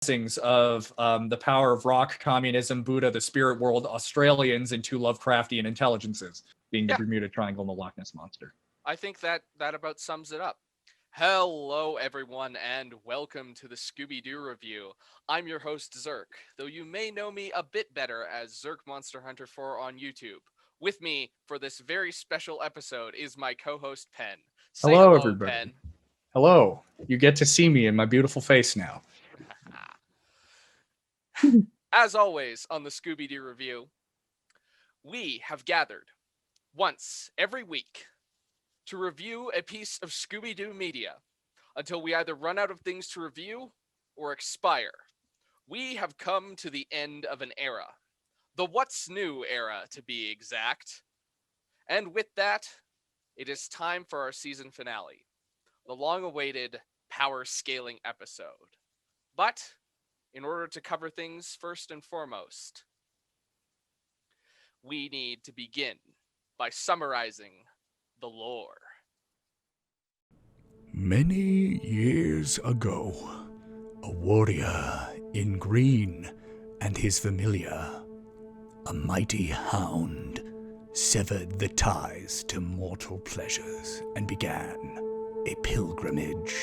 blessings of the power of rock, communism, Buddha, the spirit world, Australians, and two Lovecraftian intelligences, being the Bermuda Triangle and the Loch Ness Monster. I think that about sums it up. Hello, everyone, and welcome to the Scooby Doo review. I'm your host, Zerk, though you may know me a bit better as Zerk Monster Hunter 4 on YouTube. With me for this very special episode is my co-host, Pen. Say hello, everybody. Pen. Hello. You get to see me in my beautiful face now. As always on the Scooby Doo review, we have gathered once every week to review a piece of Scooby-Doo media until we either run out of things to review or expire. We have come to the end of an era. The What's New era, to be exact. And with that, it is time for our season finale, the long-awaited power scaling episode. But in order to cover things first and foremost, we need to begin by summarizing the lore. Many years ago, a warrior in green and his familiar, a mighty hound, severed the ties to mortal pleasures and began a pilgrimage.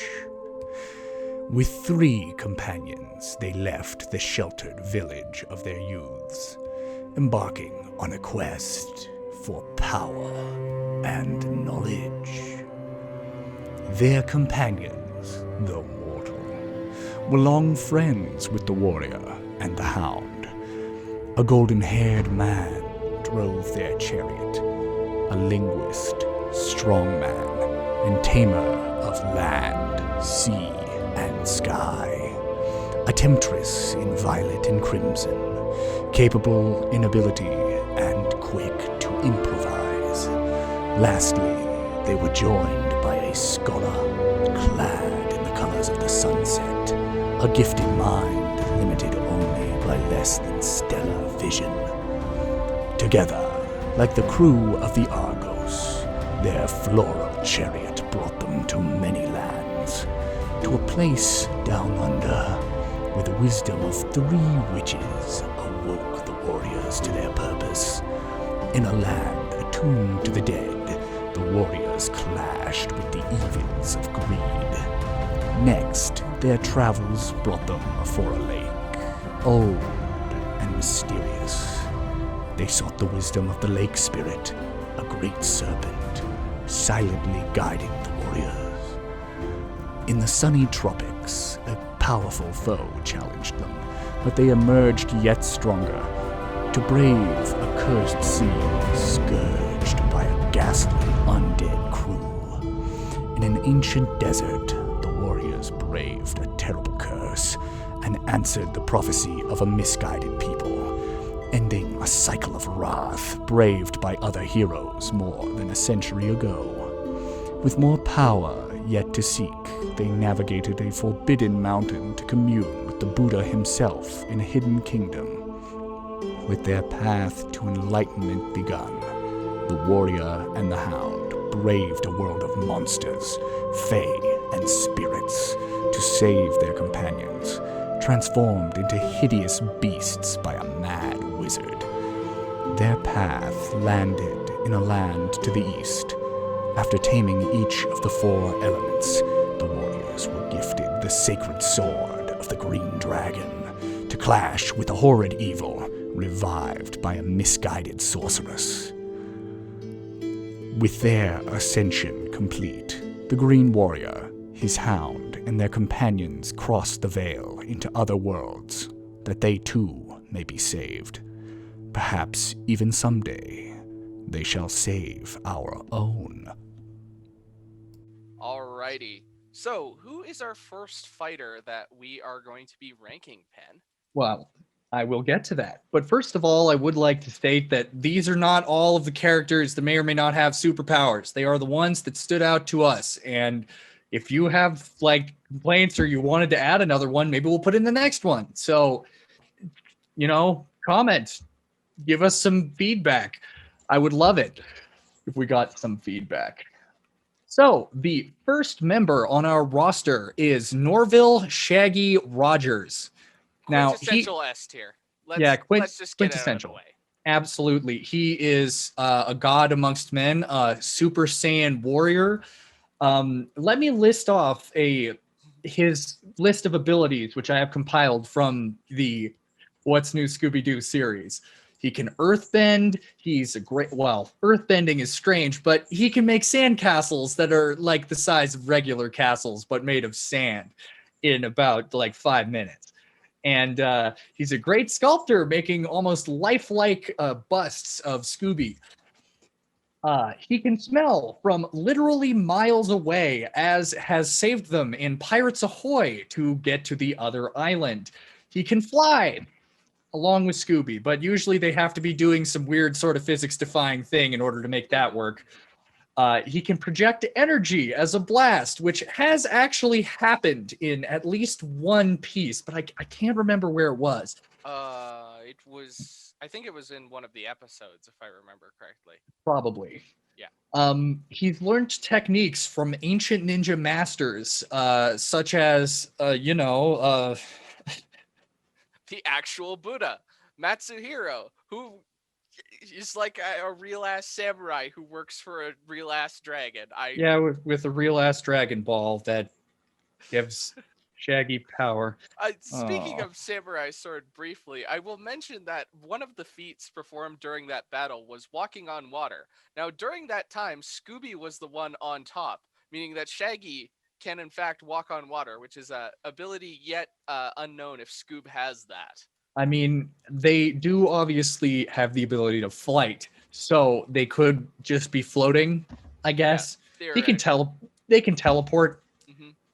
With 3 companions, they left the sheltered village of their youths, embarking on a quest for power and knowledge. Their companions, though mortal, were long friends with the warrior and the hound. A golden-haired man drove their chariot, a linguist, strongman, and tamer of land, sea, and sky. A temptress in violet and crimson, capable in ability and quick to improvise. Lastly, they were joined by a scholar clad in the colors of the sunset, a gifted mind limited only by less than stellar vision. Together, like the crew of the Argos, their floral chariot brought them to many lands, to a place down under, where the wisdom of 3 witches awoke the warriors to their purpose. In a land attuned to the dead, the warriors clashed with the evils of greed. Next, their travels brought them before a lake, old and mysterious. They sought the wisdom of the lake spirit, a great serpent, silently guiding the warriors. In the sunny tropics, a powerful foe challenged them, but they emerged yet stronger, to brave a cursed sea scourged by a ghastly undead crew. In an ancient desert, the warriors braved a terrible curse and answered the prophecy of a misguided people, ending a cycle of wrath braved by other heroes more than a century ago. With more power yet to seek, they navigated a forbidden mountain to commune with the Buddha himself in a hidden kingdom. With their path to enlightenment begun, the warrior and the hound braved a world of monsters, fae, and spirits to save their companions, transformed into hideous beasts by a mad wizard. Their path landed in a land to the east. After taming each of the 4 elements, the warriors were gifted the sacred sword of the Green Dragon to clash with a horrid evil revived by a misguided sorceress. With their ascension complete, the Green Warrior, his hound, and their companions cross the veil into other worlds, that they too may be saved. Perhaps even someday, they shall save our own. Alrighty. So, who is our first fighter that we are going to be ranking, Pen? Well, I will get to that. But first of all, I would like to state that these are not all of the characters that may or may not have superpowers. They are the ones that stood out to us. And if you have complaints or you wanted to add another one, maybe we'll put in the next one. So, comment, give us some feedback. I would love it if we got some feedback. So the first member on our roster is Norville Shaggy Rogers. Now, Quintessential S tier. Let's just get it out of the quintessential. way. Absolutely. He is a god amongst men, a Super Saiyan warrior. Let me list off his list of abilities, which I have compiled from the What's New Scooby-Doo series. He can earthbend. He's a great, well, earthbending is strange, but he can make sand castles that are like the size of regular castles, but made of sand in about like 5 minutes. And he's a great sculptor, making almost lifelike busts of Scooby. He can smell from literally miles away, as has saved them in Pirates Ahoy to get to the other island. He can fly, along with Scooby, but usually they have to be doing some weird sort of physics-defying thing in order to make that work. He can project energy as a blast, which has actually happened in at least one piece, but I can't remember where it was. I think it was in one of the episodes, if I remember correctly. Probably. Yeah. He's learned techniques from ancient ninja masters, such as, The actual Buddha, Matsuhiro, who is like a real ass samurai who works for a real ass dragon. with a real ass Dragon Ball that gives Shaggy power. Speaking of samurai sword, briefly, I will mention that one of the feats performed during that battle was walking on water. Now, during that time, Scooby was the one on top, meaning that Shaggy can in fact walk on water, which is a ability yet unknown if Scoob has that. I mean, they do obviously have the ability to flight, so they could just be floating, I guess. Yeah, they can teleport,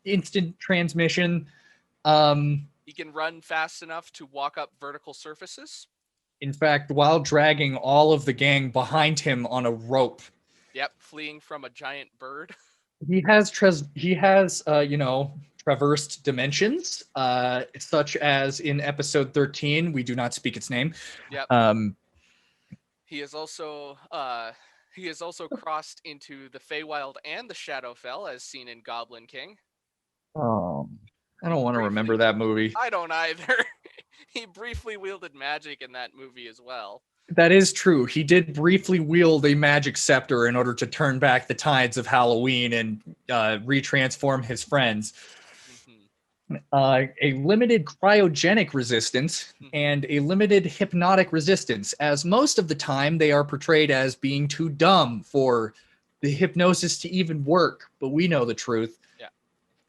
instant transmission. He can run fast enough to walk up vertical surfaces. In fact, while dragging all of the gang behind him on a rope. Yep, fleeing from a giant bird. He has traversed dimensions, such as in episode 13. We do not speak its name. Yep. He is also crossed into the Feywild and the Shadowfell, as seen in Goblin King. I don't want to remember that movie. I don't either. He briefly wielded magic in that movie as well. That is true. He did briefly wield a magic scepter in order to turn back the tides of Halloween and retransform his friends. A limited cryogenic resistance and a limited hypnotic resistance, as most of the time they are portrayed as being too dumb for the hypnosis to even work, but we know the truth. Yeah.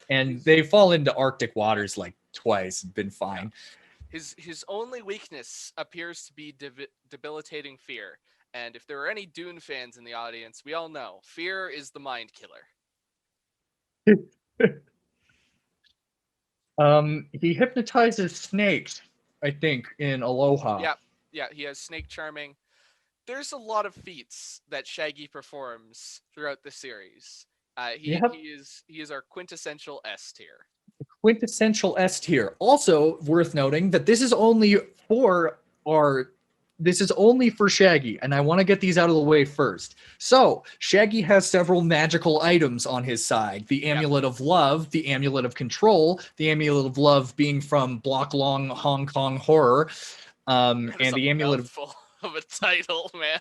And they fall into Arctic waters like twice and been fine. Yeah. His only weakness appears to be debilitating fear. And if there are any Dune fans in the audience, we all know fear is the mind killer. He hypnotizes snakes, I think, in Aloha. Yeah, he has snake charming. There's a lot of feats that Shaggy performs throughout the series. He is our quintessential S tier. Quintessential S tier. Also worth noting that this is only for Shaggy, and I want to get these out of the way first. So, Shaggy has several magical items on his side. The Amulet of Love, the Amulet of Control, the Amulet of Love being from Block Long Hong Kong Horror, and the Amulet of a title, man.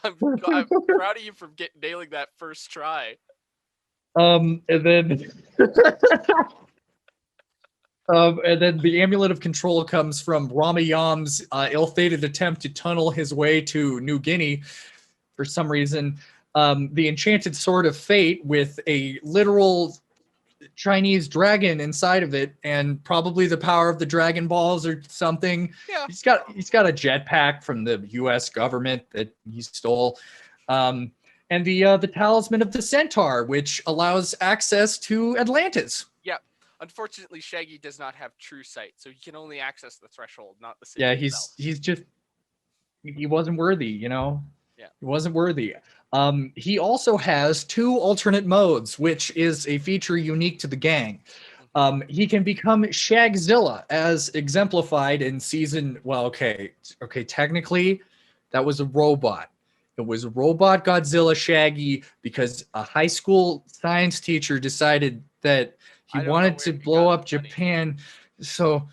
I'm proud of you for nailing that first try. And then the Amulet of Control comes from Ramayam's ill-fated attempt to tunnel his way to New Guinea for some reason. The Enchanted Sword of Fate with a literal Chinese dragon inside of it, and probably the power of the Dragon Balls or something. Yeah. He's got a jetpack from the U.S. government that he stole. And the Talisman of the Centaur, which allows access to Atlantis. Yeah. Unfortunately, Shaggy does not have true sight, so he can only access the threshold, not the city itself. He wasn't worthy, you know? Yeah. He wasn't worthy. He also has 2 alternate modes, which is a feature unique to the gang. He can become Shagzilla, as exemplified in season... Well, okay, technically, that was a robot. It was a robot Godzilla Shaggy because a high school science teacher decided that he wanted to blow up Japan. So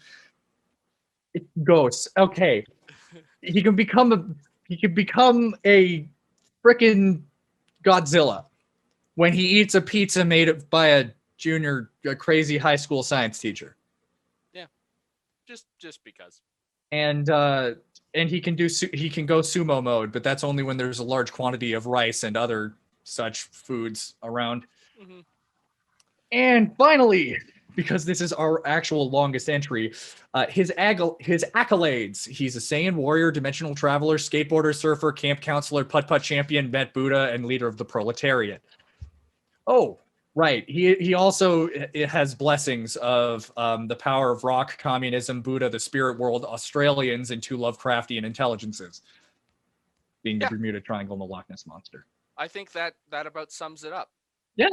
Ghosts. Okay. He can become a frickin' Godzilla when he eats a pizza made by a crazy high school science teacher. Yeah, just because. And he can go sumo mode, but that's only when there's a large quantity of rice and other such foods around. Mm-hmm. And finally, because this is our actual longest entry, his accolades. He's a Saiyan warrior, dimensional traveler, skateboarder, surfer, camp counselor, putt-putt champion, met Buddha, and leader of the proletariat. Oh, right. He also has blessings of the power of rock, communism, Buddha, the spirit world, Australians, and 2 Lovecraftian intelligences, being the Bermuda Triangle and the Loch Ness Monster. I think that about sums it up. Yeah.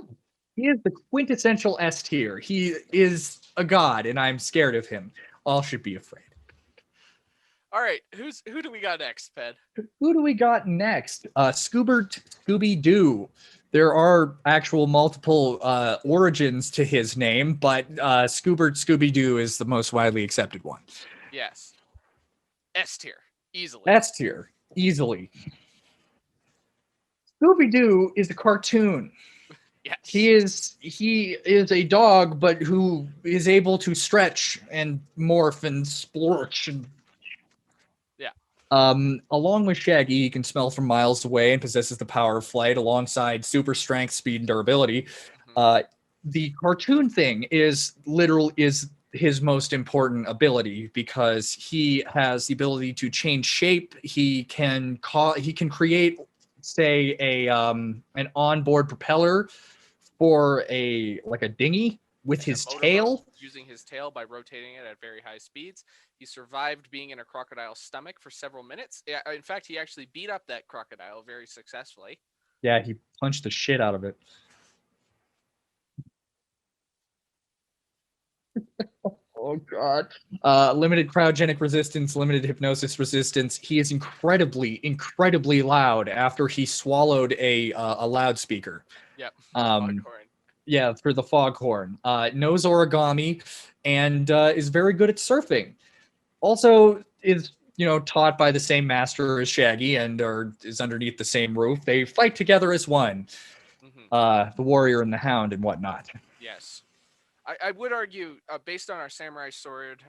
He is the quintessential S tier. He is a god, and I'm scared of him. All should be afraid. All right, who do we got next, Ped? Who do we got next? Scooby Doo. There are actual multiple origins to his name, but Scooby Doo is the most widely accepted one. Yes. S tier, easily. S tier, easily. Scooby Doo is a cartoon. Yes. He is a dog, but who is able to stretch and morph and splorch and along with Shaggy, he can smell from miles away and possesses the power of flight alongside super strength, speed, and durability. Mm-hmm. The cartoon thing is his most important ability because he has the ability to change shape. He can create, say, an onboard propeller for a dinghy with his tail. Using his tail by rotating it at very high speeds. He survived being in a crocodile's stomach for several minutes. In fact, he actually beat up that crocodile very successfully. Yeah, he punched the shit out of it. Oh, God. Limited cryogenic resistance, limited hypnosis resistance. He is incredibly, incredibly loud after he swallowed a loudspeaker. Yep. Foghorn. Yeah, for the foghorn. Knows origami and is very good at surfing. Also is, taught by the same master as Shaggy and is underneath the same roof. They fight together as one. Mm-hmm. The warrior and the hound and whatnot. Yes. I would argue, based on our Samurai Sword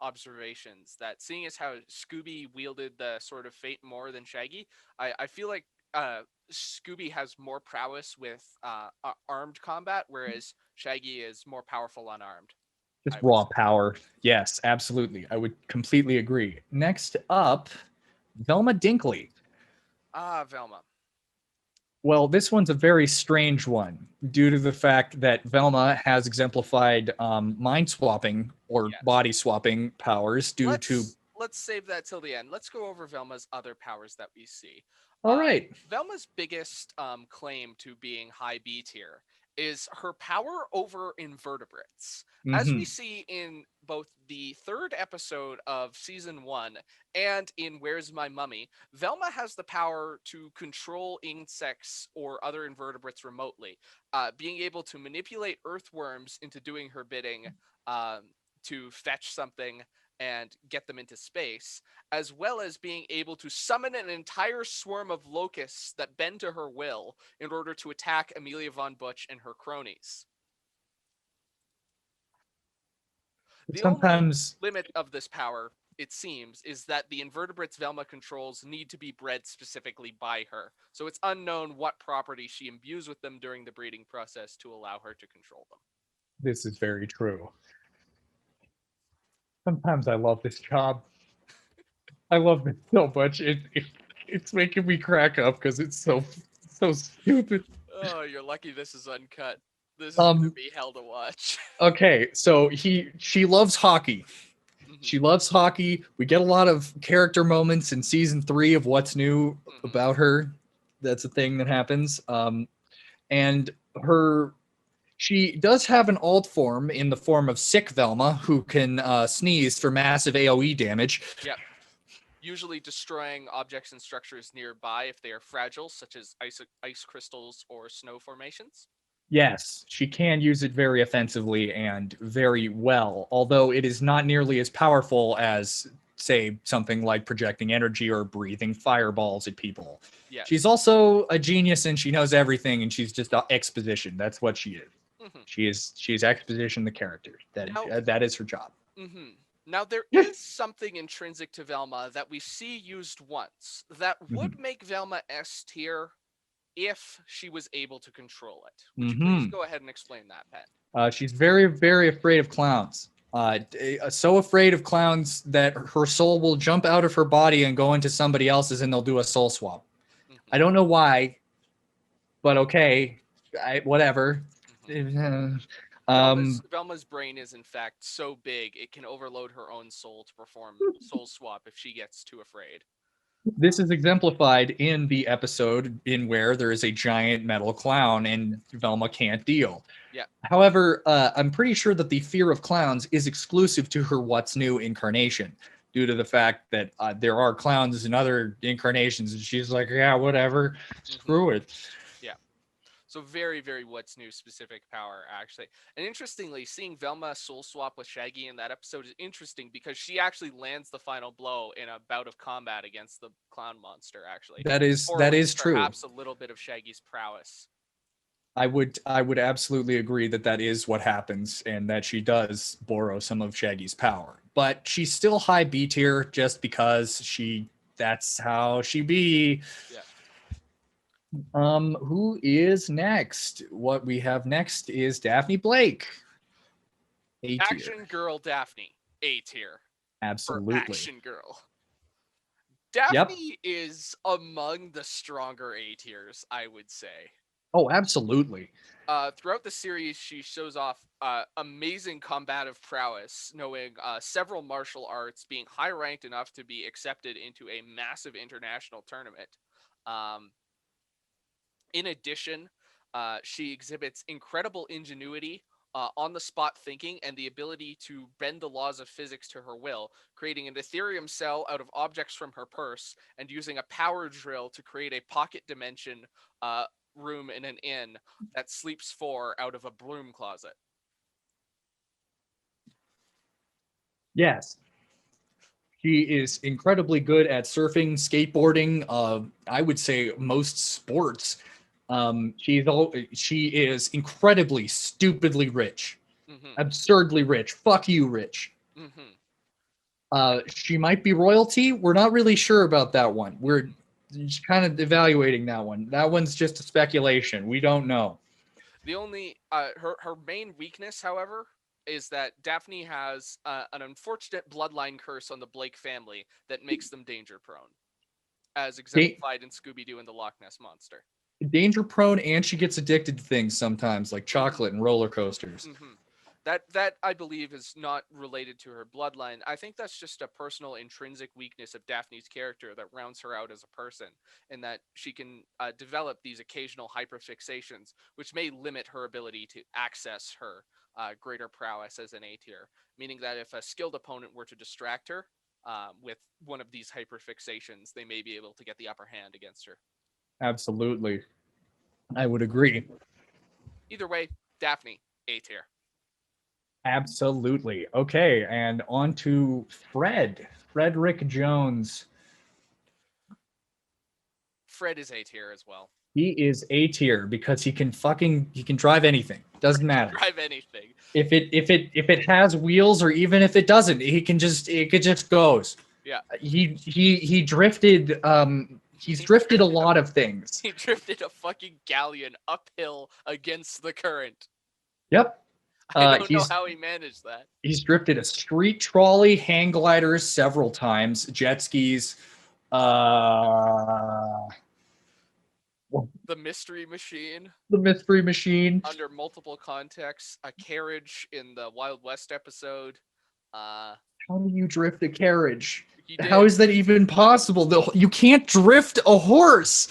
observations, that seeing as how Scooby wielded the Sword of Fate more than Shaggy, I feel like Scooby has more prowess with armed combat, whereas Shaggy is more powerful unarmed. Just raw power. Yes, absolutely. I would completely agree. Next up, Velma Dinkley. Velma. Well, this one's a very strange one due to the fact that Velma has exemplified mind swapping or body swapping powers Let's save that till the end. Let's go over Velma's other powers that we see. All right. Velma's biggest claim to being high B tier is her power over invertebrates. Mm-hmm. As we see in both the 3rd episode of season 1 and in Where's My Mummy, Velma has the power to control insects or other invertebrates remotely, being able to manipulate earthworms into doing her bidding to fetch something and get them into space, as well as being able to summon an entire swarm of locusts that bend to her will in order to attack Amelia von Butch and her cronies. The only limit of this power, it seems, is that the invertebrates Velma controls need to be bred specifically by her, so it's unknown what property she imbues with them during the breeding process to allow her to control them. This is very true. Sometimes I love this job. I love this so much. It's making me crack up because it's so stupid. Oh, you're lucky this is uncut. This is gonna be hell to watch. Okay, so she loves hockey. Mm-hmm. She loves hockey. We get a lot of character moments in season 3 of What's New about her. That's a thing that happens. And she does have an alt form in the form of Sick Velma, who can sneeze for massive AoE damage. Yep. Usually destroying objects and structures nearby if they are fragile, such as ice crystals or snow formations. Yes, she can use it very offensively and very well, although it is not nearly as powerful as, say, something like projecting energy or breathing fireballs at people. Yes. She's also a genius and she knows everything and she's just exposition. That's what she is. Mhm. She is exposition the character. That is her job. Mm-hmm. Now, there is something intrinsic to Velma that we see used once that would make Velma S tier if she was able to control it. Would you please go ahead and explain that, Pat? She's very, very afraid of clowns. So afraid of clowns that her soul will jump out of her body and go into somebody else's and they'll do a soul swap. Mhm. I don't know why, but okay, whatever. Mhm. Um, Velma's brain is in fact so big it can overload her own soul to perform soul swap if she gets too afraid. this is exemplified in the episode in where there is a giant metal clown and Velma can't deal. Yeah. However, I'm pretty sure that the fear of clowns is exclusive to her What's New incarnation, due to the fact that there are clowns in other incarnations, and she's like, yeah, whatever, screw it. Yeah. So very, very What's New specific power, actually. And interestingly, seeing Velma soul swap with Shaggy in that episode is interesting because she actually lands the final blow in a bout of combat against the clown monster, actually. That is true. Perhaps a little bit of Shaggy's prowess. I would absolutely agree that that is what happens and that she does borrow some of Shaggy's power. But she's still high B tier just because that's how she be. Yeah. Who is next? What we have next is Daphne Blake. A tier. Action Girl Daphne, A tier. Absolutely. Action Girl. Daphne is among the stronger A tiers, I would say. Oh, absolutely. Throughout the series, she shows off amazing combative prowess, knowing several martial arts, being high ranked enough to be accepted into a massive international tournament. In addition, she exhibits incredible ingenuity, on the spot thinking, and the ability to bend the laws of physics to her will, creating an Ethereum cell out of objects from her purse and using a power drill to create a pocket dimension room in an inn that sleeps 4 out of a broom closet. Yes. She is incredibly good at surfing, skateboarding, I would say most sports. She is incredibly stupidly rich. Absurdly rich. Fuck you, rich. She might be royalty. We're not really sure about that one. We're just kind of evaluating that one. That one's just a speculation. We don't know. The only her main weakness, however, is that Daphne has an unfortunate bloodline curse on the Blake family that makes them danger prone, as exemplified in Scooby Doo and the Loch Ness Monster. Danger prone, and she gets addicted to things sometimes, like chocolate and roller coasters. That I believe is not related to her bloodline. I think that's just a personal intrinsic weakness of Daphne's character that rounds her out as a person, in that she can develop these occasional hyperfixations, which may limit her ability to access her greater prowess as an A tier. Meaning that if a skilled opponent were to distract her with one of these hyperfixations, they may be able to get the upper hand against her. Absolutely. I would agree. Either way, Daphne, A tier. Absolutely. Okay, and on to Frederick Jones. Fred is A tier as well. He is A tier because he can drive anything. Doesn't matter. Drive anything. If it has wheels or even if it doesn't, it just goes. Yeah. He drifted he's drifted a lot of things. He drifted a fucking galleon uphill against the current. Yep. I don't know how he managed that. He's drifted a street trolley, hang gliders several times, jet skis. The mystery machine. The mystery machine. Under multiple contexts, a carriage in the Wild West episode. How do you drift a carriage? How is that even possible? You can't drift a horse.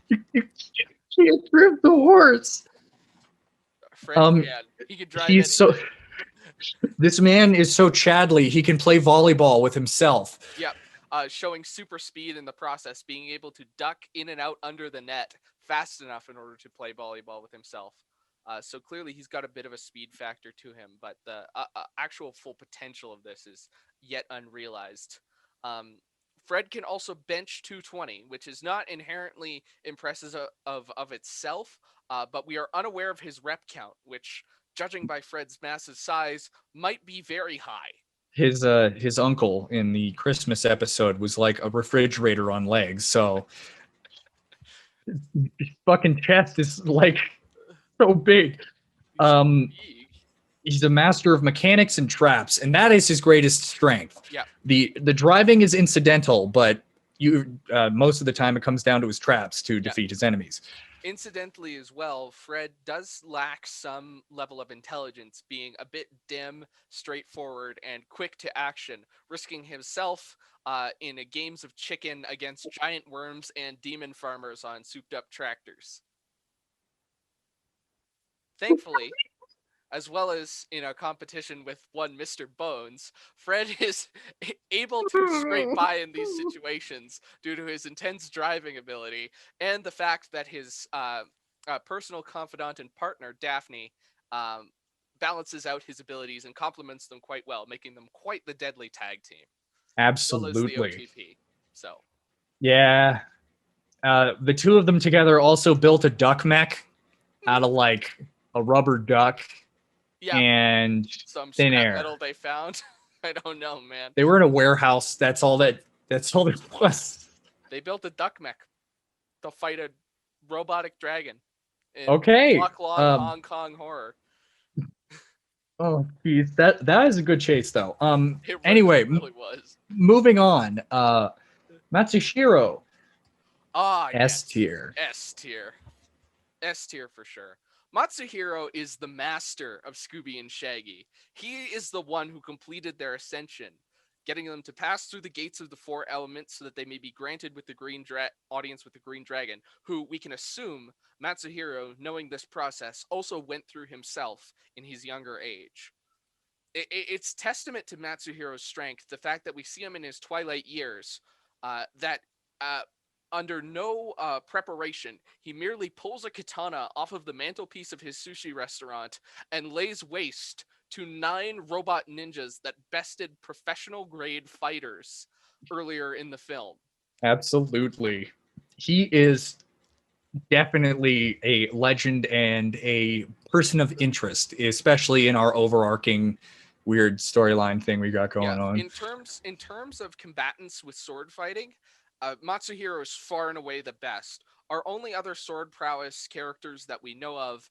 You can't drift a horse. Fred, he can drive anything. This man is so Chadley, he can play volleyball with himself. Yep. Showing super speed in the process, being able to duck in and out under the net fast enough in order to play volleyball with himself. So clearly he's got a bit of a speed factor to him, but the actual full potential of this is yet unrealized. Fred can also bench 220, which is not inherently impressive of itself, but we are unaware of his rep count, which, judging by Fred's massive size, might be very high. His uncle in the Christmas episode was like a refrigerator on legs, so his fucking chest is like so big. Um, he's a master of mechanics and traps, and that is his greatest strength. Yeah. The driving is incidental, but most of the time it comes down to his traps to defeat his enemies. Incidentally as well, Fred does lack some level of intelligence, being a bit dim, straightforward, and quick to action, risking himself in games of chicken against giant worms and demon farmers on souped-up tractors. Thankfully, as well as in a competition with one Mr. Bones, Fred is able to scrape by in these situations due to his intense driving ability and the fact that his personal confidant and partner, Daphne, balances out his abilities and complements them quite well, making them quite the deadly tag team. Absolutely. As well as the OTP. So. Yeah. The two of them together also built a duck mech out of like a rubber duck. Yeah, and some thin scrap air. metal they found. I don't know, man. They were in a warehouse. That's all there was. They built a duck mech to fight a robotic dragon. In Okay. Hong Kong horror. Oh, geez, that is a good chase though. It anyway, really was. Moving on. Matsuhiro. S tier. S tier. S tier for sure. Matsuhiro is the master of Scooby and Shaggy. He is the one who completed their ascension, getting them to pass through the gates of the four elements so that they may be granted with the audience with the green dragon, who we can assume Matsuhiro, knowing this process, also went through himself in his younger age. It's testament to Matsuhiro's strength, the fact that we see him in his twilight years, that under no preparation, he merely pulls a katana off of the mantelpiece of his sushi restaurant and lays waste to 9 robot ninjas that bested professional grade fighters earlier in the film. Absolutely. He is definitely a legend and a person of interest, especially in our overarching weird storyline thing we got going on. In terms of combatants with sword fighting, Matsuhiro is far and away the best. Our only other sword prowess characters that we know of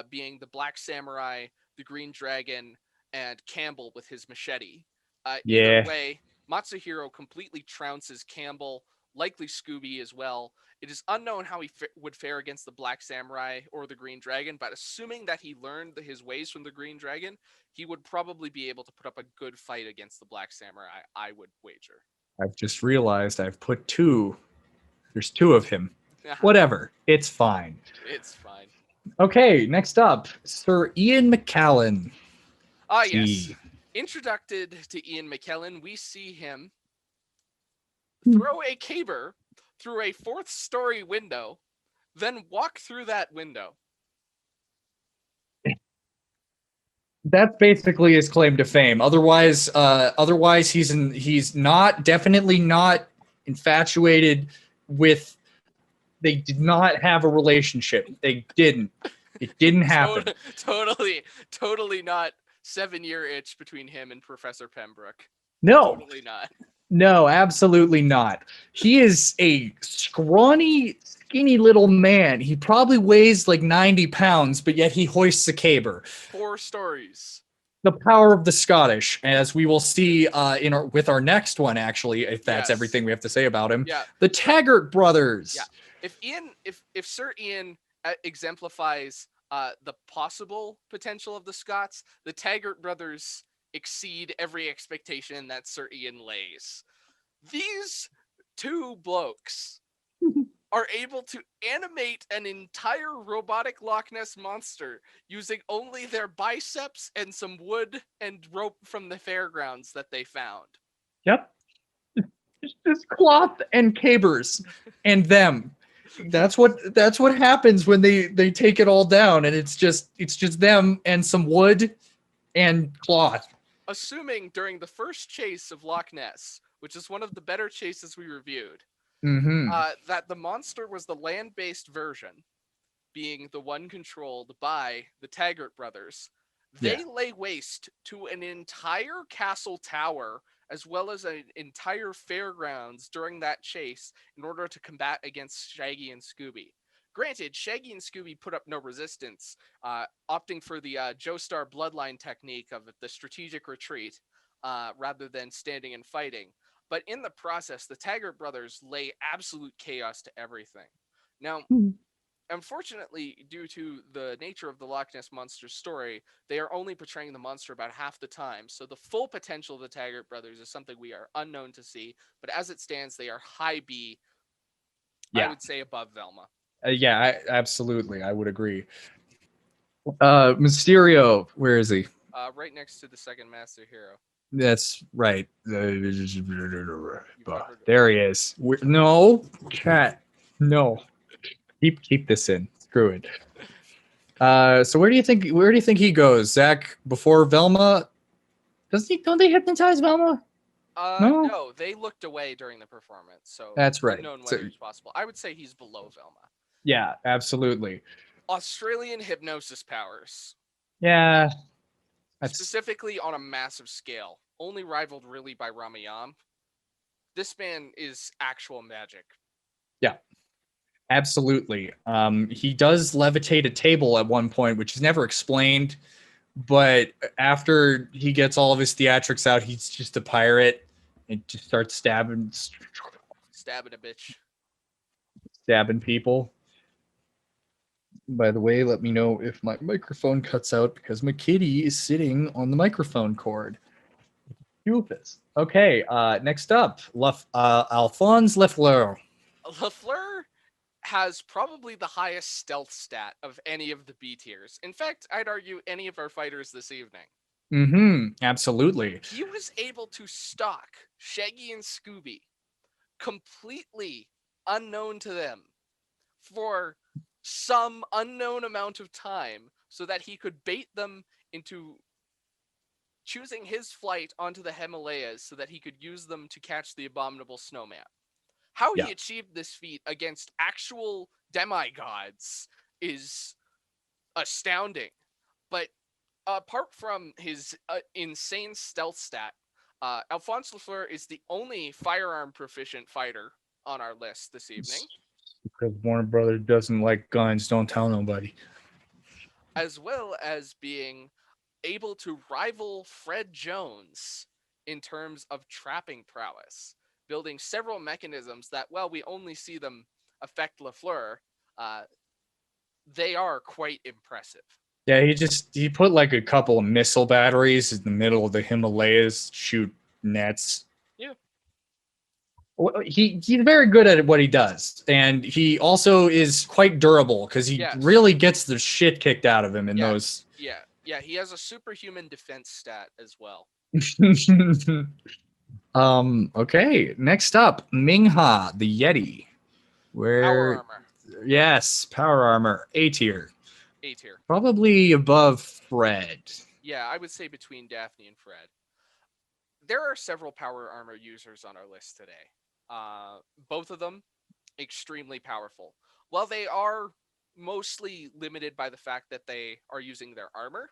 being the Black Samurai, the Green Dragon, and Campbell with his machete. Either way, Matsuhiro completely trounces Campbell, likely Scooby as well. It is unknown how he would fare against the Black Samurai or the Green Dragon, but assuming that he learned his ways from the Green Dragon, he would probably be able to put up a good fight against the Black Samurai, I would wager. I've just realized I've put 2. There's 2 of him. Whatever. It's fine. It's fine. Okay, next up, Sir Ian McKellen. Yes. Introduced to Ian McKellen, we see him throw a caber through a 4th-story window, then walk through that window. That's basically his claim to fame. Otherwise, he's definitely not infatuated with. They did not have a relationship. They didn't. It didn't happen. Totally not 7-year itch between him and Professor Pembroke. No. Totally not. No, absolutely not. He is a scrawny, skinny little man. He probably weighs like 90 pounds, but yet he hoists a caber. 4 stories. The power of the Scottish, as we will see with our next one, actually, if that's everything we have to say about him. Yeah. The Taggart brothers. Yeah. If Sir Ian exemplifies the possible potential of the Scots, the Taggart brothers exceed every expectation that Sir Ian lays. These 2 blokes are able to animate an entire robotic Loch Ness monster using only their biceps and some wood and rope from the fairgrounds that they found. Yep. Just cloth and cabers and them. That's what happens when they take it all down, and it's just them and some wood and cloth. Assuming during the first chase of Loch Ness, which is one of the better chases we reviewed, Mm-hmm. that the monster was the land-based version, being the one controlled by the Taggart brothers. They lay waste to an entire castle tower as well as an entire fairgrounds during that chase in order to combat against Shaggy and Scooby. Granted, Shaggy and Scooby put up no resistance, opting for the Joestar bloodline technique of the strategic retreat rather than standing and fighting. But in the process, the Taggart brothers lay absolute chaos to everything. Now, unfortunately, due to the nature of the Loch Ness Monster story, they are only portraying the monster about half the time. So the full potential of the Taggart brothers is something we are unknown to see. But as it stands, they are high B. Yeah. I would say above Velma. Absolutely. I would agree. Mysterio, where is he? Right next to the second Master Hero. That's right. There he is. No, chat. No. Keep this in. Screw it. So where do you think he goes? Zach, before Velma? Don't they hypnotize Velma? No, they looked away during the performance, so that's right. Unknown whether it's possible. I would say he's below Velma. Yeah, absolutely. Australian hypnosis powers. Yeah. Specifically on a massive scale, only rivaled really by Ramayam. This man is actual magic. Yeah. Absolutely. He does levitate a table at one point, which is never explained. But after he gets all of his theatrics out, he's just a pirate and just starts stabbing a bitch. Stabbing people. By the way, let me know if my microphone cuts out because my kitty is sitting on the microphone cord. Doofus. Okay, next up, Alphonse Lefleur. Lefleur has probably the highest stealth stat of any of the B tiers. In fact, I'd argue any of our fighters this evening. Mm-hmm. Absolutely. He was able to stalk Shaggy and Scooby completely unknown to them for some unknown amount of time so that he could bait them into choosing his flight onto the Himalayas so that he could use them to catch the abominable snowman. How he achieved this feat against actual demigods is astounding. But apart from his insane stealth stat, Alphonse Lefleur is the only firearm proficient fighter on our list this evening. Because Warner Brothers doesn't like guns, don't tell nobody. As well as being able to rival Fred Jones in terms of trapping prowess, building several mechanisms that, while we only see them affect Lefleur, they are quite impressive. Yeah, he put like a couple of missile batteries in the middle of the Himalayas, shoot nets. Yeah. He's very good at what he does, and he also is quite durable because he really gets the shit kicked out of him in those. Yeah, he has a superhuman defense stat as well. Okay, next up, Ming-Ha, the Yeti. Power armor. Yes, power armor, A tier. A tier. Probably above Fred. Yeah, I would say between Daphne and Fred. There are several power armor users on our list today. Both of them extremely powerful. While they are mostly limited by the fact that they are using their armor,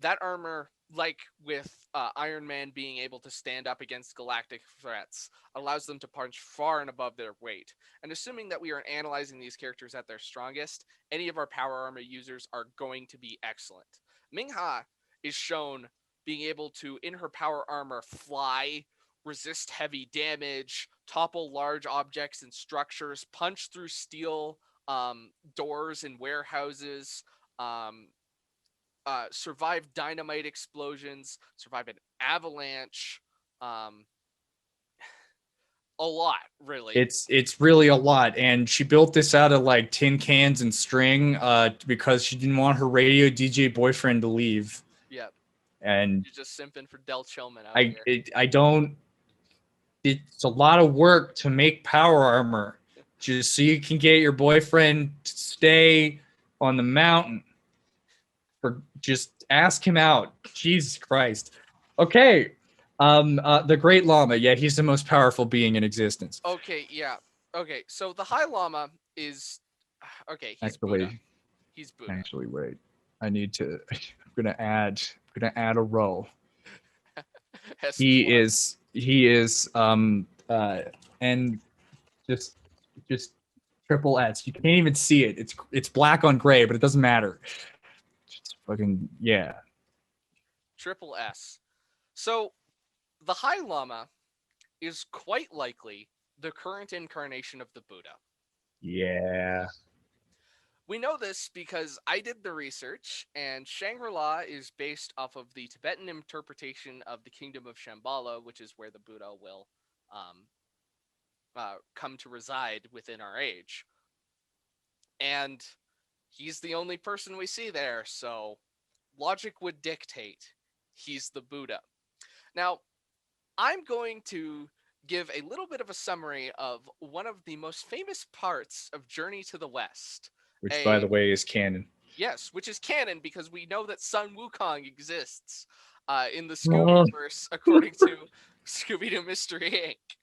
that armor, like with Iron Man being able to stand up against galactic threats, allows them to punch far and above their weight. And assuming that we are analyzing these characters at their strongest, any of our power armor users are going to be excellent. Ming-Ha is shown being able to, in her power armor, fly, resist heavy damage, topple large objects and structures, punch through steel doors in warehouses, survive dynamite explosions, survive an avalanche, a lot, really. It's really a lot, and she built this out of like tin cans and string because she didn't want her radio DJ boyfriend to leave. Yep. And you're just simping for Del Chilman out here. I don't. It's a lot of work to make power armor. just so you can get your boyfriend to stay on the mountain. For just ask him out. Jesus Christ. Okay. The Great Llama. Yeah, he's the most powerful being in existence. Okay, yeah. Okay, so the High Llama is okay. He's Buddha. Actually, He's Buddha. actually, wait. I need to. I'm gonna add a row. He is. And just triple S. You can't even see it. It's black on gray, but it doesn't matter. Just fucking yeah. Triple S. So the High Llama is quite likely the current incarnation of the Buddha. Yeah. We know this because I did the research, and Shangri-La is based off of the Tibetan interpretation of the Kingdom of Shambhala, which is where the Buddha will come to reside within our age. And he's the only person we see there, so logic would dictate he's the Buddha. Now, I'm going to give a little bit of a summary of one of the most famous parts of Journey to the West. Which, by the way, is canon. Yes, which is canon because we know that Sun Wukong exists in the Scoobyverse, according to Scooby-Doo Mystery Inc.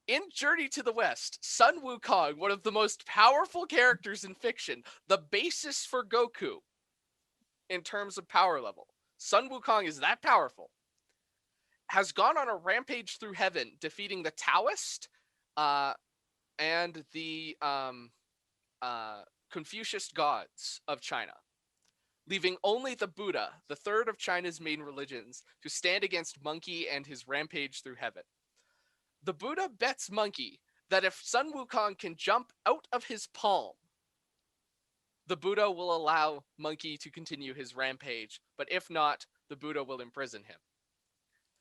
In Journey to the West, Sun Wukong, one of the most powerful characters in fiction, the basis for Goku in terms of power level. Sun Wukong is that powerful. Has gone on a rampage through heaven, defeating the Taoist and the Confucius gods of China, leaving only the Buddha, the third of China's main religions, to stand against Monkey and his rampage through heaven. The Buddha bets Monkey that if Sun Wukong can jump out of his palm, the Buddha will allow Monkey to continue his rampage, but if not, the Buddha will imprison him.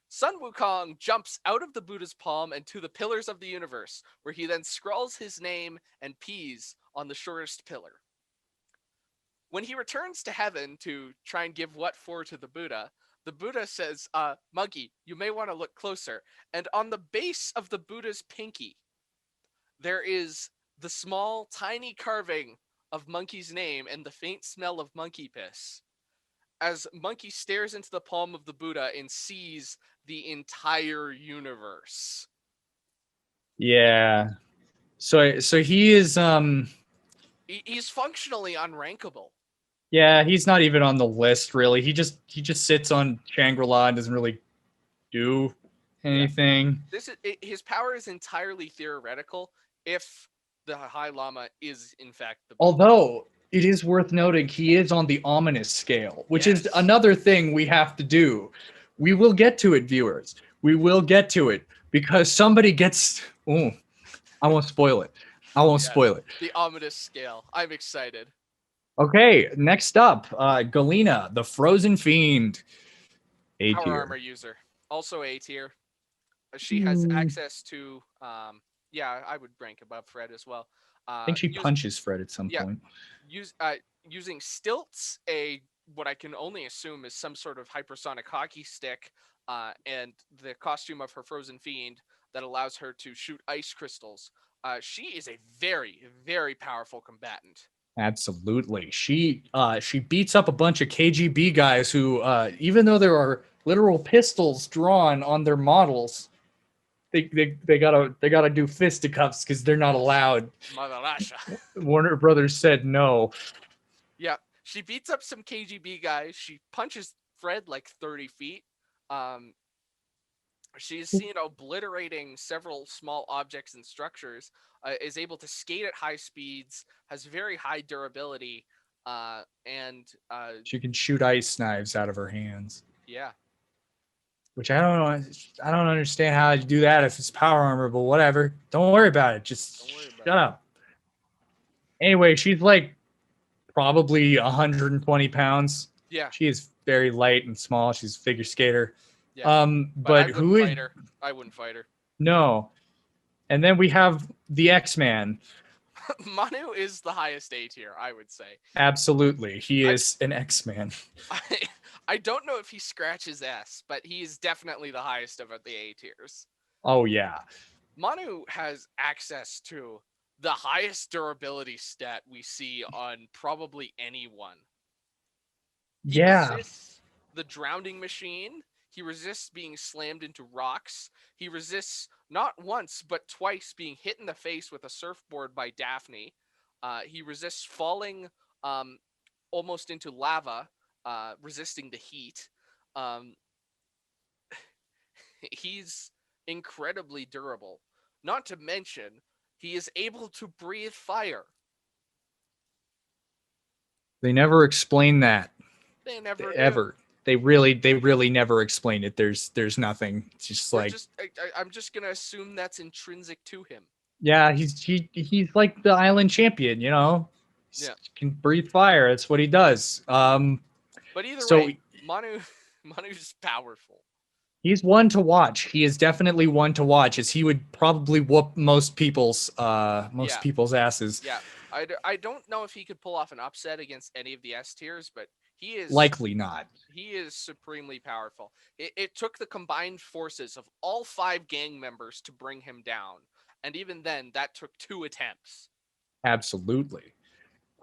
Sun Wukong jumps out of the Buddha's palm and to the pillars of the universe, where he then scrawls his name and pees on the shortest pillar. When he returns to heaven to try and give what for to the Buddha says, Monkey, you may want to look closer. And on the base of the Buddha's pinky, there is the small, tiny carving of Monkey's name and the faint smell of monkey piss. As Monkey stares into the palm of the Buddha and sees the entire universe. Yeah. So he is he's functionally unrankable. Yeah, he's not even on the list really. He just sits on Shangri-La and doesn't really do anything. Yeah. His power is entirely theoretical if the High Llama is in fact the Buddha. Although it is worth noting he is on the ominous scale, which is another thing we have to do. We will get to it, viewers. We will get to it because somebody gets. Oh, I won't spoil it. Spoil it. The ominous scale. I'm excited. Okay, next up, Galena, the Frozen Fiend. A tier. Power armor user. Also A tier. She has access to. I would rank above Fred as well. I think she punches Fred at some point. Using stilts, what I can only assume is some sort of hypersonic hockey stick, and the costume of her Frozen Fiend that allows her to shoot ice crystals. She is a very, very powerful combatant. Absolutely. She beats up a bunch of KGB guys who, even though there are literal pistols drawn on their models, they gotta do fisticuffs because they're not allowed. Mother Russia. Warner Brothers said no. Yeah, she beats up some KGB guys. She punches Fred like 30 feet. She's seen obliterating several small objects and structures. Is able to skate at high speeds. Has very high durability. And she can shoot ice knives out of her hands. Yeah. Which I don't understand how you do that if it's power armor, but whatever. Don't worry about it. Just shut up. Anyway, she's like probably 120 pounds. Yeah. She is very light and small. She's a figure skater. Yeah. But who is? I wouldn't fight her. No. And then we have the X-Man. Manu is the highest A tier, I would say. Absolutely. He is an X-Man. I don't know if he scratches S, but he is definitely the highest of the A tiers. Oh, yeah. Manu has access to the highest durability stat we see on probably anyone. He Yeah. resists the drowning machine. He resists being slammed into rocks. He resists not once but twice being hit in the face with a surfboard by Daphne. He resists falling almost into lava, resisting the heat. Um, he's incredibly durable. Not to mention, he is able to breathe fire. They never explain that They never do. ever. They really never explain it. There's nothing. It's just We're like, just I'm just gonna assume that's intrinsic to him. yeah, he's like the island champion, you know. Yeah. Can breathe fire. That's what he does. But either So way, Manu's powerful. he's one to watch. He is definitely one to watch, as he would probably whoop most people's Yeah. asses. Yeah, I don't know if he could pull off an upset against any of the S tiers, but he is Likely not. he is supremely powerful. It took the combined forces of all 5 gang members to bring him down, and even then, that took 2 attempts. Absolutely.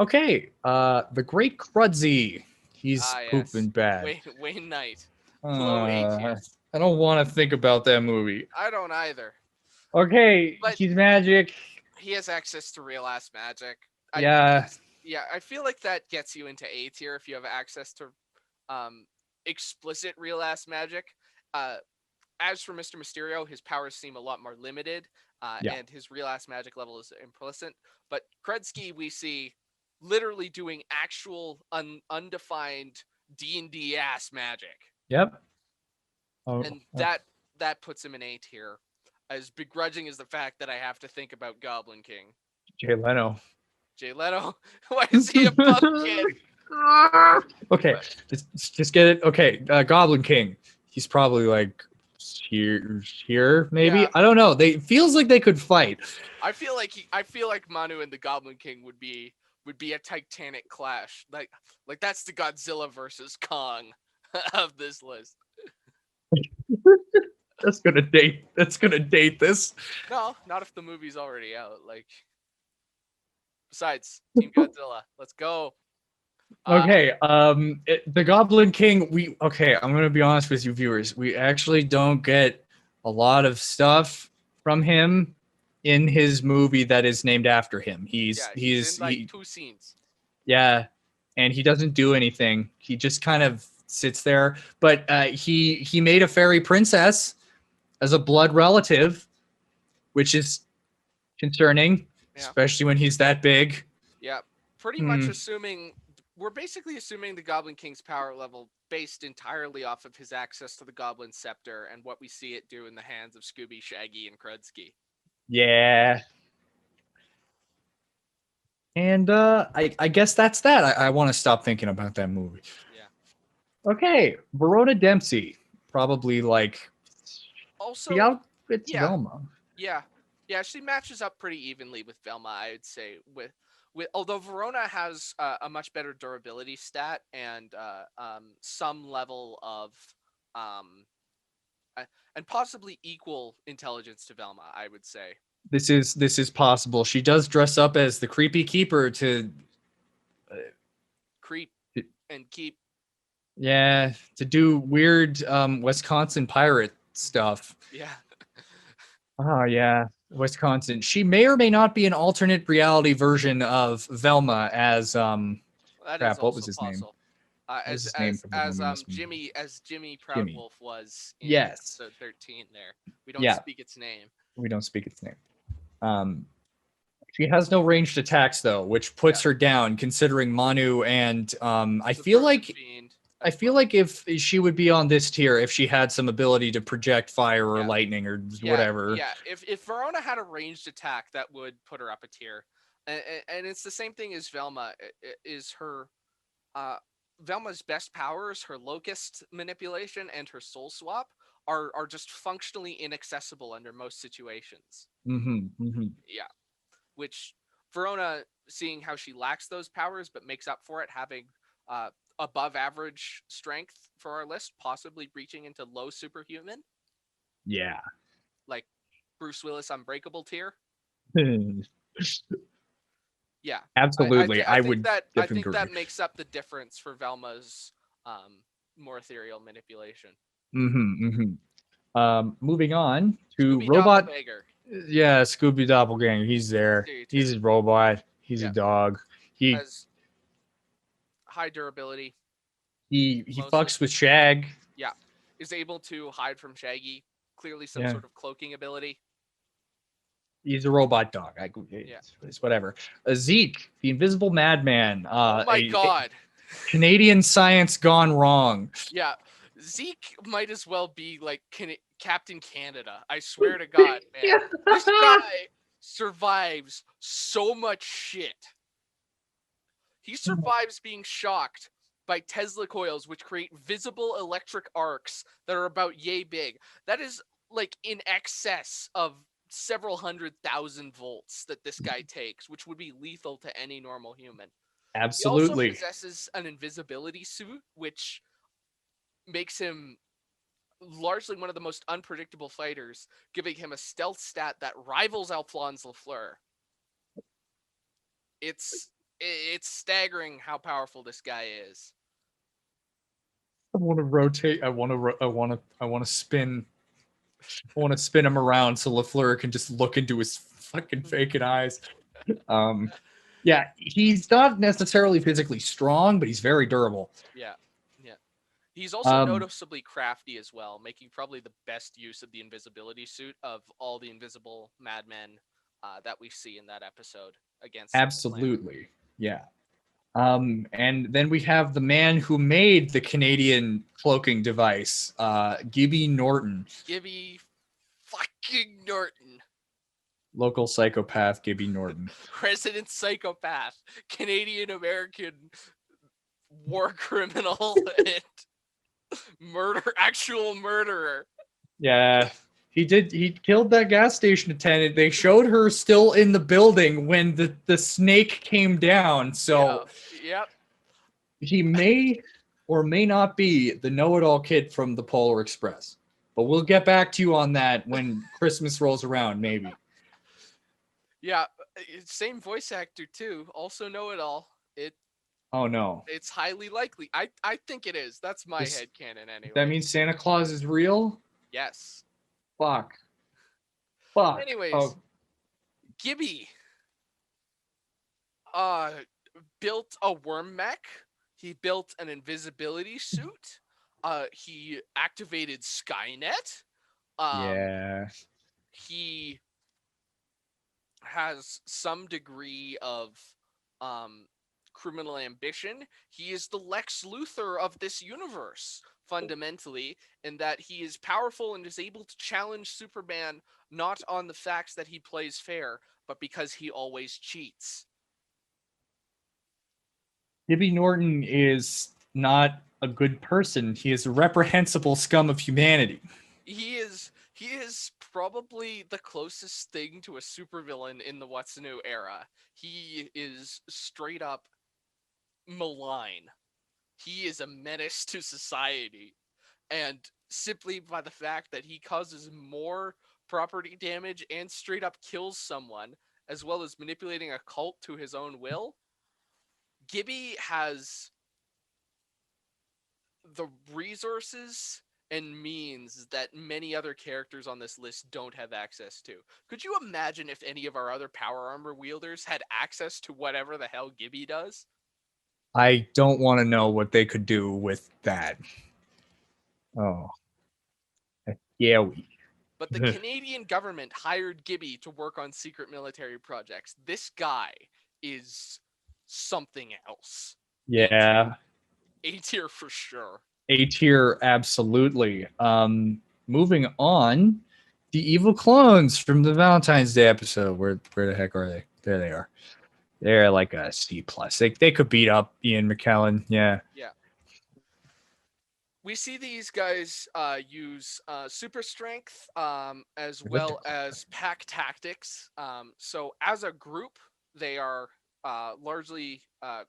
Okay, the Great Crudzy. He's Ah, yes. pooping bad. Wayne Knight. Low A tier. I don't want to think about that movie. I don't either. Okay, But- he's magic. He has access to real ass magic. Yeah. I feel like that gets you into A tier if you have access to explicit real ass magic. As for Mr. Mysterio, his powers seem a lot more limited, and his real ass magic level is implicit. But Kredsky, we see literally doing actual undefined D&D ass magic. Yep. Oh, And that puts him in A tier. As begrudging as the fact that I have to think about Goblin King. Jay Leno. Jay Leno? Why is he a pumpkin? Okay, just get it. Okay, Goblin King. He's probably like here maybe. Yeah. I don't know. They feels like they could fight. I feel like Manu and the Goblin King would be a titanic clash. Like that's the Godzilla versus Kong of this list. That's gonna date this. No, not if the movie's already out. Like, besides, Team Godzilla, let's go. Okay, the Goblin King. I'm gonna be honest with you, viewers. We actually don't get a lot of stuff from him in his movie that is named after him. He's in like 2 scenes. Yeah, and he doesn't do anything. He just kind of sits there. But he made a fairy princess as a blood relative, which is concerning, especially when he's that big. Yeah, pretty much we're basically assuming the Goblin King's power level based entirely off of his access to the Goblin Scepter and what we see it do in the hands of Scooby, Shaggy, and Kredsky. Yeah. And I guess that's that. I want to stop thinking about that movie. Yeah. Okay, Verona Dempsey. Probably like also it's Velma. Yeah, she matches up pretty evenly with Velma, I would say. With although Verona has a much better durability stat and some level of and possibly equal intelligence to Velma, I would say. This is possible. She does dress up as the creepy keeper to creep and keep. Yeah, to do weird Wisconsin pirate stuff. Yeah. Oh yeah, Wisconsin. She may or may not be an alternate reality version of Velma as what was his name? As Jimmy Proudwolf was in episode 13 there. We don't speak its name. We don't speak its name. She has no ranged attacks though, which puts her down considering Manu and I feel like if she would be on this tier if she had some ability to project fire or lightning or whatever. Yeah, if Verona had a ranged attack, that would put her up a tier. And it's the same thing as Velma. Is her Velma's best powers, her locust manipulation and her soul swap, are just functionally inaccessible under most situations. Yeah. Which Verona, seeing how she lacks those powers but makes up for it having above average strength for our list, possibly reaching into low superhuman. Yeah. Like Bruce Willis Unbreakable tier. Yeah, Absolutely, I think would that definitely agree. makes up the difference for Velma's more ethereal manipulation. Moving on to Scooby robot. Doppelganger. Yeah, Scooby Doppelganger. He's there. Mysterio too. He's a robot. He's a Yeah, dog. He has high durability. he Mostly. fucks with Shag. Yeah, is able to hide from Shaggy. Clearly, some Yeah. sort of cloaking ability. He's a robot dog. Yeah. It's whatever. Zeke, the Invisible Madman. Oh my god. Canadian science gone wrong. Yeah, Zeke might as well be like Captain Canada. I swear to God, man. This guy survives so much shit. He survives being shocked by Tesla coils, which create visible electric arcs that are about yay big. That is like in excess of several 100,000 volts that this guy takes, which would be lethal to any normal human. He also Absolutely. possesses an invisibility suit, which makes him largely one of the most unpredictable fighters, giving him a stealth stat that rivals Alphonse Lafleur. It's staggering how powerful this guy is. I want to rotate. I want to spin. I want to spin him around so Lafleur can just look into his fucking vacant eyes. Yeah, he's not necessarily physically strong, but he's very durable. Yeah. He's also noticeably crafty as well, making probably the best use of the invisibility suit of all the invisible madmen that we see in that episode against. Absolutely, yeah. And then we have the man who made the Canadian cloaking device, Gibby Norton. Gibby fucking Norton. Local psychopath Gibby Norton. Resident psychopath, Canadian American war criminal and actual murderer. Yeah. He killed that gas station attendant. They showed her still in the building when the snake came down. So yep. He may or may not be the know-it-all kid from the Polar Express. But we'll get back to you on that when Christmas rolls around, maybe. Yeah, same voice actor too. Also know-it-all. Oh no. It's highly likely. I think it is. That's my headcanon anyway. That means Santa Claus is real? Yes. Fuck. Anyways, Gibby built a worm mech. He built an invisibility suit. He activated Skynet. Yeah. He has some degree of criminal ambition. He is the Lex Luthor of this universe, fundamentally, in that he is powerful and is able to challenge Superman not on the facts that he plays fair, but because he always cheats. Gibby Norton is not a good person. He is a reprehensible scum of humanity. He is probably the closest thing to a supervillain in the What's New era. He is straight up malign. He is a menace to society. And simply by the fact that he causes more property damage and straight up kills someone, as well as manipulating a cult to his own will, Gibby has the resources and means that many other characters on this list don't have access to. Could you imagine if any of our other power armor wielders had access to whatever the hell Gibby does? I don't want to know what they could do with that. Oh. Yeah, But the Canadian government hired Gibby to work on secret military projects. This guy is something else. Yeah. A tier for sure. A tier, absolutely. Moving on, the evil clones from the Valentine's Day episode. Where the heck are they? There they are. They're like a C plus. They could beat up Ian McKellen. Yeah. Yeah. We see these guys use super strength as well as pack tactics. So as a group, they are largely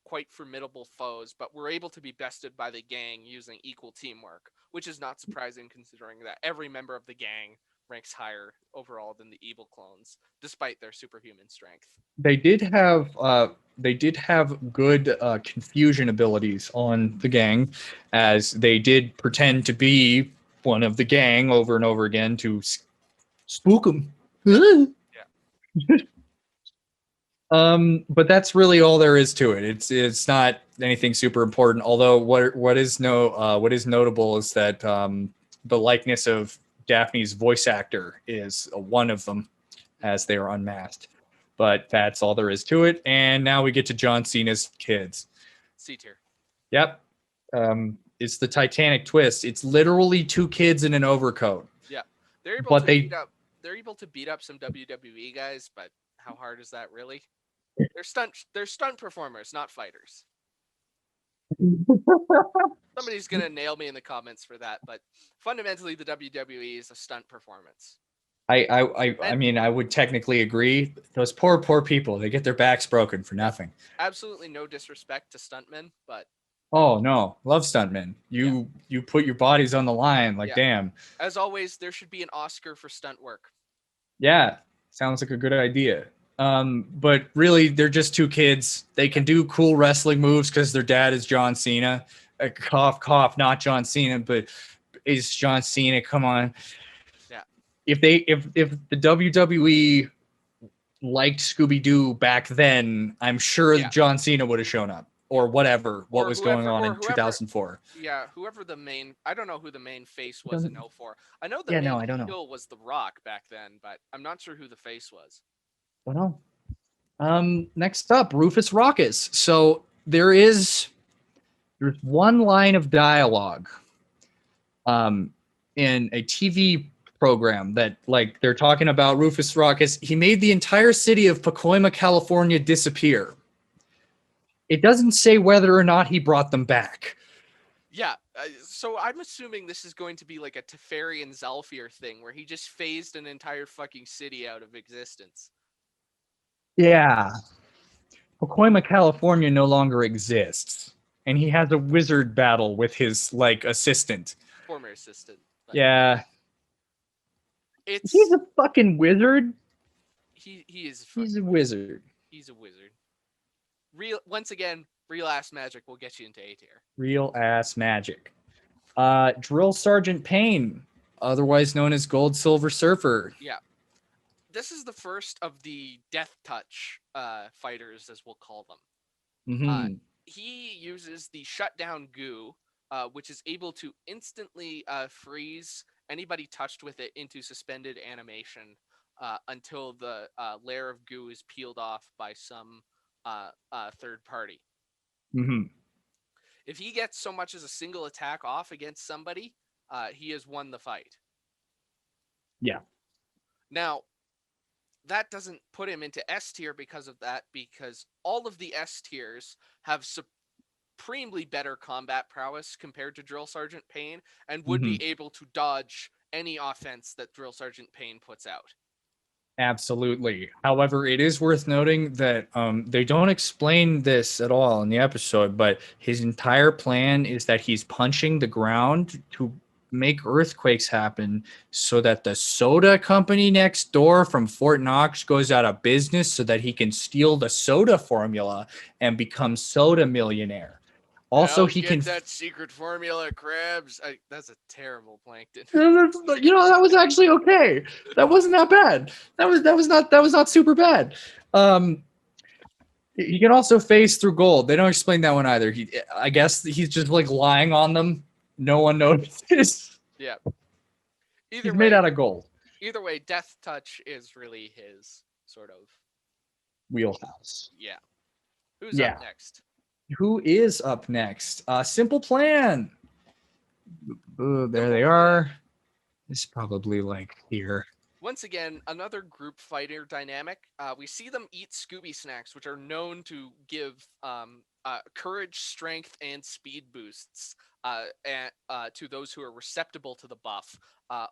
quite formidable foes, but we're able to be bested by the gang using equal teamwork, which is not surprising considering that every member of the gang ranks higher overall than the evil clones, despite their superhuman strength. They did have good confusion abilities on the gang, as they did pretend to be one of the gang over and over again to spook them. Yeah. But that's really all there is to it. It's not anything super important. Although what is notable is that the likeness of Daphne's voice actor is one of them, as they are unmasked. But that's all there is to it. And now we get to John Cena's kids. C tier. Yep. It's the Titanic twist. It's literally two kids in an overcoat. Yeah, they're able But to they- beat up. They're able to beat up some WWE guys, but how hard is that really? They're stunt performers, not fighters. Somebody's gonna nail me in the comments for that, but fundamentally, the WWE is a stunt performance. I mean, I would technically agree. Those poor people, they get their backs broken for nothing. Absolutely no disrespect to stuntmen, but Oh no, love stuntmen. You put your bodies on the line, like Yeah. damn. as always, there should be an Oscar for stunt work. Yeah, sounds like a good idea. But really, they're just two kids. They can do cool wrestling moves because their dad is John Cena. Cough, cough, not John Cena, but is John Cena. Come on. Yeah. If the WWE liked Scooby Doo back then, I'm sure Yeah. John Cena would have shown up or whatever. What Or was going on in whoever- 2004? Yeah, whoever the main, I don't know who the main face was in 04. I know the Yeah, main no, I don't know. heel was The Rock back then, but I'm not sure who the face was. Don't know. Next up, Rufus Rockus. So there's one line of dialogue in a TV program that, like, they're talking about Rufus Rockus. He made the entire city of Pacoima, California disappear. It doesn't say whether or not he brought them back. Yeah, so I'm assuming this is going to be like a Teferi and Zalfir thing where he just phased an entire fucking city out of existence. Yeah. Pacoima, California no longer exists. And he has a wizard battle with his, like, assistant. Former assistant. but Yeah. It's He's a fucking wizard. he is He's a fucking- wizard. He's a wizard. Once again, real ass magic will get you into A tier. Real ass magic. Drill Sergeant Payne, otherwise known as Gold Silver Surfer. This is the first of the Death Touch fighters, as we'll call them. Mhm. He uses the shutdown goo, which is able to instantly freeze anybody touched with it into suspended animation until the layer of goo is peeled off by some third party. Mhm. If he gets so much as a single attack off against somebody, he has won the fight. Yeah. Now, that doesn't put him into S tier because of that, because all of the S tiers have supremely better combat prowess compared to Drill Sergeant Payne and would be able to dodge any offense that Drill Sergeant Payne puts out. Absolutely. However, it is worth noting that they don't explain this at all in the episode, but his entire plan is that he's punching the ground to make earthquakes happen so that the soda company next door from Fort Knox goes out of business so that he can steal the soda formula and become soda millionaire. Also, I'll he get can that secret formula, Krabs. That's a terrible plankton. that was actually okay. That wasn't that bad. That was not super bad. He can also phase through gold. They don't explain that one either. I guess he's just like lying on them. No one notices. Yeah. He's made out of gold. Either way, Death Touch is really his sort of Wheelhouse. yeah. Who's Yeah. up next? Who is up next? Simple Plan. Ooh, there they Simple are. It's probably like here. Once again, another group fighter dynamic. We see them eat Scooby snacks, which are known to give courage, strength, and speed boosts to those who are receptible to the buff,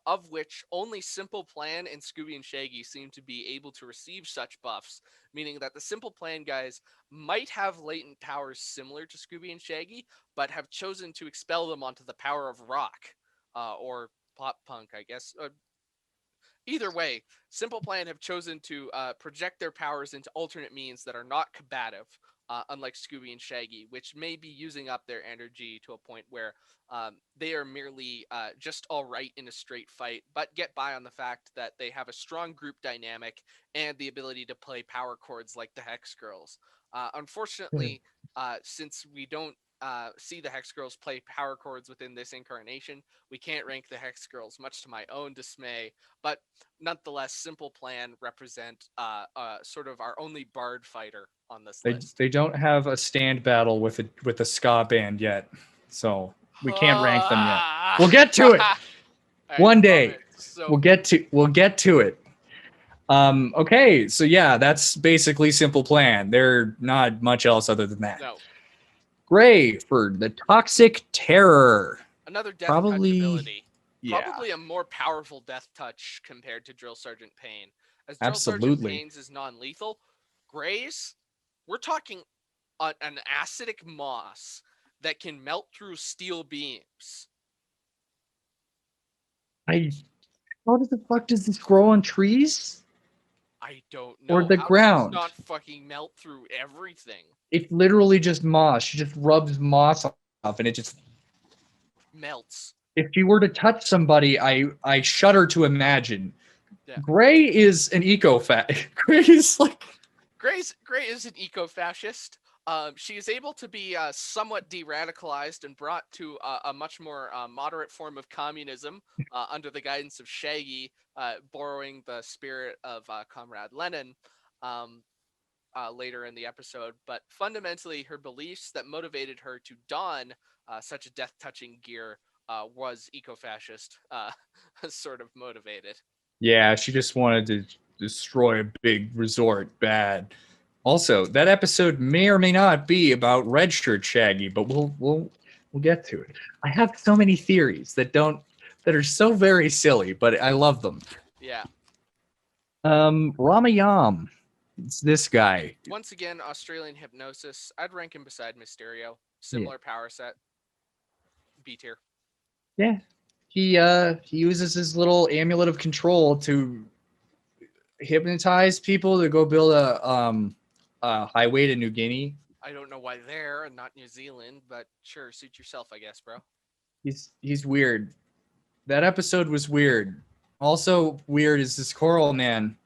of which only Simple Plan and Scooby and Shaggy seem to be able to receive such buffs, meaning that the Simple Plan guys might have latent powers similar to Scooby and Shaggy, but have chosen to expel them onto the power of rock or pop punk, I guess. Either way, Simple Plan have chosen to project their powers into alternate means that are not combative, unlike Scooby and Shaggy, which may be using up their energy to a point where they are merely just all right in a straight fight, but get by on the fact that they have a strong group dynamic and the ability to play power chords like the Hex Girls. Unfortunately, since we don't see the Hex Girls play power chords within this incarnation, we can't rank the Hex Girls, much to my own dismay. But nonetheless, Simple Plan represent sort of our only bard fighter on this list. They don't have a stand battle with a ska band yet, so we can't rank them yet. We'll get to it one day. So We'll get to it. Okay, so yeah, that's basically Simple Plan. They're not much else other than that. no, Gray for the Toxic Terror. another death Probably- touch ability. Yeah, Probably a more powerful death touch compared to Drill Sergeant Payne. As Drill Sergeant Absolutely. Payne's is non-lethal, Gray's, we're talking an acidic moss that can melt through steel beams. how the fuck does this grow on trees? I don't know. Or the How does this ground. not fucking melt through everything. It's literally just moss. She just rubs moss off, and it just. Melts. If you were to touch somebody, I shudder to imagine. Yeah. Gray is an Gray is like. Gray is an eco-fascist. She is able to be somewhat de-radicalized and brought to a much more moderate form of communism under the guidance of Shaggy, borrowing the spirit of Comrade Lenin later in the episode. But fundamentally, her beliefs that motivated her to don such a death-touching gear was eco-fascist, sort of motivated. Yeah, she just wanted to destroy a big resort bad. Also, that episode may or may not be about red shirt Shaggy, but we'll get to it. I have so many theories that are so very silly, but I love them. Yeah. Ramayam. It's this guy. Once again, Australian hypnosis. I'd rank him beside Mysterio. Similar power set. B tier. Yeah. He uses his little amulet of control to hypnotize people to go build a highway to New Guinea. I don't know why there and not New Zealand, but sure, suit yourself, I guess, bro. He's weird. That episode was weird. Also weird is this Coral Man.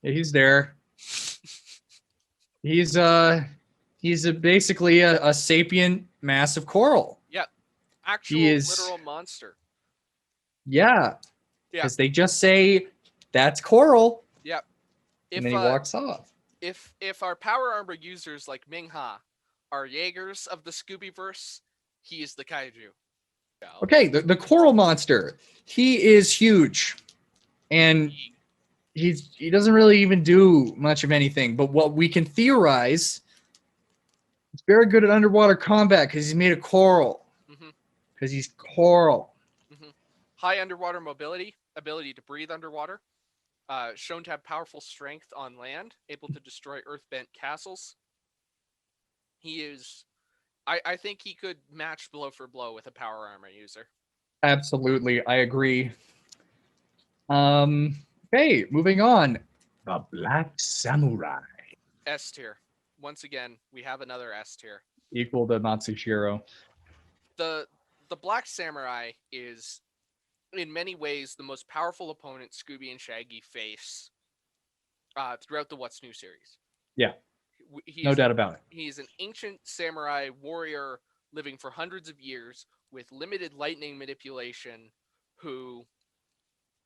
Yeah, he's there. He's basically a sapient mass of coral. Yep. Actual He is- literal monster. Yeah. Yeah. Because they just say that's coral, Yep. and then he walks off. If our power armor users like Ming-Ha are Jaegers of the Scoobyverse, he is the kaiju. Okay, the coral monster. He is huge, and he doesn't really even do much of anything. But what we can theorize, he's very good at underwater combat because he's made of coral. Mhm. Because he's coral. High underwater mobility, ability to breathe underwater. Shown to have powerful strength on land, able to destroy earth-bent castles. He is... I think he could match blow for blow with a power armor user. Absolutely, I agree. Okay, moving on. The Black Samurai. S tier. Once again, we have another S tier. Equal to Matsushiro. The Black Samurai is, in many ways, the most powerful opponent Scooby and Shaggy face throughout the What's New series. Yeah. No doubt about it. He's an ancient samurai warrior living for hundreds of years with limited lightning manipulation who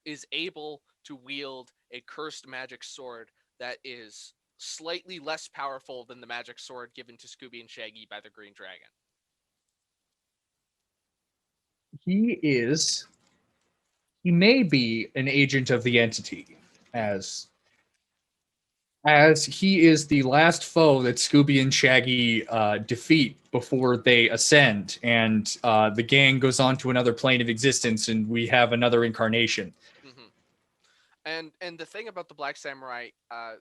is able to wield a cursed magic sword that is slightly less powerful than the magic sword given to Scooby and Shaggy by the Green Dragon. He may be an agent of the entity, as he is the last foe that Scooby and Shaggy defeat before they ascend, and the gang goes on to another plane of existence, and we have another incarnation. And the thing about the Black Samurai,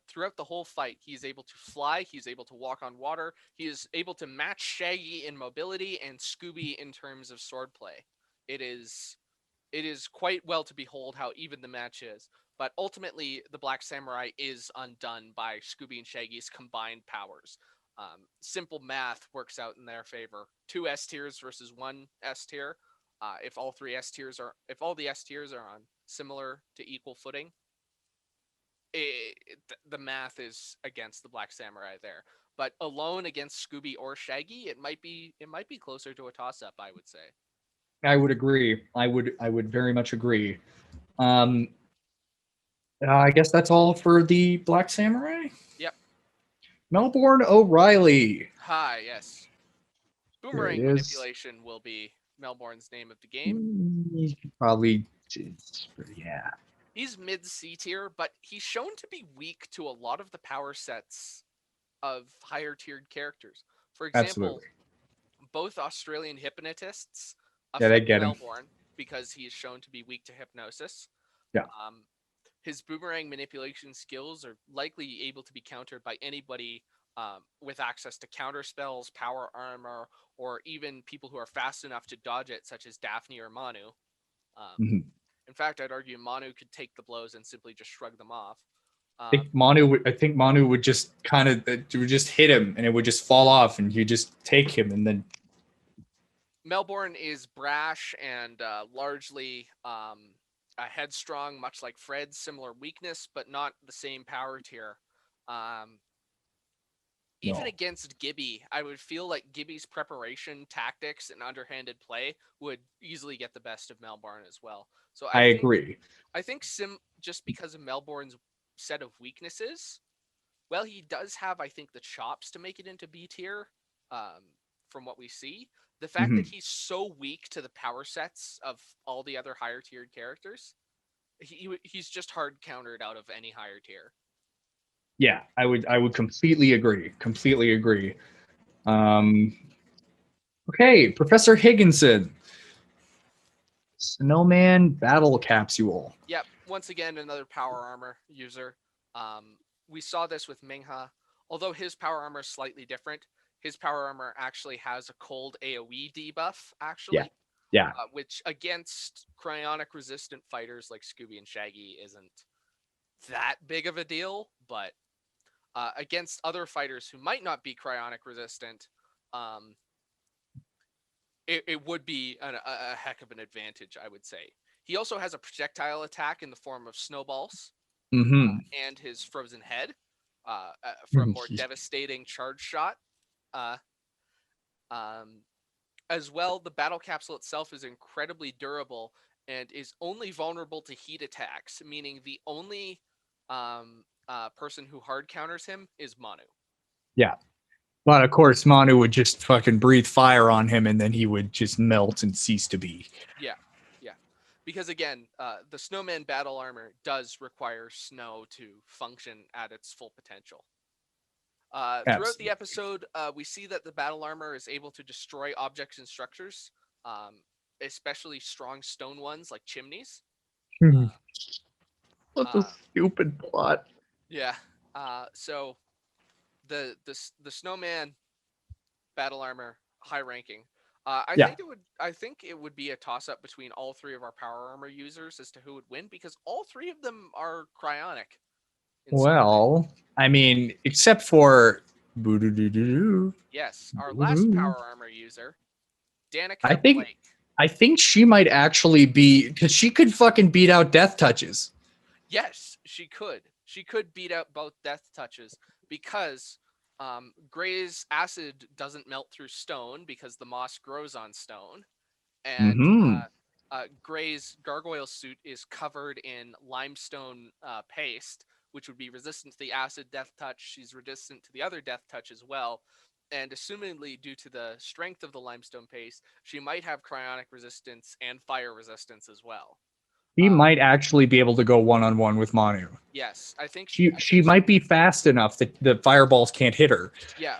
throughout the whole fight, he's able to fly, he's able to walk on water, he is able to match Shaggy in mobility and Scooby in terms of swordplay. It is it is quite well to behold how even the match is. But ultimately, the Black Samurai is undone by Scooby and Shaggy's combined powers. Simple math works out in their favor. 2 S tiers versus 1 S tier. If all the S tiers are on similar to equal footing, the math is against the Black Samurai there. But alone against Scooby or Shaggy, it might be closer to a toss up, I would say. I would agree. I would very much agree. I guess that's all for the Black Samurai. Yep. Melbourne O'Reilly. Hi, yes. Boomerang manipulation will be Melbourne's name of the game. He probably, yeah. He's mid C tier, but he's shown to be weak to a lot of the power sets of higher tiered characters. For example, Absolutely. Both Australian hypnotists They affect get him. Melbourne because he is shown to be weak to hypnosis. Yeah. His boomerang manipulation skills are likely able to be countered by anybody with access to counter spells, power armor, or even people who are fast enough to dodge it, such as Daphne or Manu. In fact, I'd argue Manu could take the blows and simply just shrug them off. I think Manu would just just hit him and it would just fall off and you just take him and then. Melbourne is brash and largely headstrong, much like Fred's, similar weakness, but not the same power tier. Even against Gibby, I would feel like Gibby's preparation, tactics, and underhanded play would easily get the best of Melbourne as well. So I agree. I think just because of Melbourne's set of weaknesses, well, he does have, I think, the chops to make it into B tier. From what we see, the fact that he's so weak to the power sets of all the other higher tiered characters, he's just hard countered out of any higher tier. Yeah, I would completely agree. Okay, Professor Higginson. Snowman battle capsule. Yep, once again another power armor user. We saw this with Mingha. Although his power armor is slightly different, his power armor actually has a cold AoE debuff, actually. Yeah. Which against cryonic resistant fighters like Scooby and Shaggy isn't that big of a deal, but against other fighters who might not be cryonic resistant, it would be a heck of an advantage, I would say. He also has a projectile attack in the form of snowballs and his frozen head for a more devastating charge shot. As well, the battle capsule itself is incredibly durable and is only vulnerable to heat attacks, meaning the only person who hard counters him is Manu. Yeah. But of course, Manu would just fucking breathe fire on him and then he would just melt and cease to be. Yeah. Because again, the Snowman battle armor does require snow to function at its full potential. Throughout the episode, we see that the battle armor is able to destroy objects and structures, especially strong stone ones like chimneys. What a stupid plot. Yeah. So the Snowman battle armor, high ranking. I think it would be a toss up between all three of our power armor users as to who would win, because all three of them are cryonic. Well, I mean, except for yes, our last power armor user, Danica Blake. I think she might actually be, because she could fucking beat out death touches. Yes, she could. She could beat out both death touches because Gray's acid doesn't melt through stone because the moss grows on stone, and Gray's gargoyle suit is covered in limestone paste, which would be resistant to the acid death touch. She's resistant to the other death touch as well. And assumingly, due to the strength of the limestone paste, she might have cryonic resistance and fire resistance as well. She might actually be able to go one-on-one with Manu. Yes, I think she might be fast enough that the fireballs can't hit her. Yeah.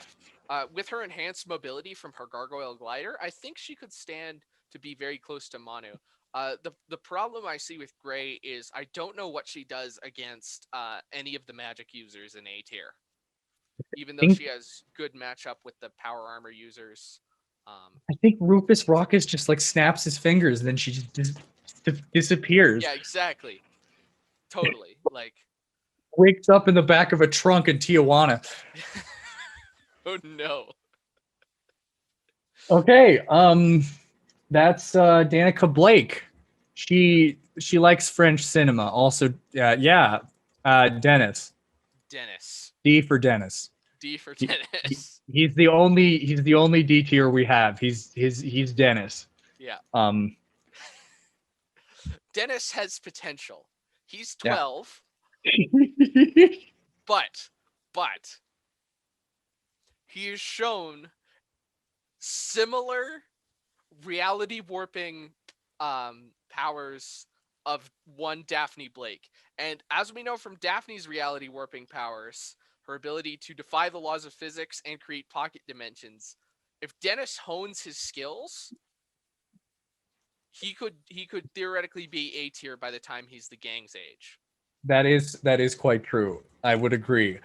With her enhanced mobility from her gargoyle glider, I think she could stand to be very close to Manu. The problem I see with Gray is I don't know what she does against any of the magic users in A tier. Even though she has good matchup with the power armor users. I think Rufus Ruckus just like snaps his fingers and then she just disappears. Yeah, exactly. Totally. Like, Wakes up in the back of a trunk in Tijuana. oh no. Okay, that's Danica Blake. She likes French cinema. Also, Dennis. Dennis. D for Dennis. D for He- Dennis. he's the only D tier we have. He's Dennis. Yeah. Um, Dennis has potential. He's Yeah. 12, but he has shown similar reality warping powers of one Daphne Blake. And as we know from Daphne's reality warping powers, her ability to defy the laws of physics and create pocket dimensions, if Dennis hones his skills, he could theoretically be A tier by the time he's the gang's age. that is quite true. I would agree.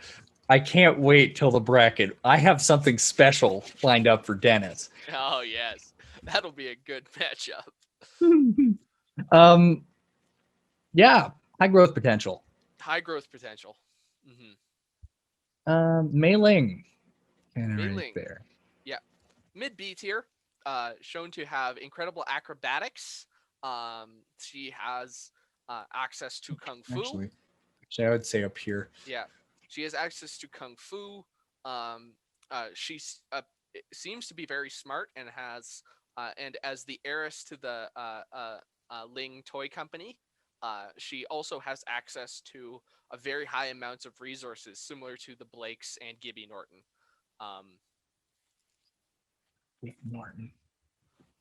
I can't wait till the bracket. I have something special lined up for Dennis. Oh yes, that'll be a good matchup. um, yeah, high growth potential. High growth potential. Mm-hmm. Mei Ling. Mei Right Ling. there. Yeah, mid B tier. Shown to have incredible acrobatics. She has access to kung fu. Actually, I would say up here. Yeah, she has access to kung fu. She's seems to be very smart and has and as the heiress to the Ling toy company, she also has access to a very high amounts of resources, similar to the Blakes and Gibby Norton. Norton.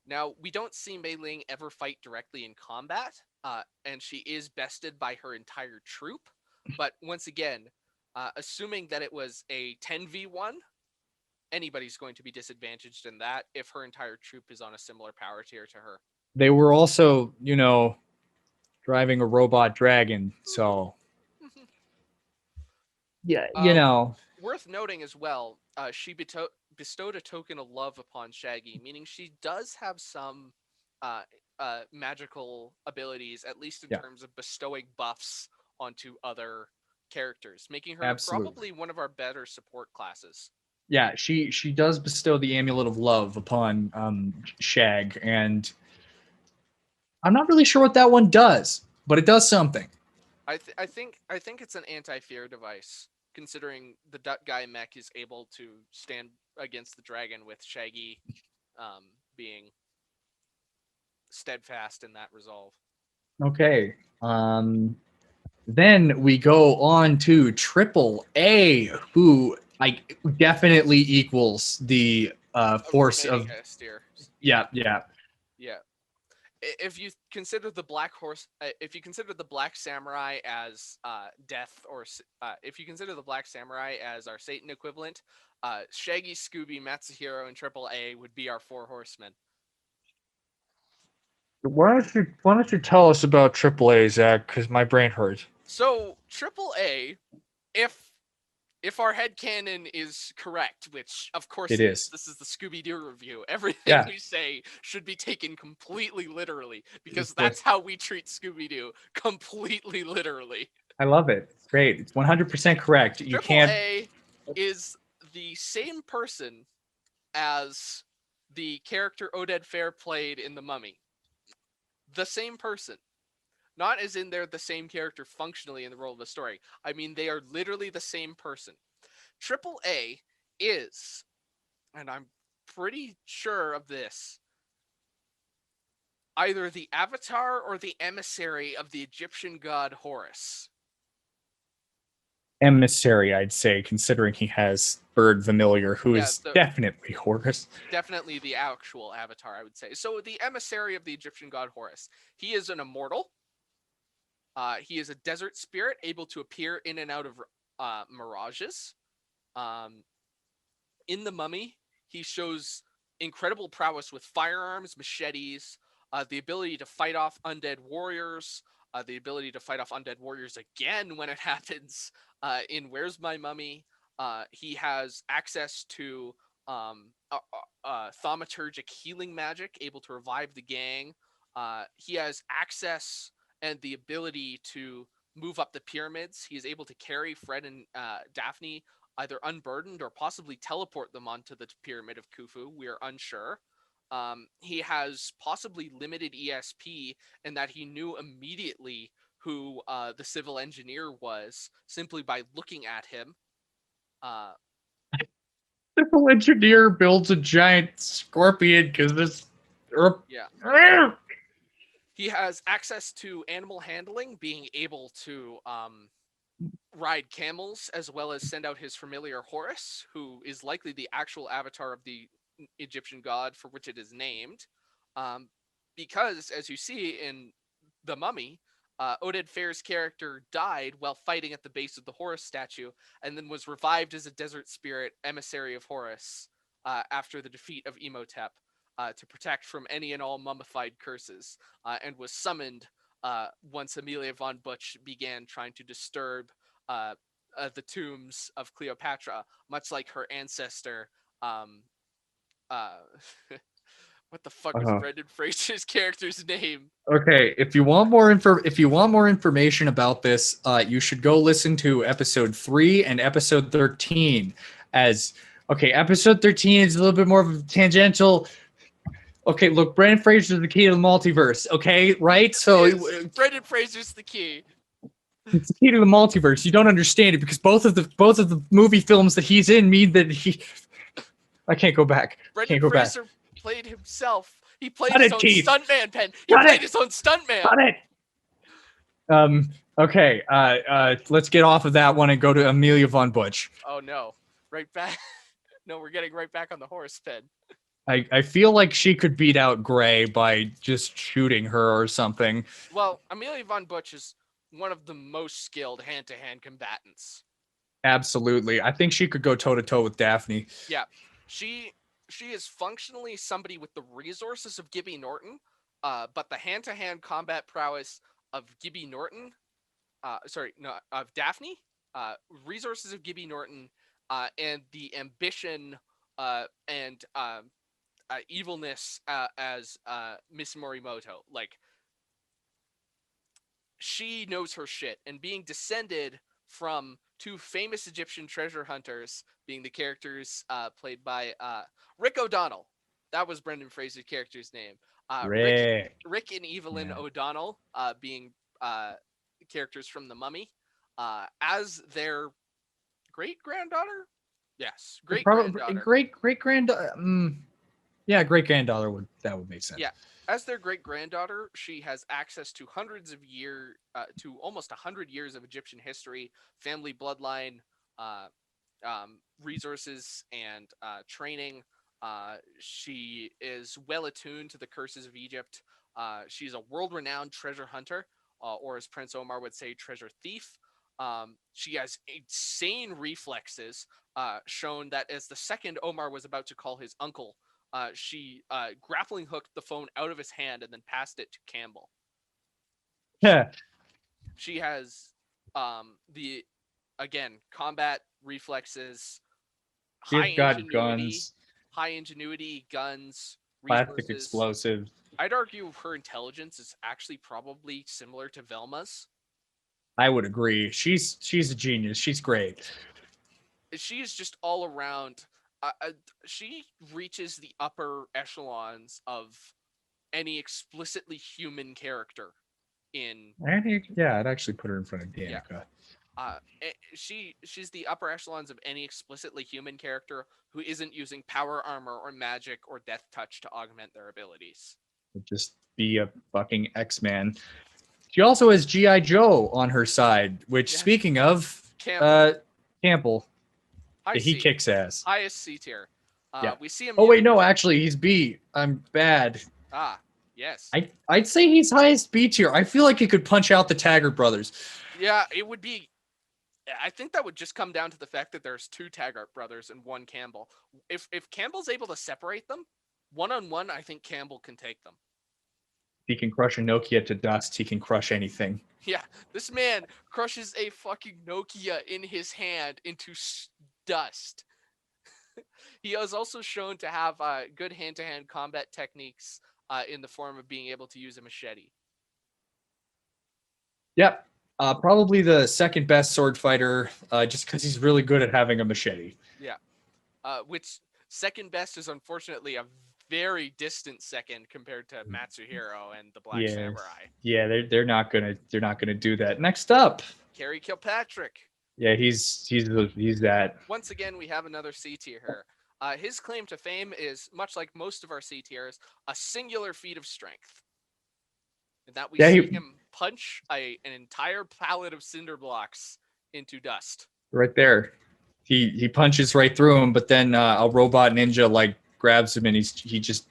Now, we don't see Mei Ling ever fight directly in combat, and she is bested by her entire troop. But once again, assuming that it was a 10v1, anybody's going to be disadvantaged in that if her entire troop is on a similar power tier to her. They were also, driving a robot dragon, so yeah, Worth noting as well, she bestowed a token of love upon Shaggy, meaning she does have some magical abilities, at least in terms of bestowing buffs onto other characters, making her Absolutely. probably one of our better support classes. Yeah, she does bestow the Amulet of Love upon Shag, and I'm not really sure what that one does, but it does something. I think it's an anti-fear device, considering the Duck Guy mech is able to stand against the dragon with Shaggy being steadfast in that resolve. Okay. Then we go on to Triple A, who definitely equals the force of yeah. If you consider the black horse, if you consider the black samurai as death, or if you consider the black samurai as our Satan equivalent, Shaggy, Scooby, Matsuhiro, and Triple A would be our four horsemen. Why don't you tell us about Triple A, Zach? Because my brain hurts. So Triple A, if our headcanon is correct, which of course it is, this is the Scooby Doo review. Everything we say should be taken completely literally, because that's how we treat Scooby Doo, completely literally. I love it. It's great. It's 100% correct. You can't. A is the same person as the character Oded Fair played in The Mummy. The same person. Not as in they're the same character functionally in the role of the story. I mean, they are literally the same person. Triple A is, and I'm pretty sure of this, either the avatar or the emissary of the Egyptian god Horus. Emissary, I'd say, considering he has Bird Familiar, who is definitely Horus. Definitely the actual avatar, I would say. So the emissary of the Egyptian god Horus. He is an immortal. He is a desert spirit able to appear in and out of mirages. In The Mummy, he shows incredible prowess with firearms, machetes, the ability to fight off undead warriors, the ability to fight off undead warriors again when it happens in Where's My Mummy. He has access to thaumaturgic healing magic, able to revive the gang. He has access and the ability to move up the pyramids. He is able to carry Fred and Daphne either unburdened or possibly teleport them onto the pyramid of Khufu. We are unsure. He has possibly limited ESP in that he knew immediately who the civil engineer was simply by looking at him. Civil engineer builds a giant scorpion because this. Yeah. He has access to animal handling, being able to ride camels, as well as send out his familiar Horus, who is likely the actual avatar of the Egyptian god for which it is named. Because, as you see in The Mummy, Oded Fehr's character died while fighting at the base of the Horus statue, and then was revived as a desert spirit emissary of Horus after the defeat of Imhotep to protect from any and all mummified curses, and was summoned once Amelia von Butch began trying to disturb the tombs of Cleopatra, much like her ancestor. What the fuck was Brendan Fraser's character's name? Okay, if you want more information about this, you should go listen to episode 3 and episode 13. Episode 13 is a little bit more of a tangential. Okay, look, Brendan Fraser is the key to the multiverse. Okay, right? So Brendan Fraser's the key. It's the key to the multiverse. You don't understand it because both of the movie films that he's in mean that he. I can't go back. Brendan Fraser played himself. He played his own Keith. stuntman pen. He played his own stuntman. Got it. Okay. Let's get off of that one and go to Amelia von Butch. Oh no! Right back. No, we're getting right back on the horse pen. I feel like she could beat out Gray by just shooting her or something. Well, Amelia von Butch is one of the most skilled hand-to-hand combatants. Absolutely. I think she could go toe-to-toe with Daphne. Yeah. She is functionally somebody with the resources of Gibby Norton, but the hand-to-hand combat prowess of Gibby Norton, of Daphne, resources of Gibby Norton, and the ambition and evilness as Miss Morimoto. Like, she knows her shit, and being descended from two famous Egyptian treasure hunters, being the characters played by Rick O'Donnell. That was Brendan Fraser's character's name. Rick and Evelyn O'Donnell being characters from The Mummy. As their great-granddaughter? Yes, great-granddaughter. Great-granddaughter. Great-granddaughter would make sense. Yeah. As their great-granddaughter, she has access to hundreds of years, to almost 100 years of Egyptian history, family bloodline, resources, and training. She is well attuned to the curses of Egypt. She's a world-renowned treasure hunter, or as Prince Omar would say, treasure thief. She has insane reflexes, shown that as the second Omar was about to call his uncle, she grappling hooked the phone out of his hand and then passed it to Campbell. Yeah. She has combat reflexes, She's got guns, high ingenuity, guns, plastic explosives. I'd argue her intelligence is actually probably similar to Velma'S. I would agree. She's a genius. She's great. She's just all around. She reaches the upper echelons of any explicitly human character in. I'd actually put her in front of Danica. Yeah. She's the upper echelons of any explicitly human character who isn't using power armor or magic or death touch to augment their abilities. Just be a fucking X-Man. She also has G.I. Joe on her side, which, speaking of, Campbell. He kicks ass. Highest C tier. We see him. Oh wait, no, actually, he's B. I'm bad. Yes. I'd say he's highest B tier. I feel like he could punch out the Taggart brothers. Yeah, it would be. I think that would just come down to the fact that there's two Taggart brothers and one Campbell. If Campbell's able to separate them, one-on-one, I think Campbell can take them. He can crush a Nokia to dust. He can crush anything. Yeah, this man crushes a fucking Nokia in his hand into dust. He is also shown to have good hand-to-hand combat techniques, in the form of being able to use a machete. Yep. Probably the second best sword fighter, just because he's really good at having a machete. Yeah. Which second best is unfortunately a very distant second compared to Matsuhiro and the Black Samurai. Yeah, they're not gonna do that. Next up, Kerry Kilpatrick. yeah, he's that. Once again, we have another C tier here. His claim to fame is, much like most of our C tiers, a singular feat of strength. And that we see him punch an entire pallet of cinder blocks into dust. Right there. He punches right through him, but then a robot ninja like grabs him and he just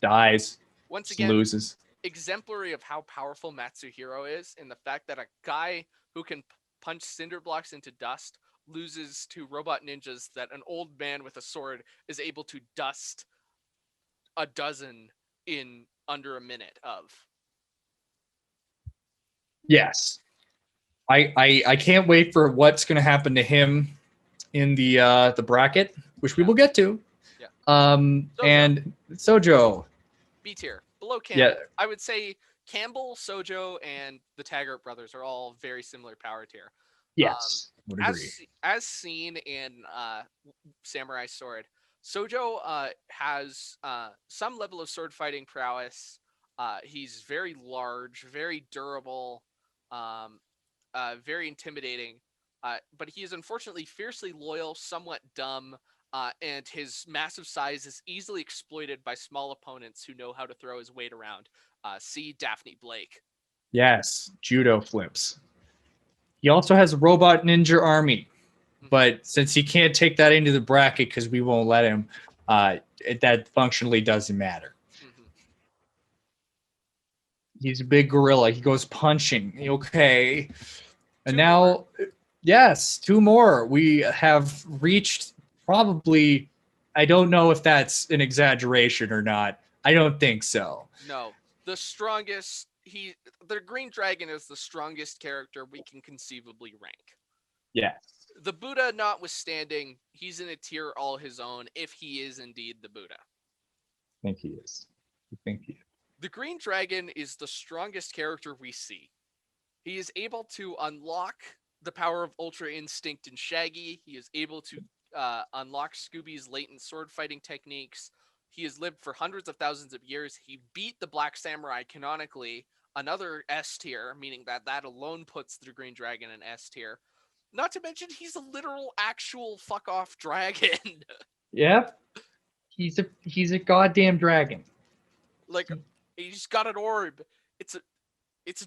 dies. Once again, loses. Exemplary of how powerful Matsuhiro is, in the fact that a guy who can punch cinder blocks into dust loses to robot ninjas that an old man with a sword is able to dust a dozen in under a minute of. Yes. I can't wait for what's going to happen to him in the bracket, which we will get to. Yeah. And Sojo. B tier, below Campbell. Yeah. I would say Campbell, Sojo, and the Taggart brothers are all very similar power tier. Yes, would agree. As seen in Samurai Sword, Sojo has some level of sword fighting prowess. He's very large, very durable, very intimidating, but he is unfortunately fiercely loyal, somewhat dumb, and his massive size is easily exploited by small opponents who know how to throw his weight around. See Daphne Blake. Yes, judo flips. He also has a robot ninja army, but since he can't take that into the bracket because we won't let him, that functionally doesn't matter. Mm-hmm. He's a big gorilla. He goes punching. Okay. And now, yes, two more. We have reached probably, I don't know if that's an exaggeration or not. I don't think so. No. The strongest, the Green Dragon is the strongest character we can conceivably rank. Yes. The Buddha notwithstanding, he's in a tier all his own if he is indeed the Buddha. I think he is. The Green Dragon is the strongest character we see. He is able to unlock the power of Ultra Instinct in Shaggy. He is able to unlock Scooby's latent sword fighting techniques. He has lived for hundreds of thousands of years. He beat the Black Samurai canonically, another S tier, meaning that alone puts the Green Dragon in S tier. Not to mention, he's a literal, actual fuck-off dragon. Yep. He's a goddamn dragon. Like, he's got an orb. It's a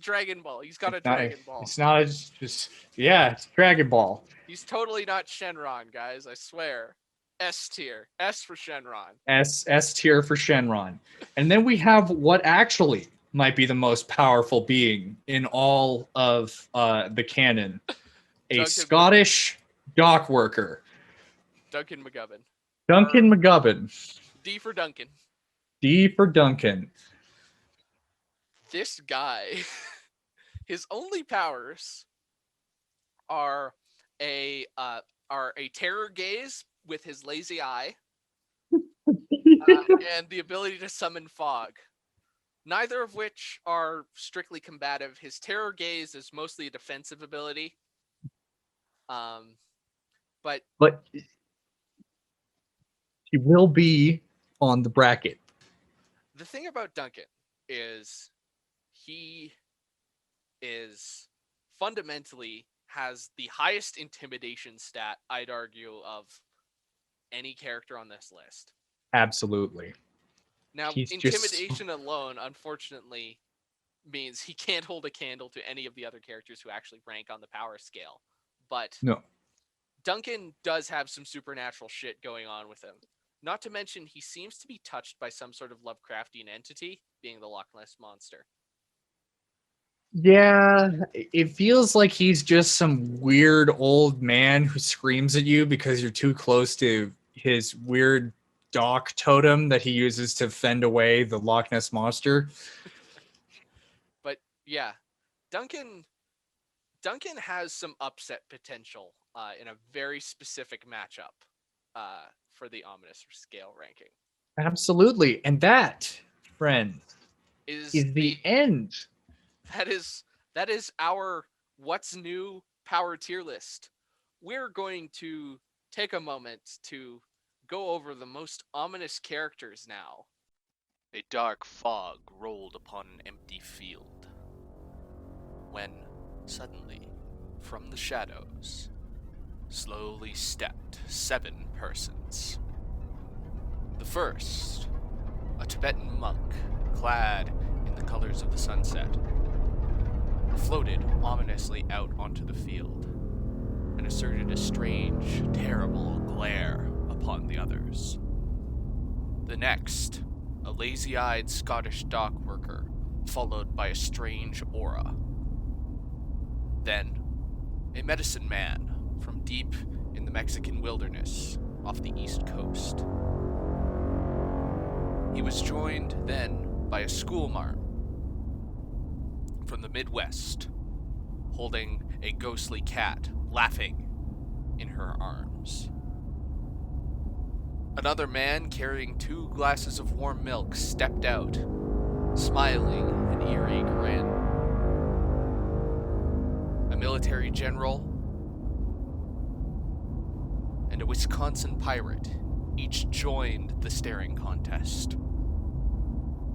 Dragon Ball. He's got a Dragon Ball. It's not just it's Dragon Ball. He's totally not Shenron, guys. I swear. S tier. S for Shenron. S tier for Shenron. And then we have what actually might be the most powerful being in all of the canon. A Scottish dock worker. Duncan McGubbin. Duncan McGubbin. D for Duncan. D for Duncan. This guy, his only powers are a terror gaze with his lazy eye, and the ability to summon fog. Neither of which are strictly combative. His terror gaze is mostly a defensive ability. But he will be on the bracket. The thing about Duncan is he is fundamentally has the highest intimidation stat, I'd argue, of any character on this list. Absolutely. Now, intimidation alone, unfortunately, means he can't hold a candle to any of the other characters who actually rank on the power scale. But no, Duncan does have some supernatural shit going on with him. Not to mention, he seems to be touched by some sort of Lovecraftian entity, being the Loch Ness Monster. Yeah, it feels like he's just some weird old man who screams at you because you're too close to his weird dock totem that he uses to fend away the Loch Ness Monster. But yeah, Duncan has some upset potential in a very specific matchup for the Ominous Scale ranking. Absolutely. And that, friends, is is the end. that is our what's new power tier list. We're going to take a moment to go over the most ominous characters now. A dark fog rolled upon an empty field, when suddenly, from the shadows, slowly stepped 7 persons. The first, a Tibetan monk clad in the colors of the sunset, floated ominously out onto the field and asserted a strange, terrible glare upon the others. The next, a lazy-eyed Scottish dock worker, followed by a strange aura. Then, a medicine man from deep in the Mexican wilderness off the east coast. He was joined then by a schoolmarm from the Midwest, holding a ghostly cat laughing in her arms. Another man carrying 2 glasses of warm milk stepped out, smiling an eerie grin. A military general and a Wisconsin pirate each joined the staring contest.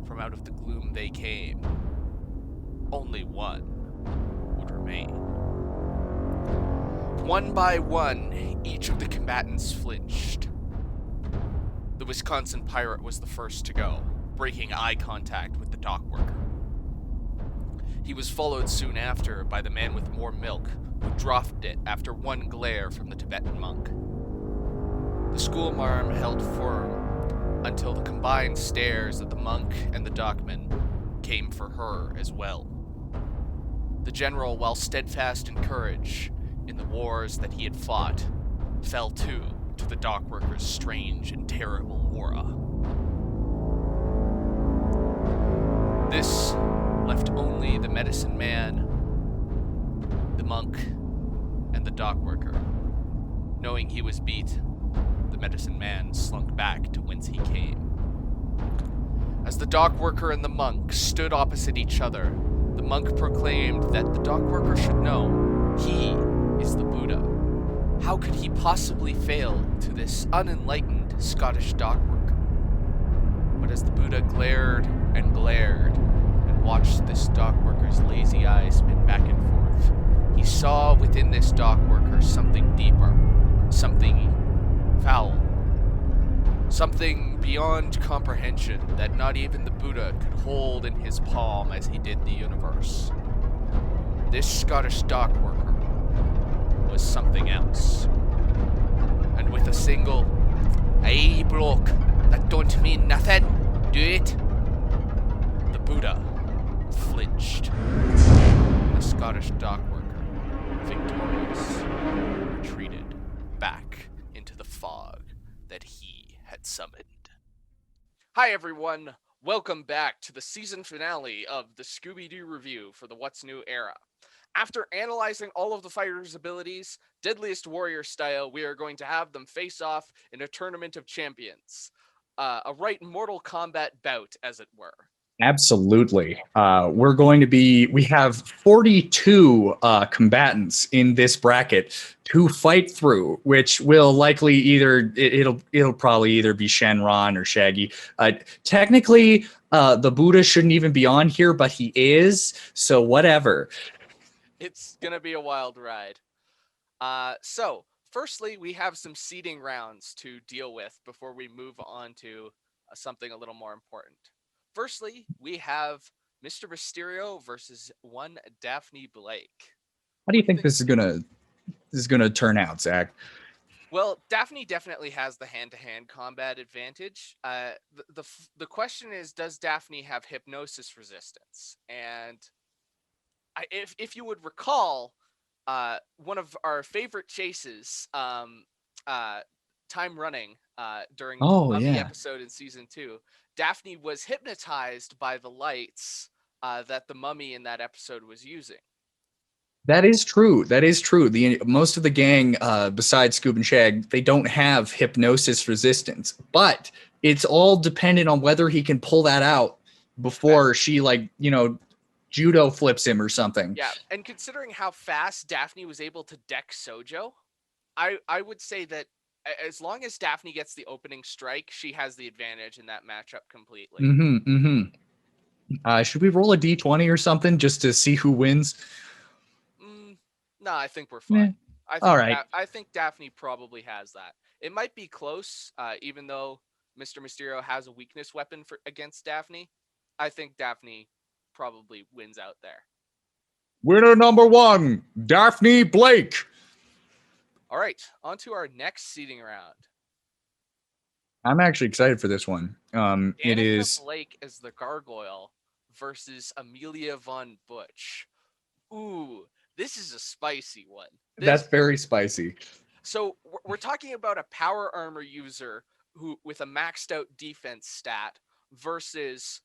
From out of the gloom they came. Only one would remain. One by one, each of the combatants flinched. The Wisconsin pirate was the first to go, breaking eye contact with the dock worker. He was followed soon after by the man with more milk, who dropped it after one glare from the Tibetan monk. The schoolmarm held firm until the combined stares of the monk and the dockman came for her as well. The general, while steadfast in courage in the wars that he had fought, fell too to the dock worker's strange and terrible aura. This left only the medicine man, the monk, and the dock worker. Knowing he was beat, the medicine man slunk back to whence he came. As the dock worker and the monk stood opposite each other, the monk proclaimed that the dock worker should know he is the Buddha. How could he possibly fail to this unenlightened Scottish dock worker? But as the Buddha glared and watched this dock worker's lazy eyes spin back and forth, he saw within this dock worker something deeper, something foul, something beyond comprehension that not even the Buddha could hold in his palm as he did the universe. This Scottish dock worker was something else. And with a single, "Aye, bloke, that don't mean nothing, do it?" the Buddha flinched. The Scottish dock worker, victorious, retreated back into the fog that he had summoned. Hi everyone, welcome back to the season finale of the Scooby Doo review for the What's New era. After analyzing all of the fighters' abilities, Deadliest Warrior style, we are going to have them face off in a tournament of champions. A right Mortal Kombat bout, as it were. Absolutely. We have 42 combatants in this bracket to fight through, which will likely it'll probably either be Shenron or Shaggy. Technically, the Buddha shouldn't even be on here, but he is, so whatever. It's gonna be a wild ride. So, firstly, we have some seeding rounds to deal with before we move on to something a little more important. Firstly, we have Mr. Mysterio versus one Daphne Blake. How do you think this is gonna turn out, Zach? Well, Daphne definitely has the hand-to-hand combat advantage. The question is, does Daphne have hypnosis resistance? And if you would recall, one of our favorite chases, time running, during the Mummy episode in season 2, Daphne was hypnotized by the lights that the mummy in that episode was using. That is true. Most of the gang, besides Scoob and Shag, they don't have hypnosis resistance, but it's all dependent on whether he can pull that out before she like, judo flips him or something. Yeah, and considering how fast Daphne was able to deck Sojo, I would say that as long as Daphne gets the opening strike, she has the advantage in that matchup completely. Should we roll a d20 or something just to see who wins? No, I think we're fine. All right. I think Daphne probably has that. It might be close, even though Mr. Mysterio has a weakness weapon against Daphne. I think Daphne probably wins out there. Winner number 1, Daphne Blake. All right, on to our next seeding round. I'm actually excited for this one. It is Blake as the Gargoyle versus Amelia Von Butch. Ooh, this is a spicy one. That's very spicy. So we're talking about a power armor user who with a maxed out defense stat versus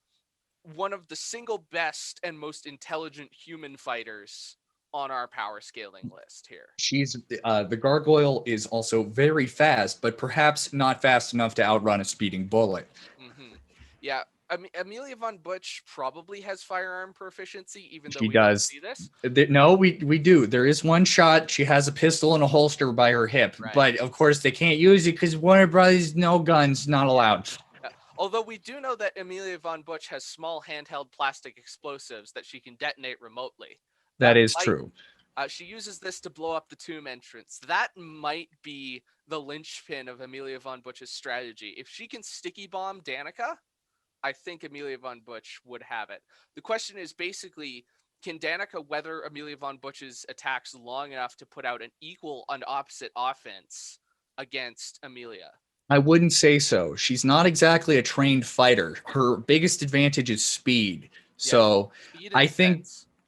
one of the single best and most intelligent human fighters on our power scaling list here. She's the Gargoyle is also very fast, but perhaps not fast enough to outrun a speeding bullet. Yeah, Amelia Von Butch probably has firearm proficiency, even though she we does. don't see this. No, we do. There is one shot. She has a pistol and a holster by her hip, right. But of course they can't use it because Warner Brothers, no guns, not allowed. Although we do know that Amelia Von Butch has small handheld plastic explosives that she can detonate remotely. That is true. She uses this to blow up the tomb entrance. That might be the linchpin of Amelia Von Butch's strategy. If she can sticky bomb Danica, I think Amelia Von Butch would have it. The question is basically, can Danica weather Amelia Von Butch's attacks long enough to put out an equal and opposite offense against Amelia? I wouldn't say so. She's not exactly a trained fighter. Her biggest advantage is speed. So I think...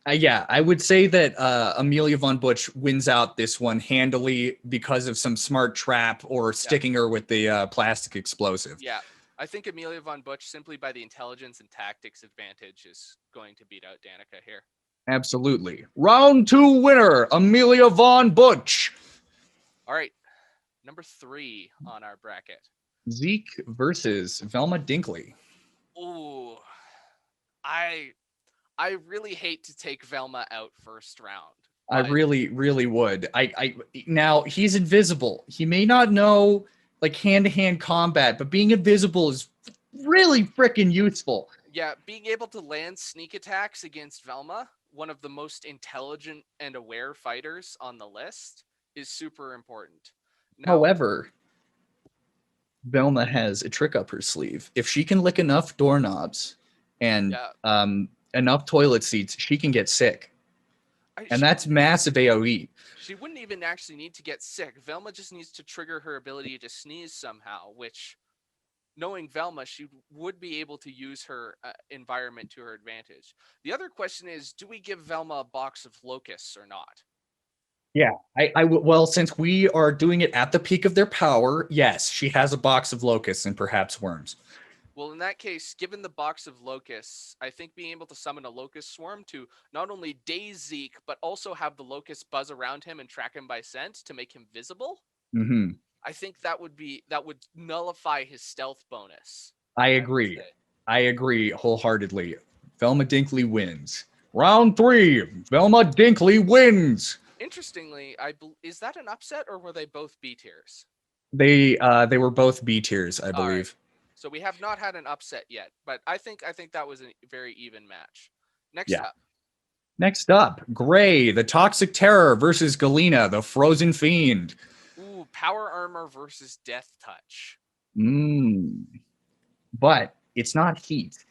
I would say that Amelia Von Butch wins out this one handily because of some smart trap or sticking her with the plastic explosive. Yeah, I think Amelia Von Butch, simply by the intelligence and tactics advantage, is going to beat out Danica here. Absolutely. Round 2 winner, Amelia Von Butch. All right, number 3 on our bracket. Zeke versus Velma Dinkley. Ooh, I really hate to take Velma out first round. I really, really would. Now he's invisible. He may not know like hand-to-hand combat, but being invisible is really freaking useful. Yeah, being able to land sneak attacks against Velma, one of the most intelligent and aware fighters on the list, is super important. Now, however, Velma has a trick up her sleeve. If she can lick enough doorknobs and enough toilet seats, she can get sick. And that's massive AoE. She wouldn't even actually need to get sick. Velma just needs to trigger her ability to sneeze somehow, which, knowing Velma, she would be able to use her environment to her advantage. The other question is, do we give Velma a box of locusts or not? Yeah, well, since we are doing it at the peak of their power, yes, she has a box of locusts and perhaps worms. Well, in that case, given the box of locusts, I think being able to summon a locust swarm to not only daze Zeke, but also have the locusts buzz around him and track him by scent to make him visible, I think that would nullify his stealth bonus. I agree wholeheartedly. Velma Dinkley wins. Round 3, Velma Dinkley wins. Interestingly, is that an upset or were they both B tiers? They were both B tiers, I believe. So we have not had an upset yet, but I think that was a very even match. Next up, Gray, the Toxic Terror versus Galena, the Frozen Fiend. Ooh, Power Armor versus Death Touch. But it's not heat.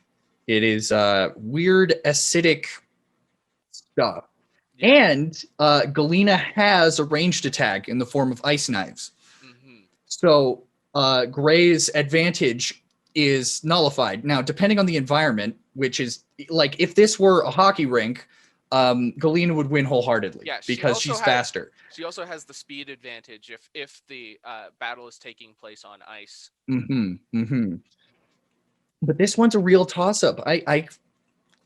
It is weird acidic stuff. Yeah. And Galena has a ranged attack in the form of ice knives. So Gray's advantage is nullified. Now, depending on the environment, which is like if this were a hockey rink, Galena would win wholeheartedly because she's faster. She also has the speed advantage if the battle is taking place on ice. But this one's a real toss-up.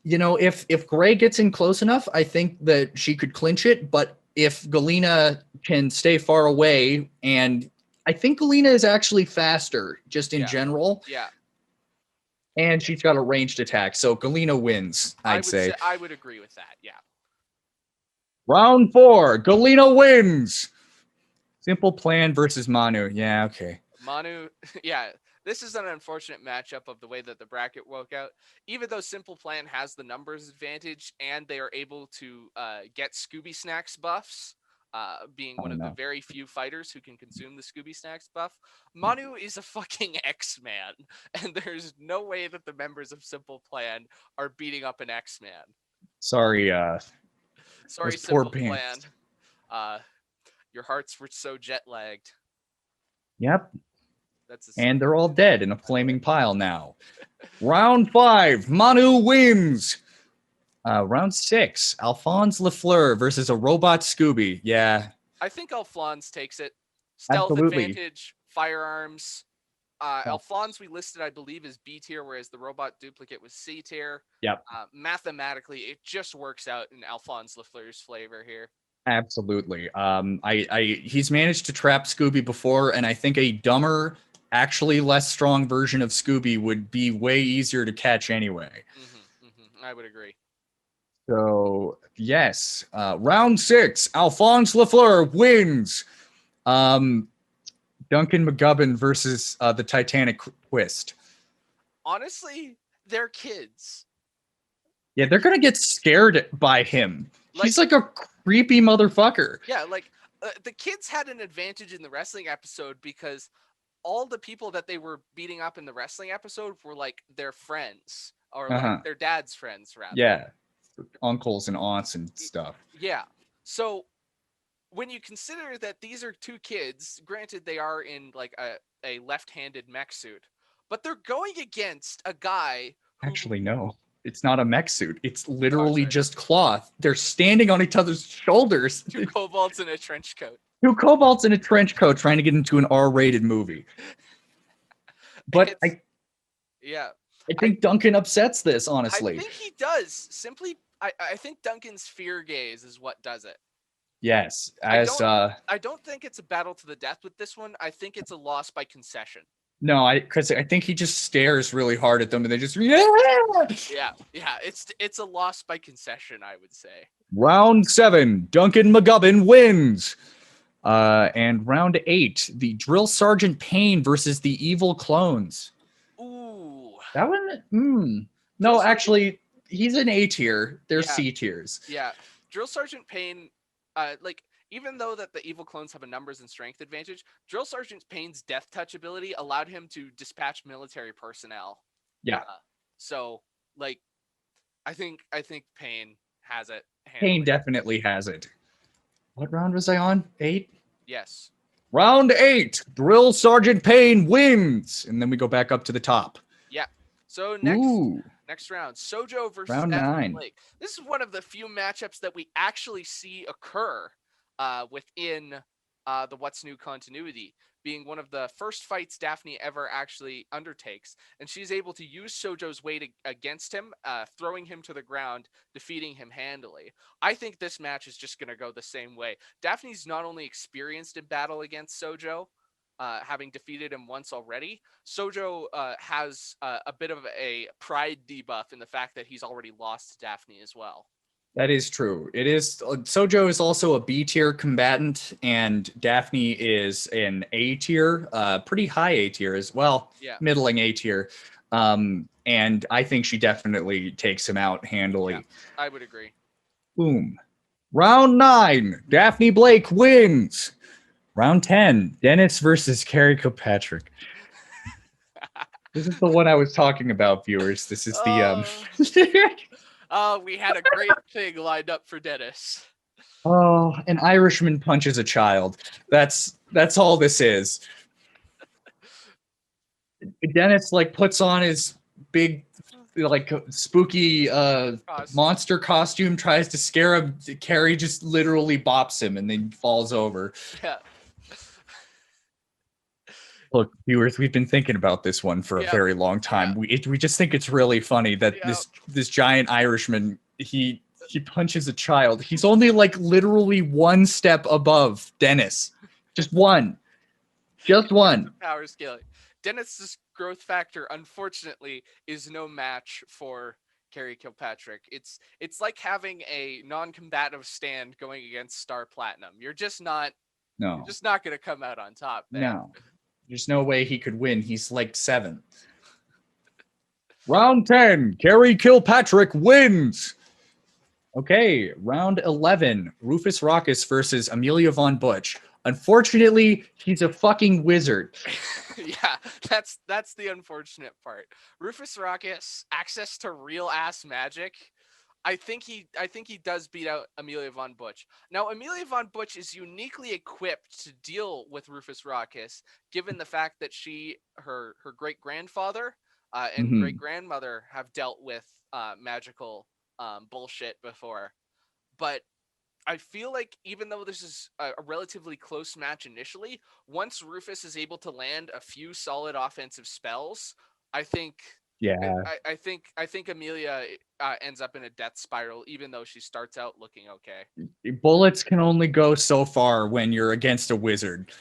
If Gray gets in close enough, I think that she could clinch it. But if Galena can stay far away, and I think Galena is actually faster just in general. Yeah. And she's got a ranged attack, so Galena wins, I'd say. I would agree with that, yeah. Round 4, Galena wins! Simple Plan versus Manu. Yeah, okay. Manu, yeah, this is an unfortunate matchup of the way that the bracket woke out. Even though Simple Plan has the numbers advantage and they are able to get Scooby Snacks buffs, being one of the very few fighters who can consume the Scooby Snacks buff, Manu is a fucking X-Man, and there's no way that the members of Simple Plan are beating up an X-Man. Sorry, Simple Plan. Your hearts were so jet-lagged. Yep. And they're all dead in a flaming pile now. Round 5, Manu wins. Round 6, Alphonse Lafleur versus a robot Scooby. Yeah. I think Alphonse takes it. Stealth advantage, firearms. Alphonse we listed, I believe, as B tier, whereas the robot duplicate was C tier. Yep. Mathematically, it just works out in Alphonse Lafleur's flavor here. Absolutely. He's managed to trap Scooby before, and I think a dumber, actually less strong version of Scooby would be way easier to catch anyway. I would agree. So, yes. Round 6, Alphonse Lafleur wins. Duncan McGubbin versus the Titanic Twist. Honestly, they're kids. Yeah, they're going to get scared by him. He's like a creepy motherfucker. Yeah, like the kids had an advantage in the wrestling episode because all the people that they were beating up in the wrestling episode were like their friends or like their dad's friends, rather. Yeah, uncles and aunts and stuff. Yeah. So when you consider that these are two kids, granted they are in like a left-handed mech suit, but they're going against a guy who... Actually, no. It's not a mech suit. It's literally just cloth. They're standing on each other's shoulders. Two kobolds in a trench coat. Two kobolds in a trench coat trying to get into an R-rated movie. But I think Duncan upsets this, honestly. I think he does. Simply, I think Duncan's fear gaze is what does it. Yes. I don't think it's a battle to the death with this one. I think it's a loss by concession. No, because I think he just stares really hard at them and they just yeah. It's a loss by concession, I would say. Round 7, Duncan McGubbin wins. And round 8, the Drill Sergeant Payne versus the Evil Clones. Ooh. That one? No, actually, he's an A tier. They're C tiers. Yeah. Drill Sergeant Payne, even though that the Evil Clones have a numbers and strength advantage, Drill Sergeant Payne's death touch ability allowed him to dispatch military personnel. Yeah. So, I think Payne has it. Payne definitely has it. What round was I on? 8? Yes. Round 8, Drill Sergeant Payne wins. And then we go back up to the top. Yeah. So next round, Sojo versus round Daphne 9. Blake. This is one of the few matchups that we actually see occur within the What's New continuity, being one of the first fights Daphne ever actually undertakes, and she's able to use Sojo's weight against him, throwing him to the ground, defeating him handily. I think this match is just going to go the same way. Daphne's not only experienced in battle against Sojo, having defeated him once already, Sojo has a bit of a pride debuff in the fact that he's already lost to Daphne as well. That is true. It is. Sojo is also a B tier combatant, and Daphne is an A tier, pretty high A tier as well. Yeah. Middling A tier. And I think she definitely takes him out handily. Yeah, I would agree. Boom. Round 9, Daphne Blake wins. Round 10, Dennis versus Carrie Kilpatrick. This is the one I was talking about, viewers. This is the we had a great thing lined up for Dennis. Oh, an Irishman punches a child. That's all this is. Dennis puts on his big spooky monster costume, tries to scare him. Carrie just literally bops him and then falls over. Yeah. Look, viewers, we've been thinking about this one for a very long time. We just think it's really funny that this giant Irishman, he punches a child. He's only literally one step above Dennis. Just one. Power scaling. Dennis just growth factor, unfortunately, is no match for Carrie Kilpatrick. It's like having a non-combative stand going against Star Platinum. You're just not No, gonna come out on top there. no. There's no way he could win. He's like 7. Round 10, Carrie Kilpatrick wins. Okay, round 11, Rufus Rockus versus Amelia Von Butch. Unfortunately, he's a fucking wizard. Yeah, that's the unfortunate part. Rufus Rockus, access to real ass magic. I think he does beat out Amelia Von Butch. Now, Amelia Von Butch is uniquely equipped to deal with Rufus Rockus, given the fact that her great grandfather and Mhm. great grandmother have dealt with magical bullshit before. But I feel like even though this is a relatively close match initially, once Rufus is able to land a few solid offensive spells, I think Yeah. I think Amelia ends up in a death spiral, even though she starts out looking okay. Bullets can only go so far when you're against a wizard.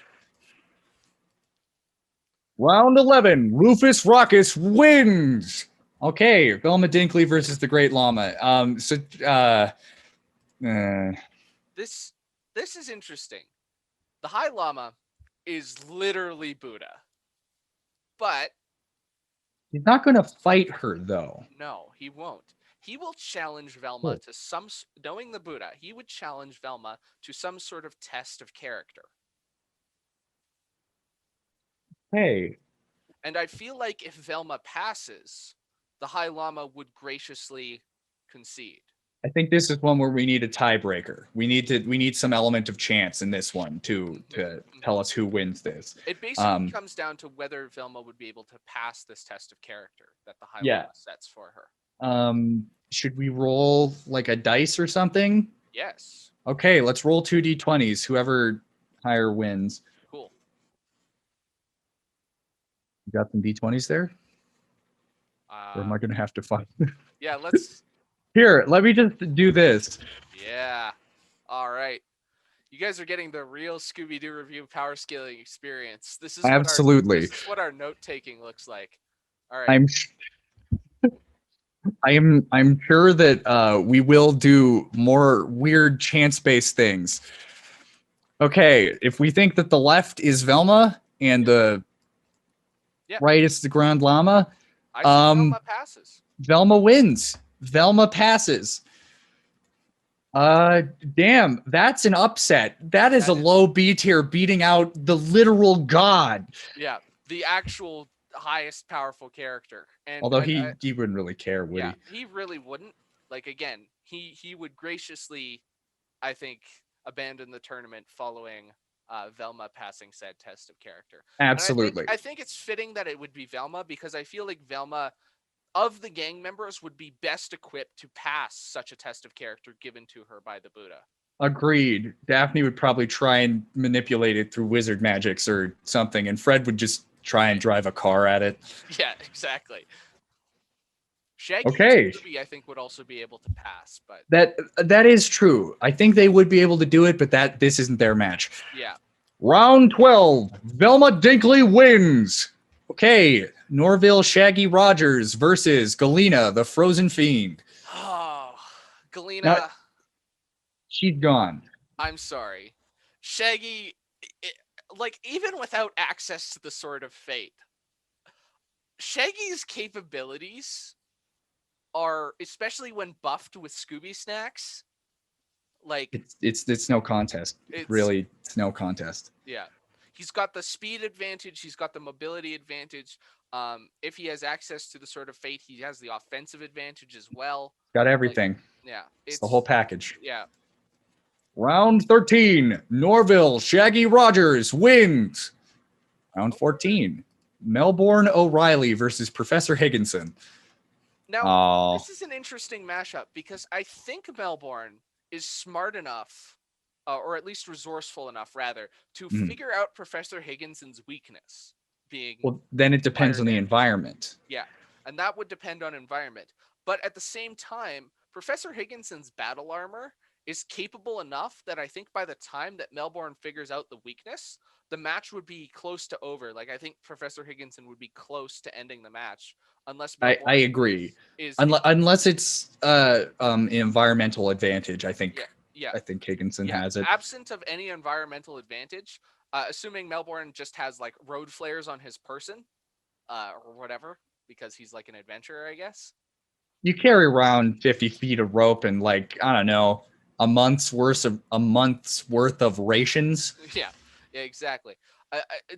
Round 11, Rufus Rockus wins. Okay, Velma Dinkley versus the Great Llama. This is interesting. The High Llama is literally Buddha, but he's not going to fight her, though. no, he won't. He will challenge Velma to knowing the Buddha, he would challenge Velma to some sort of test of character. Hey. And I feel like if Velma passes, the High Llama would graciously concede. I think this is one where we need a tiebreaker. We need some element of chance in this one to tell us who wins this. It basically comes down to whether Velma would be able to pass this test of character that the High Llama sets for her. Should we roll like a dice or something? Yes. Okay, let's roll 2 d20s. Whoever higher wins. Cool. You got some d20s there? Or am I going to have to find? Yeah, let's. Here, let me just do this. Yeah. All right. You guys are getting the real Scooby-Doo review power scaling experience. This is absolutely this is what our note taking looks like. All right. I'm sure that we will do more weird chance-based things. Okay, if we think that the left is Velma and the right is the Grand Llama, I say Velma passes. Velma wins. Velma passes. Damn, that's an upset. That is a low B tier beating out the literal god. Yeah, the actual highest powerful character. And although he wouldn't really care, would he? He really wouldn't. Like, again, he would graciously, I think, abandon the tournament following Velma passing said test of character. Absolutely. I think it's fitting that it would be Velma, because I feel like Velma, of the gang members, would be best equipped to pass such a test of character given to her by the Buddha. Agreed. Daphne would probably try and manipulate it through wizard magics or something, and Fred would just try and drive a car at it. Yeah, exactly. Shaggy and Scooby, I think, would also be able to pass, but that is true. I think they would be able to do it, but this isn't their match. Yeah. Round 12, Velma Dinkley wins. Okay, Norville Shaggy Rogers versus Galena, the Frozen Fiend. Oh, Galena. Now, she's gone. I'm sorry. Shaggy, like, even without access to the Sword of Fate, Shaggy's capabilities are, especially when buffed with Scooby snacks, like it's no contest. It's no contest. Yeah. He's got the speed advantage. He's got the mobility advantage. If he has access to the Sword of Fate, he has the offensive advantage as well. Got everything. Like, yeah. It's the whole package. Yeah. Round 13, Norville Shaggy Rogers wins. Round 14, Melbourne O'Reilly versus Professor Higginson. Now, this is an interesting mashup because I think Melbourne is smart enough, or at least resourceful enough, rather, to figure out Professor Higginson's weakness being. Well, then it depends on the environment. Yeah, and that would depend on environment. But at the same time, Professor Higginson's battle armor is capable enough that I think by the time that Melbourne figures out the weakness, the match would be close to over. Like I think Professor Higginson would be close to ending the match unless I Melbourne agree. is Unless it's environmental advantage, I think. yeah, yeah. I think Higginson Yeah, has it. absent of any environmental advantage, assuming Melbourne just has like road flares on his person, or whatever, because he's like an adventurer, I guess. You carry around 50 feet of rope and like, I don't know, a month's worth of rations. Yeah, yeah, exactly.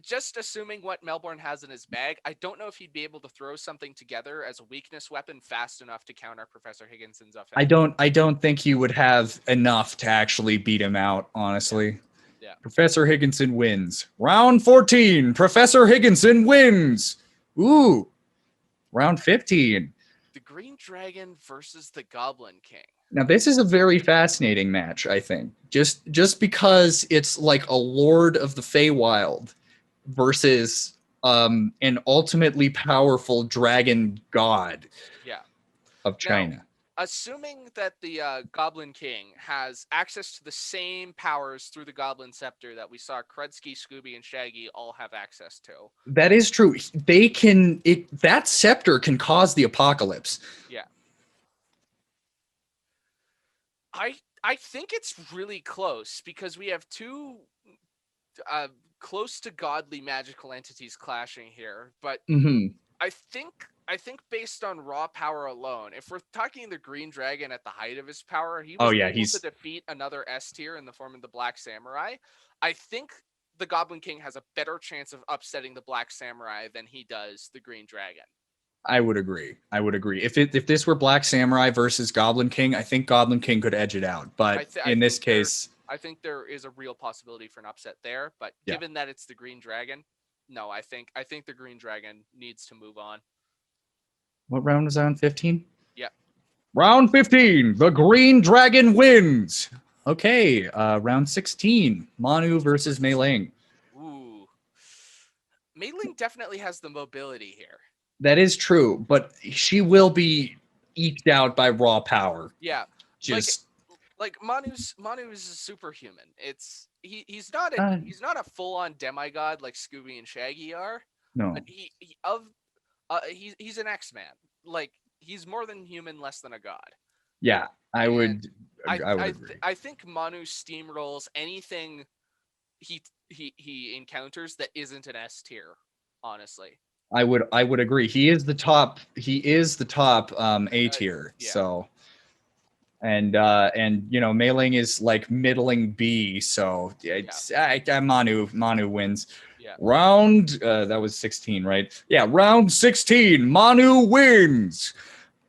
Just assuming what Melbourne has in his bag, I don't know if he'd be able to throw something together as a weakness weapon fast enough to counter Professor Higginson's offense. I don't think he would have enough to actually beat him out, honestly. Yeah. Professor Higginson wins. Round 14, Professor Higginson wins. Ooh. Round 15. The Green Dragon versus the Goblin King. Now this is a very fascinating match, I think. Just because it's like a Lord of the Feywild versus an ultimately powerful dragon god of China. Now, assuming that the Goblin King has access to the same powers through the Goblin Scepter that we saw Krudsky, Scooby, and Shaggy all have access to. That is true. That scepter can cause the apocalypse. Yeah. I think it's really close because we have two close to godly magical entities clashing here, but I think based on raw power alone, if we're talking the Green Dragon at the height of his power, he was able to defeat another S tier in the form of the Black Samurai. I think the Goblin King has a better chance of upsetting the Black Samurai than he does the Green Dragon. I would agree. If this were Black Samurai versus Goblin King, I think Goblin King could edge it out. But in this case, I think there is a real possibility for an upset there. But given that it's the Green Dragon, no, I think the Green Dragon needs to move on. What round was that on 15? Yeah. Round 15, the Green Dragon wins. Okay, round 16, Manu versus Mei Ling. Ooh. Mei Ling definitely has the mobility here. That is true, but she will be eked out by raw power. Yeah. Just like Manu's a superhuman. He's not a full-on demigod like Scooby and Shaggy are. No. But he's an X-Man. Like he's more than human, less than a god. Yeah, I would agree. I think Manu steamrolls anything he encounters that isn't an S tier, honestly. I would agree. He is the top A tier. Yeah. So and you know, Mei Ling is like middling B, so it's Manu wins. Yeah. Round that was 16, right? Yeah, round 16, Manu wins.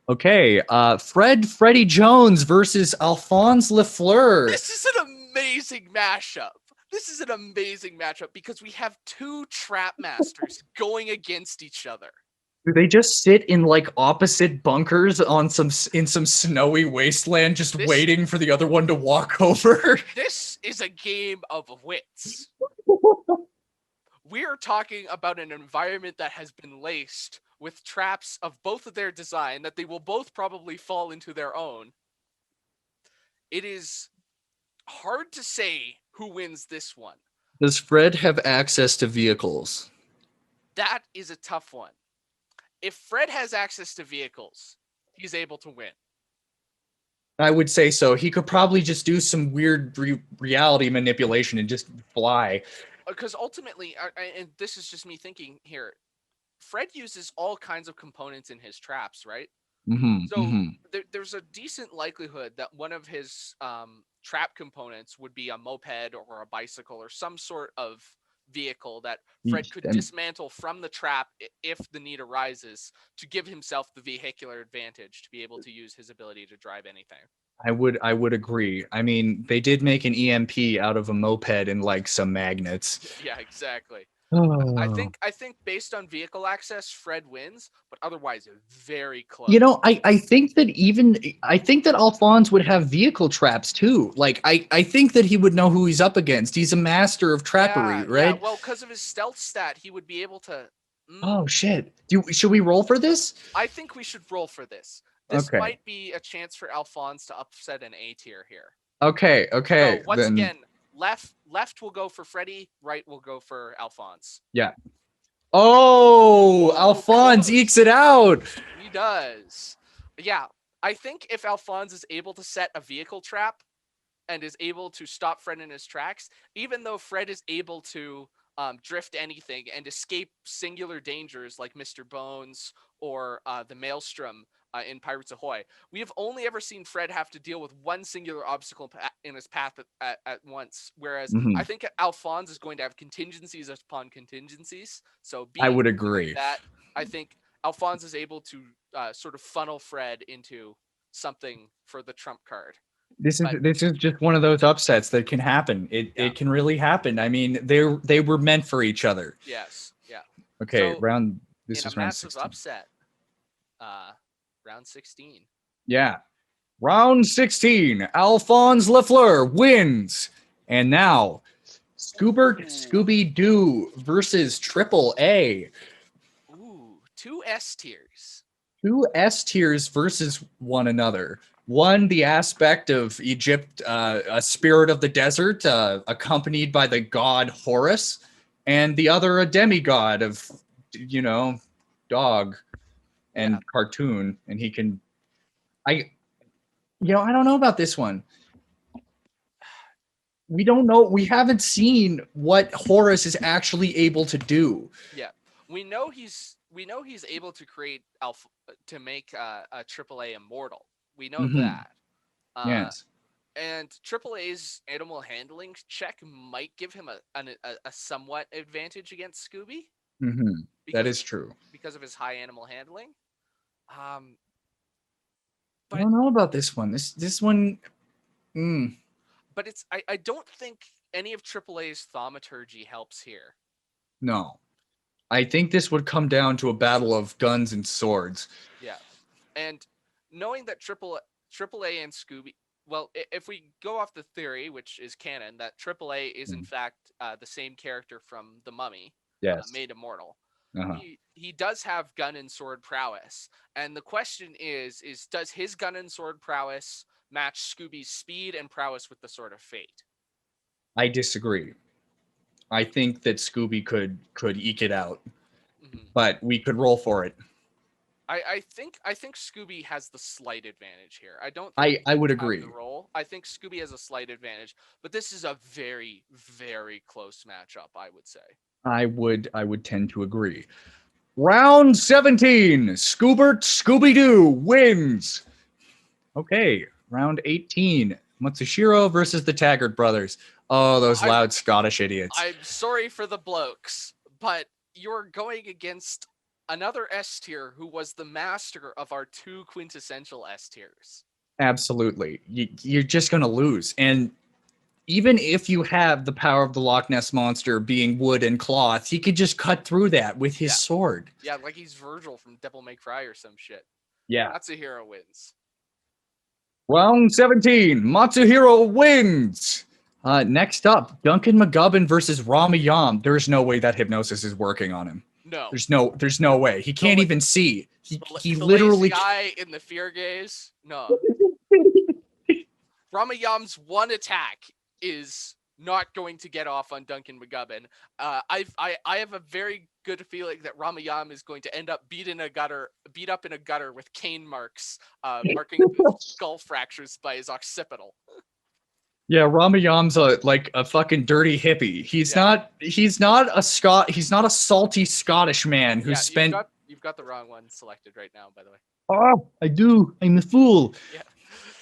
Okay, Freddie Jones versus Alphonse Lafleur. This is an amazing mashup. This is an amazing matchup because we have two trap masters going against each other. Do they just sit in like opposite bunkers in some snowy wasteland, just waiting for the other one to walk over? This is a game of wits. We are talking about an environment that has been laced with traps of both of their design that they will both probably fall into their own. It is hard to say who wins this one. Does Fred have access to vehicles? That is a tough one. If Fred has access to vehicles, he's able to win. I would say so. He could probably just do some weird reality manipulation and just fly. Because ultimately, and this is just me thinking here, Fred uses all kinds of components in his traps, right? There's a decent likelihood that one of his trap components would be a moped or a bicycle or some sort of vehicle that Fred could dismantle from the trap if the need arises to give himself the vehicular advantage to be able to use his ability to drive anything. I would agree. I mean, they did make an EMP out of a moped and like some magnets. Yeah, exactly. Oh. I think based on vehicle access, Fred wins, but otherwise very close. You know, I think that Alphonse would have vehicle traps too. Like I think that he would know who he's up against. He's a master of trappery, right? Yeah, well, because of his stealth stat, he would be able to. Oh shit! Should we roll for this? I think we should roll for this. This might be a chance for Alphonse to upset an A tier here. Okay, okay. So once Then again, left will go for Freddy, right will go for Alphonse. yeah. Oh, Ooh, Alphonse close. ekes it out. He does. Yeah, I think if Alphonse is able to set a vehicle trap and is able to stop Fred in his tracks, even though Fred is able to drift anything and escape singular dangers like Mr. Bones or the Maelstrom in Pirates Ahoy, we have only ever seen Fred have to deal with one singular obstacle in his path at once. Whereas I think Alphonse is going to have contingencies upon contingencies. So I being would able to do agree. that, I think Alphonse is able to sort of funnel Fred into something for the trump card. This is But this is just one of those upsets that can happen. It Yeah. it can really happen. I mean, they were meant for each other. yes, yeah. Okay, So this in a is round massive 16. upset, round 16. Yeah. Round 16. Alphonse Lafleur wins. And now, Scoobert Scooby Doo versus Triple A. Ooh, two S tiers. Two S tiers versus one another. One, the aspect of Egypt, a spirit of the desert, accompanied by the god Horus, and the other, a demigod of, dog and cartoon. And he can, I don't know about this one. We don't know. We haven't seen what Horus is actually able to do. Yeah, we know he's able to create alpha to make a AAA immortal. We know that. Yes. And AAA's animal handling check might give him a somewhat advantage against Scooby. That is true. Because of his high animal handling. I But don't know about this one. This one. but I don't think any of AAA's thaumaturgy helps here. No. I think this would come down to a battle of guns and swords. Yeah. And knowing that AAA and Scooby, well, if we go off the theory, which is canon, that AAA is in fact the same character from The Mummy, Yes. made immortal. Uh-huh. He does have gun and sword prowess. And the question is does his gun and sword prowess match Scooby's speed and prowess with the Sword of Fate? I disagree. I think that Scooby could eke it out, but we could roll for it. I think Scooby has the slight advantage here. I don't think I would agree. The roll. I think Scooby has a slight advantage, but this is a very, very close matchup, I would say. I would tend to agree. Round 17. Scoobert Scooby Doo wins. Okay, round 18. Matsushiro versus the Taggart brothers. Oh, those loud Scottish idiots. I'm sorry for the blokes, but you're going against another S tier who was the master of our two quintessential S tiers. Absolutely. You're just going to lose. And even if you have the power of the Loch Ness Monster being wood and cloth, he could just cut through that with his sword. Yeah, like he's Virgil from Devil May Cry or some shit. Yeah. Matsuhiro wins. Round 17. Matsuhiro wins. Next up, Duncan McGubbin versus Ramayam. There's no way that hypnosis is working on him. No. There's no way. He can't even see. He the literally lazy eye in the fear gaze. No. Ramayam's one attack is not going to get off on Duncan McGubbin. I have a very good feeling that Ramayam is going to end up beat up in a gutter with cane marks, marking skull fractures by his occipital. Yeah, Ramayam's a fucking dirty hippie. He's not a salty Scottish man who spent. You've got the wrong one selected right now, by the way. Oh, I do. I'm a fool. Yeah.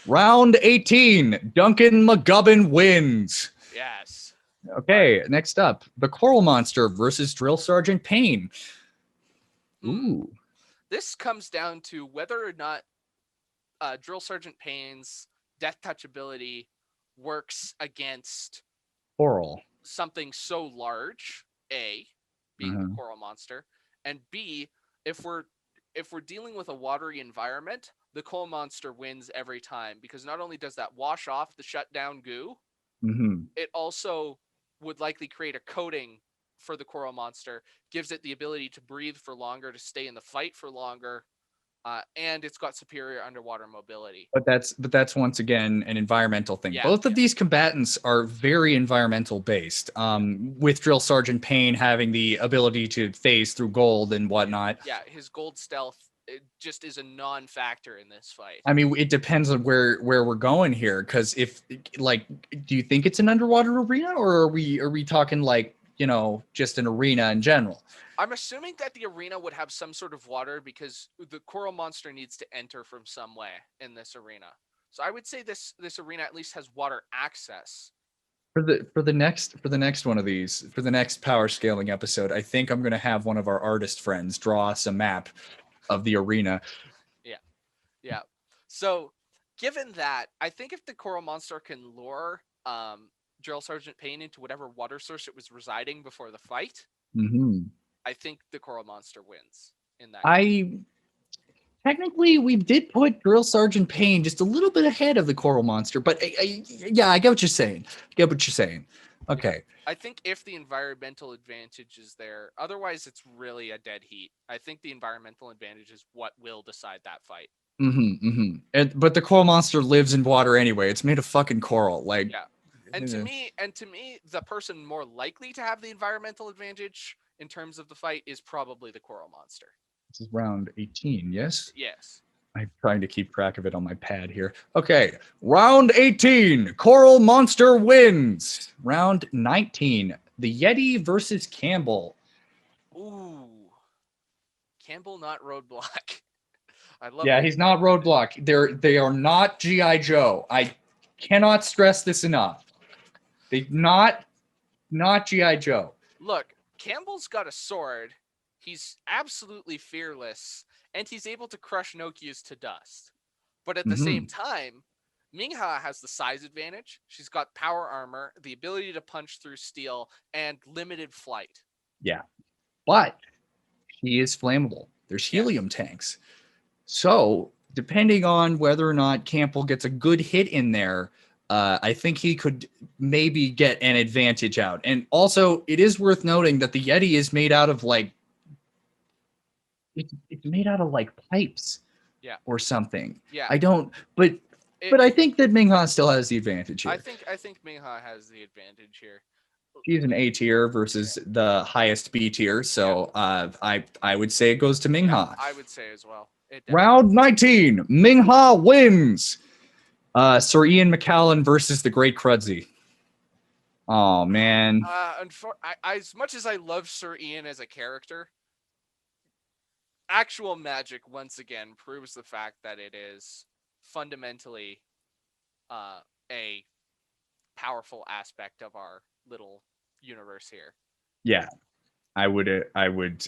Round 18. Duncan McGubbin wins. Yes. Okay, next up, the Coral Monster versus Drill Sergeant Payne. Ooh. This comes down to whether or not Drill Sergeant Payne's Death Touch ability works against Coral. Something so large, A, being the Coral Monster, and B, if we're dealing with a watery environment, the Coral Monster wins every time, because not only does that wash off the shutdown goo, it also would likely create a coating for the Coral Monster, gives it the ability to breathe for longer, to stay in the fight for longer, and it's got superior underwater mobility. But that's once again an environmental thing. Yeah, Both of these combatants are very environmental based. With Drill Sergeant Payne having the ability to phase through gold and whatnot. Yeah, his gold stealth it just is a non-factor in this fight. I mean, it depends on where we're going here. Because if like, do you think it's an underwater arena, or are we talking like, you know, just an arena in general? I'm assuming that the arena would have some sort of water because the coral monster needs to enter from some way in this arena. So I would say this arena at least has water access. For the next one of these, for the next power scaling episode, I think I'm gonna have one of our artist friends draw us a map of the arena. Yeah. So given that, I think if the coral monster can lure Drill Sergeant Payne into whatever water source it was residing before the fight, I think the coral monster wins in that. Technically, we did put Drill Sergeant Payne just a little bit ahead of the coral monster, but yeah, I get what you're saying. Okay. I think if the environmental advantage is there, otherwise it's really a dead heat. I think the environmental advantage is what will decide that fight. But the coral monster lives in water anyway. It's made of fucking coral. Like, yeah. And to me, the person more likely to have the environmental advantage in terms of the fight is probably the coral monster. This is round 18, yes? Yes. I'm trying to keep track of it on my pad here. Okay, round 18, Coral Monster wins. Round 19, the Yeti versus Campbell. Ooh. Campbell, not Roadblock. I love Yeah, it. he's not Roadblock. They are not G.I. Joe. I cannot stress this enough. They not G.I. Joe. Look, Campbell's got a sword. He's absolutely fearless, and he's able to crush Nokias to dust. But at the same time, Mingha has the size advantage. She's got power armor, the ability to punch through steel, and limited flight. Yeah, but he is flammable. There's helium tanks. So, depending on whether or not Campbell gets a good hit in there, I think he could maybe get an advantage out. And also, it is worth noting that the Yeti is made out of like it's made out of like pipes, or something. Yeah, but I think that Mingha still has the advantage here. I think Mingha has the advantage here. He's an A tier versus the highest B tier, so I would say it goes to Mingha. Yeah, I would say as well. Round 19, Mingha wins. Sir Ian McKellen versus the Great Crudzy. Oh man. As much as I love Sir Ian as a character, actual magic once again proves the fact that it is fundamentally a powerful aspect of our little universe here. Yeah, I would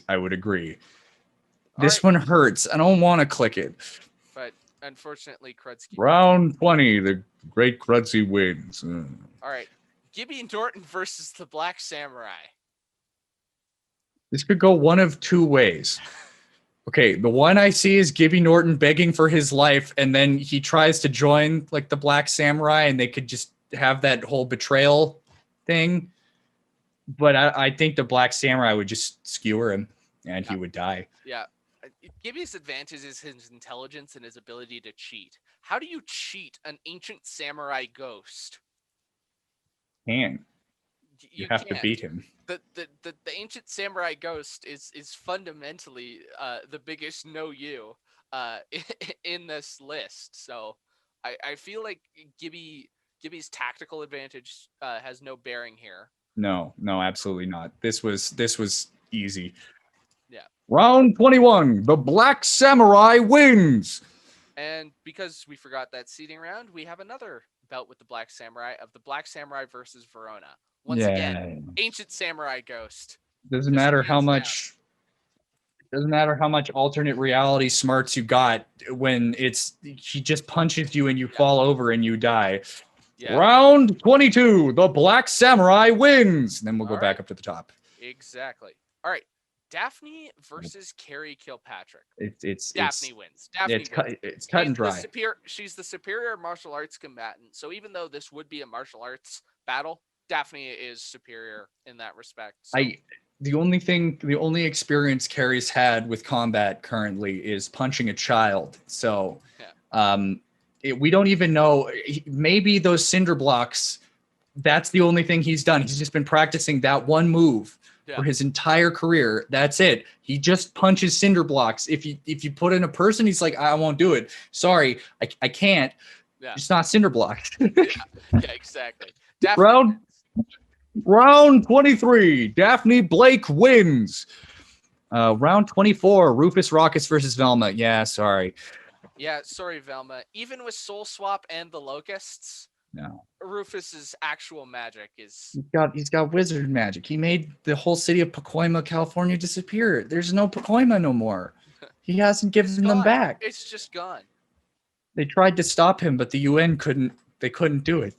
agree. This one hurts. I don't want to click it. But unfortunately, Krudsky. Round 20, the Great Crudzy wins. All right, Gibby Norton versus the Black Samurai. This could go one of two ways. Okay, the one I see is Gibby Norton begging for his life, and then he tries to join like the Black Samurai, and they could just have that whole betrayal thing. But I think the Black Samurai would just skewer him, and he would die. Yeah. Gibby's advantage is his intelligence and his ability to cheat. How do you cheat an ancient samurai ghost? You have to beat him. The ancient samurai ghost is fundamentally the biggest no-you in this list. So I feel like Gibby's tactical advantage has no bearing here. No, absolutely not. This was easy. Yeah. Round 21, the Black Samurai wins. And because we forgot that seeding round, we have another bout with the Black Samurai of the Black Samurai versus Verona. Once again, ancient samurai ghost. Doesn't matter how much alternate reality smarts you got when he just punches you and you fall over and you die. Yeah. Round 22, the Black Samurai wins. And then we'll go back up to the top. Exactly. All right. Daphne versus Carrie Kilpatrick. Daphne wins. It's cut and dry. She's the superior martial arts combatant. So even though this would be a martial arts battle, Daphne is superior in that respect. So. the only experience Carrie's had with combat currently is punching a child. So, we don't even know. Maybe those cinder blocks. That's the only thing he's done. He's just been practicing that one move for his entire career. That's it. He just punches cinder blocks. If you put in a person, he's like, I won't do it. Sorry, I can't. Yeah. It's not cinder blocks. Yeah, exactly. Daphne Round 23, Daphne Blake wins. Round 24, Rufus Rockets versus Velma. Yeah, sorry. Yeah, sorry, Velma. Even with Soul Swap and the Locusts, No. Rufus's actual magic is... He's got wizard magic. He made the whole city of Pacoima, California disappear. There's no Pacoima no more. He hasn't given them back. It's just gone. They tried to stop him, but the UN couldn't do it.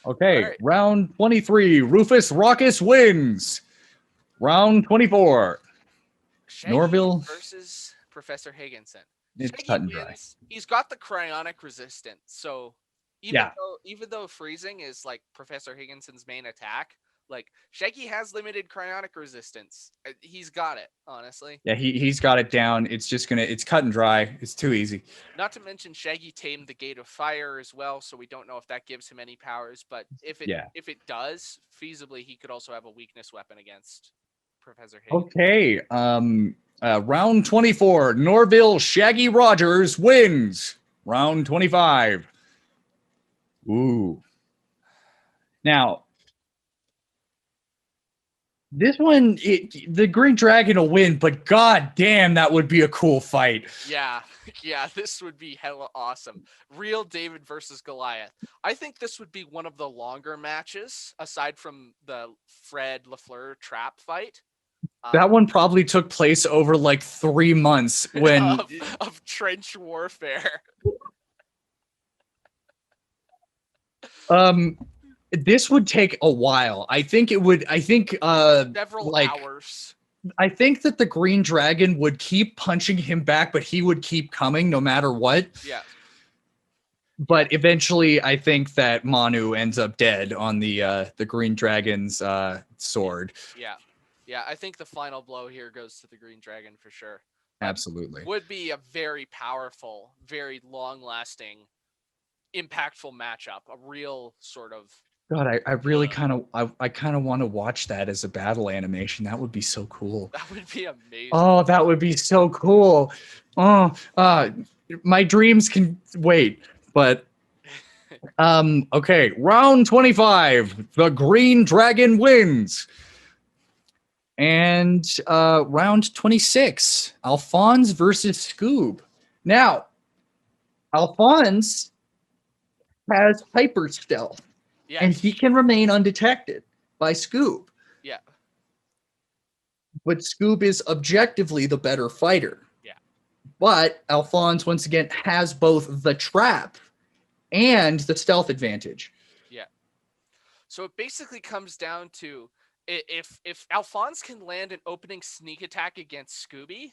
Okay, right. Round 23, Rufus Rockets wins. Round 24, Shaggy Norville versus Professor Higginson. It's Shaggy cut and dry. wins. He's got the cryonic resistance, so even though freezing is like Professor Higginson's main attack, like Shaggy has limited cryonic resistance. He's got it, honestly. Yeah, he's got it down. It's cut and dry. It's too easy. Not to mention Shaggy tamed the Gate of Fire as well, so we don't know if that gives him any powers, but if it does, feasibly he could also have a weakness weapon against Professor Higginson. Okay. Round 24, Norville Shaggy Rogers wins. Round 25. Ooh. Now, this one, the Green Dragon will win, but god damn, that would be a cool fight. Yeah, this would be hella awesome. Real David versus Goliath. I think this would be one of the longer matches, aside from the Fred LaFleur trap fight. That one probably took place over like 3 months when of trench warfare. This would take a while. I think several hours. I think that the Green Dragon would keep punching him back, but he would keep coming no matter what. Yeah. But eventually I think that Manu ends up dead on the Green Dragon's sword. Yeah. Yeah, I think the final blow here goes to the Green Dragon for sure. Absolutely. Would be a very powerful, very long-lasting, impactful matchup. A real sort of... God, I really kind of want to watch that as a battle animation. That would be so cool. That would be amazing. Oh, that would be so cool. Oh, my dreams can wait. But okay, round 25, the Green Dragon wins. And round 26, Alphonse versus Scoob. Now, Alphonse has hyper stealth. Yes. And he can remain undetected by Scoob. Yeah. But Scoob is objectively the better fighter. Yeah. But Alphonse, once again, has both the trap and the stealth advantage. Yeah. So it basically comes down to if Alphonse can land an opening sneak attack against Scooby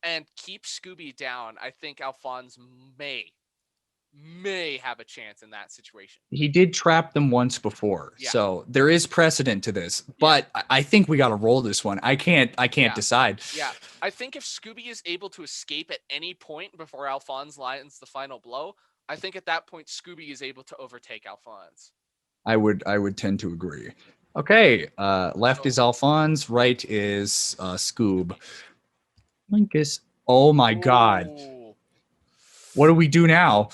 and keep Scooby down, I think Alphonse may have a chance in that situation. He did trap them once before, so there is precedent to this. But I think we got to roll this one. I can't decide. Yeah, I think if Scooby is able to escape at any point before Alphonse lands the final blow, I think at that point Scooby is able to overtake Alphonse. I would tend to agree. Okay, left is Alphonse, right is Scoob. Linkus. Oh my God. What do we do now?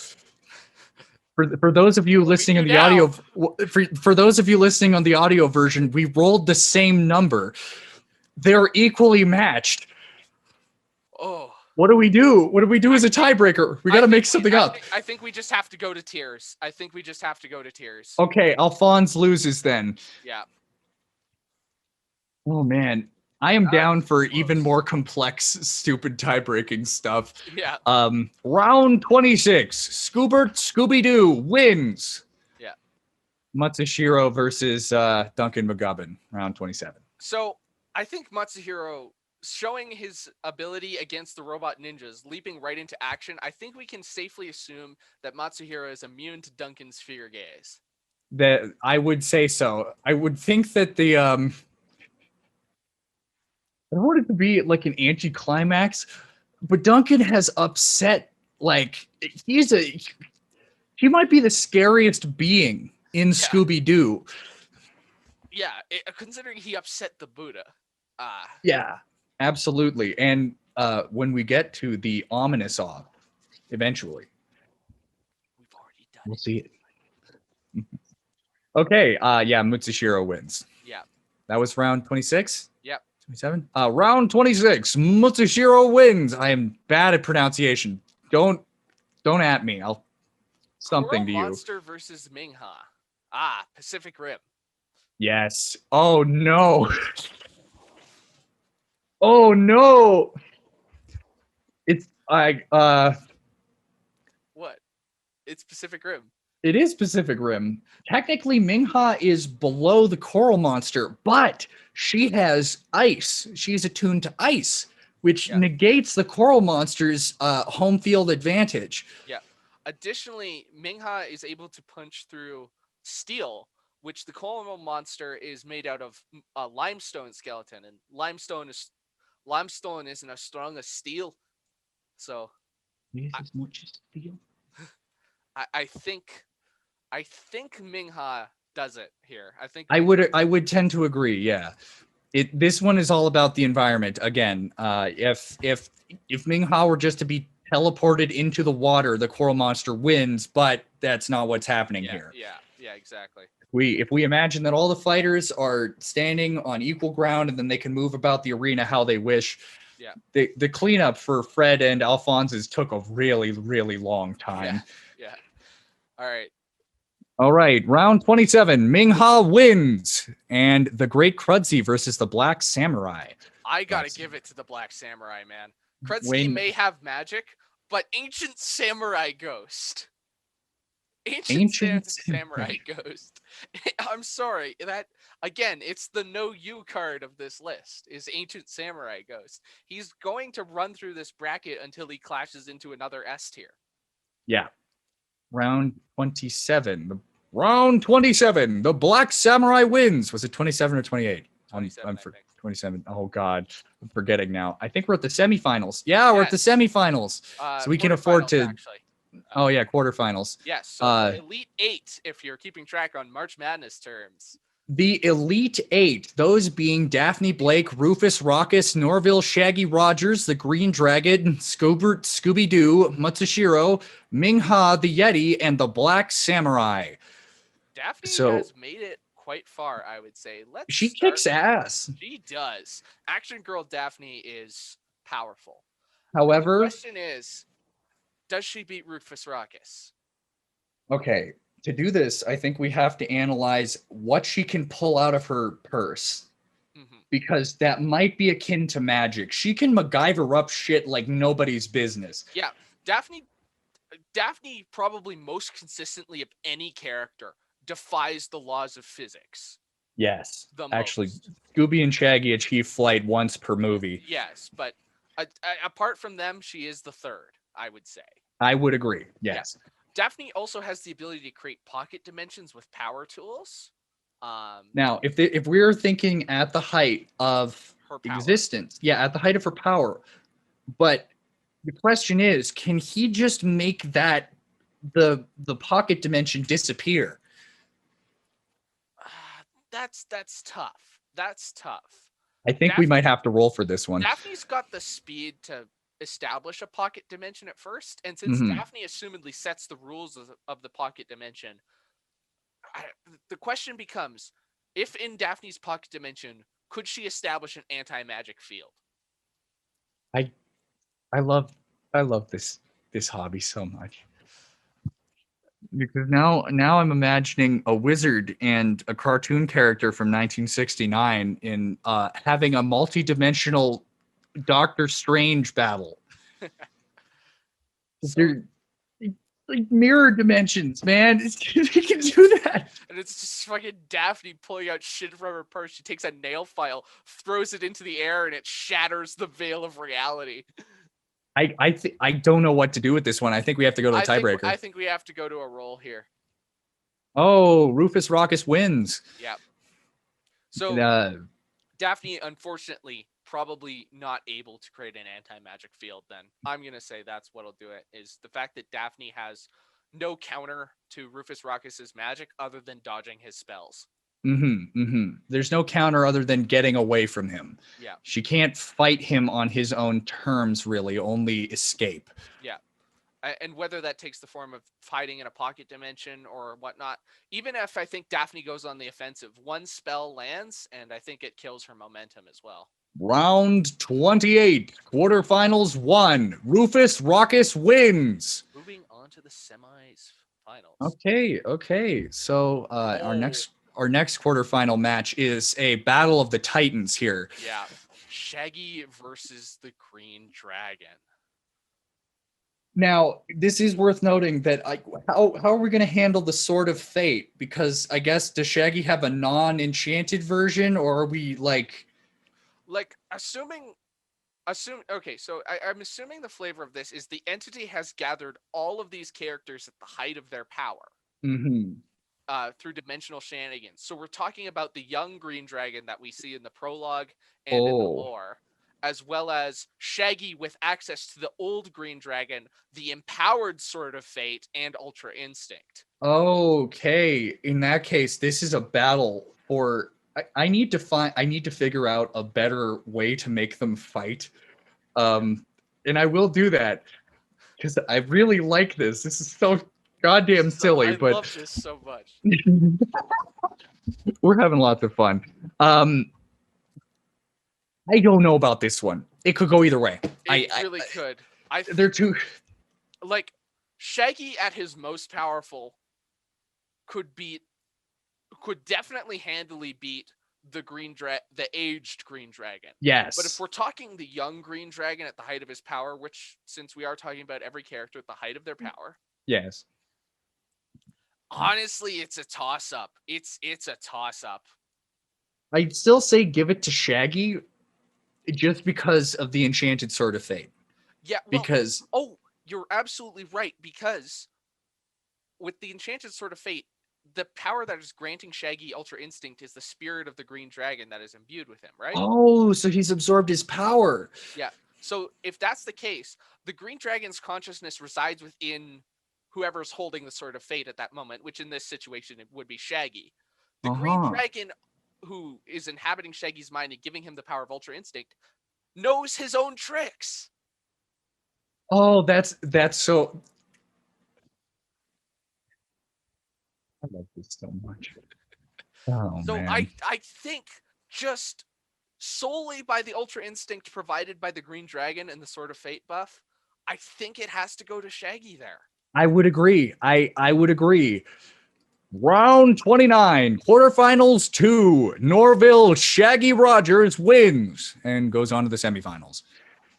For those of you listening on the audio, for those of you listening on the audio version, we rolled the same number. They're equally matched. Oh. What do we do? What do we do as a tiebreaker? We got to make something up. I think we just have to go to tears. Okay, Alphonse loses then. Yeah. Oh man, I am down for even more complex, stupid tie-breaking stuff. Yeah. Round 26, Scooby Doo wins. Yeah. Matsushiro versus Duncan McGubbin, round 27. So I think Matsuhiro showing his ability against the robot ninjas, leaping right into action, I think we can safely assume that Matsuhiro is immune to Duncan's fear gaze. That I would say so. I would think that I don't want it to be like an anticlimax, but Duncan has upset like he might be the scariest being in Yeah. Scooby Doo. Yeah, considering he upset the Buddha. Yeah, absolutely. And when we get to the ominous awe, eventually, We've already done we'll it. see it. Okay, yeah, Mutsushiro wins. Yeah. That was round 26? Yep. 27? Round 26, Mutsushiro wins. I am bad at pronunciation. Don't at me. I'll something Coral to you. Monster versus Mingha. Pacific Rim. Yes. Oh no. Oh no. It's What? It's Pacific Rim. it is Pacific Rim. Technically, Mingha is below the coral monster, but she has ice. She's attuned to ice, which Yeah. negates the coral monster's home field advantage. Yeah. Additionally, Mingha is able to punch through steel, which the coral monster is made out of a limestone skeleton, and limestone isn't as strong as steel. So It is as much as steel. I think Mingha does it here. I think I would tend to agree. Yeah, this one is all about the environment again. If Ming-Ha were just to be teleported into the water, the coral monster wins, but that's not what's happening here. Yeah, exactly. If we imagine that all the fighters are standing on equal ground and then they can move about the arena how they wish. Yeah. The cleanup for Fred and Alphonse's took a really, really long time. Yeah. All right. All right, round 27. Ming-Ha wins. And the Great Krudsey versus the Black Samurai. I gotta give it to the Black Samurai, man. Krudsey Wayne- may have magic, but Ancient Samurai Ghost. Ancient Samurai Ghost. I'm sorry. That, again, it's the no you card of this list, is Ancient Samurai Ghost. He's going to run through this bracket until he clashes into another S tier. Yeah. Round 27. Round 27. The Black Samurai wins. Was it 27 or 28? 27, I'm I think. 27. Oh, God. I'm forgetting now. I think we're at the semifinals. Yeah, we're at the semifinals. So we can afford to... Quarterfinals, actually. Oh, yeah, quarterfinals. Yes, so Elite 8, if you're keeping track on March Madness terms. The Elite Eight, those being Daphne Blake, Rufus Rockus, Norville Shaggy Rogers, the Green Dragon, Scoobert Scooby Doo, Mutsushiro, Ming-Ha the Yeti, and the Black Samurai. Daphne has made it quite far, I would say. She kicks ass. She does. Action Girl Daphne is powerful. However, the question is, does she beat Rufus Rockus? Okay, to do this, I think we have to analyze what she can pull out of her purse. Because that might be akin to magic. She can MacGyver up shit like nobody's business. Yeah, Daphne probably most consistently of any character defies the laws of physics. Yes, actually, most. Scooby and Shaggy achieve flight once per movie. Yes, but apart from them, she is the third, I would say. I would agree, yes. Yeah. Daphne also has the ability to create pocket dimensions with power tools. Now, if we're thinking at the height of her power. Existence, yeah, at the height of her power, but the question is, can he just make that the pocket dimension disappear? That's tough. That's tough. I think we might have to roll for this one. Daphne's got the speed to establish a pocket dimension at first, and since Daphne assumedly sets the rules of the pocket dimension, the question becomes, if in Daphne's pocket dimension, could she establish an anti-magic field? I love this hobby so much. Because now I'm imagining a wizard and a cartoon character from 1969 in having a multi-dimensional Doctor Strange battle. They're like mirror dimensions, man. You can do that. And it's just fucking Daphne pulling out shit from her purse. She takes a nail file, throws it into the air, and it shatters the veil of reality. I don't know what to do with this one. I think we have to go to the tiebreaker. I think we have to go to a roll here. Oh, Rufus Rockus wins. Yeah. So Uh, Daphne, unfortunately, probably not able to create an anti-magic field then. I'm going to say that's what'll do it, is the fact that Daphne has no counter to Rufus Rockus's magic other than dodging his spells. There's no counter other than getting away from him. Yeah. She can't fight him on his own terms, really, only escape. Yeah. And whether that takes the form of hiding in a pocket dimension or whatnot, even if I think Daphne goes on the offensive, one spell lands, and I think it kills her momentum as well. Round 28, quarterfinals 1. Rufus Rockus wins. Moving on to the semi-finals. Okay. So our next quarterfinal match is a battle of the Titans here. Yeah. Shaggy versus the Green Dragon. Now, this is worth noting that how are we going to handle the Sword of Fate? Because I guess, does Shaggy have a non-enchanted version, or are we like Okay, so I'm assuming the flavor of this is the entity has gathered all of these characters at the height of their power through dimensional shenanigans. So we're talking about the young Green Dragon that we see in the prologue and in the lore, as well as Shaggy with access to the old Green Dragon, the empowered Sword of Fate, and Ultra Instinct. Okay, in that case, this is a battle for. I need to figure out a better way to make them fight, and I will do that because I really like this. This is so goddamn silly, but I love this so much. We're having lots of fun. I don't know about this one. It could go either way. It really could. They're too. Like, Shaggy at his most powerful could definitely handily beat the aged Green Dragon. Yes. But if we're talking the young Green Dragon at the height of his power, which, since we are talking about every character at the height of their power, yes. Honestly, it's a toss-up. It's a toss-up. I'd still say give it to Shaggy, just because of the Enchanted Sword of Fate. Yeah, because you're absolutely right. Because with the Enchanted Sword of Fate, the power that is granting Shaggy Ultra Instinct is the spirit of the Green Dragon that is imbued with him, right? Oh, so he's absorbed his power. Yeah. So if that's the case, the Green Dragon's consciousness resides within whoever's holding the Sword of Fate at that moment, which in this situation it would be Shaggy. The Green Dragon, who is inhabiting Shaggy's mind and giving him the power of Ultra Instinct, knows his own tricks. Oh, that's so. I love this so much. Oh, so man. I think just solely by the Ultra Instinct provided by the Green Dragon and the Sword of Fate buff, I think it has to go to Shaggy there. I would agree. I would agree. Round 29, quarterfinals 2. Norville Shaggy Rogers wins and goes on to the semifinals.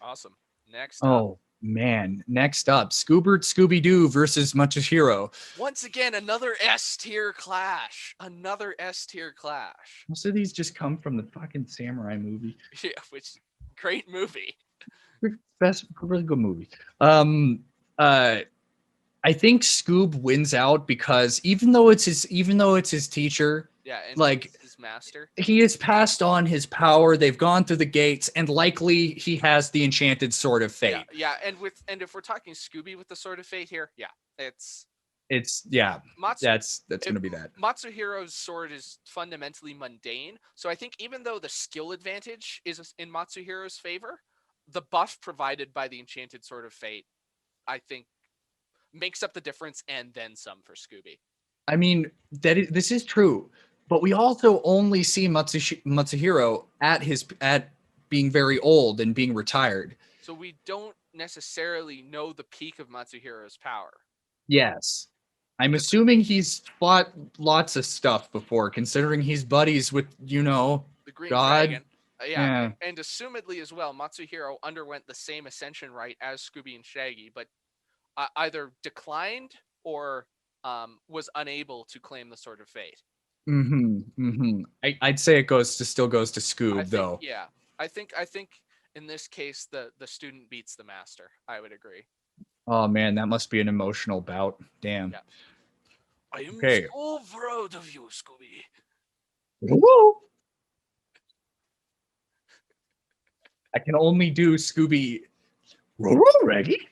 Awesome. Next up. Man, next up, Scooby Doo versus Mysterio. Once again, another S-tier clash. Most of these just come from the fucking samurai movie. Yeah, which great movie. Really good movie. I think Scoob wins out because even though it's his teacher, and like his master, he has passed on his power. They've gone through the gates, and likely he has the Enchanted Sword of Fate. Yeah, and if we're talking Scooby with the Sword of Fate here, that's going to be that. Matsuhiro's sword is fundamentally mundane, so I think even though the skill advantage is in Matsuhiro's favor, the buff provided by the Enchanted Sword of Fate, I think, makes up the difference and then some for Scooby. I mean, this is true, but we also only see Matsuhiro at being very old and being retired. So we don't necessarily know the peak of Matsuhiro's power. Yes. I'm assuming he's fought lots of stuff before, considering he's buddies with, the Green God. Dragon. Yeah, and assumedly as well, Matsuhiro underwent the same ascension rite as Scooby and Shaggy, but either declined or was unable to claim the Sword of Fate. I'd say it still goes to Scoob, though. Yeah, I think in this case the student beats the master. I would agree. Oh man, that must be an emotional bout. Damn. Yeah. I am Okay. so proud of you, Scooby. Woo! I can only do Scooby. Reggie.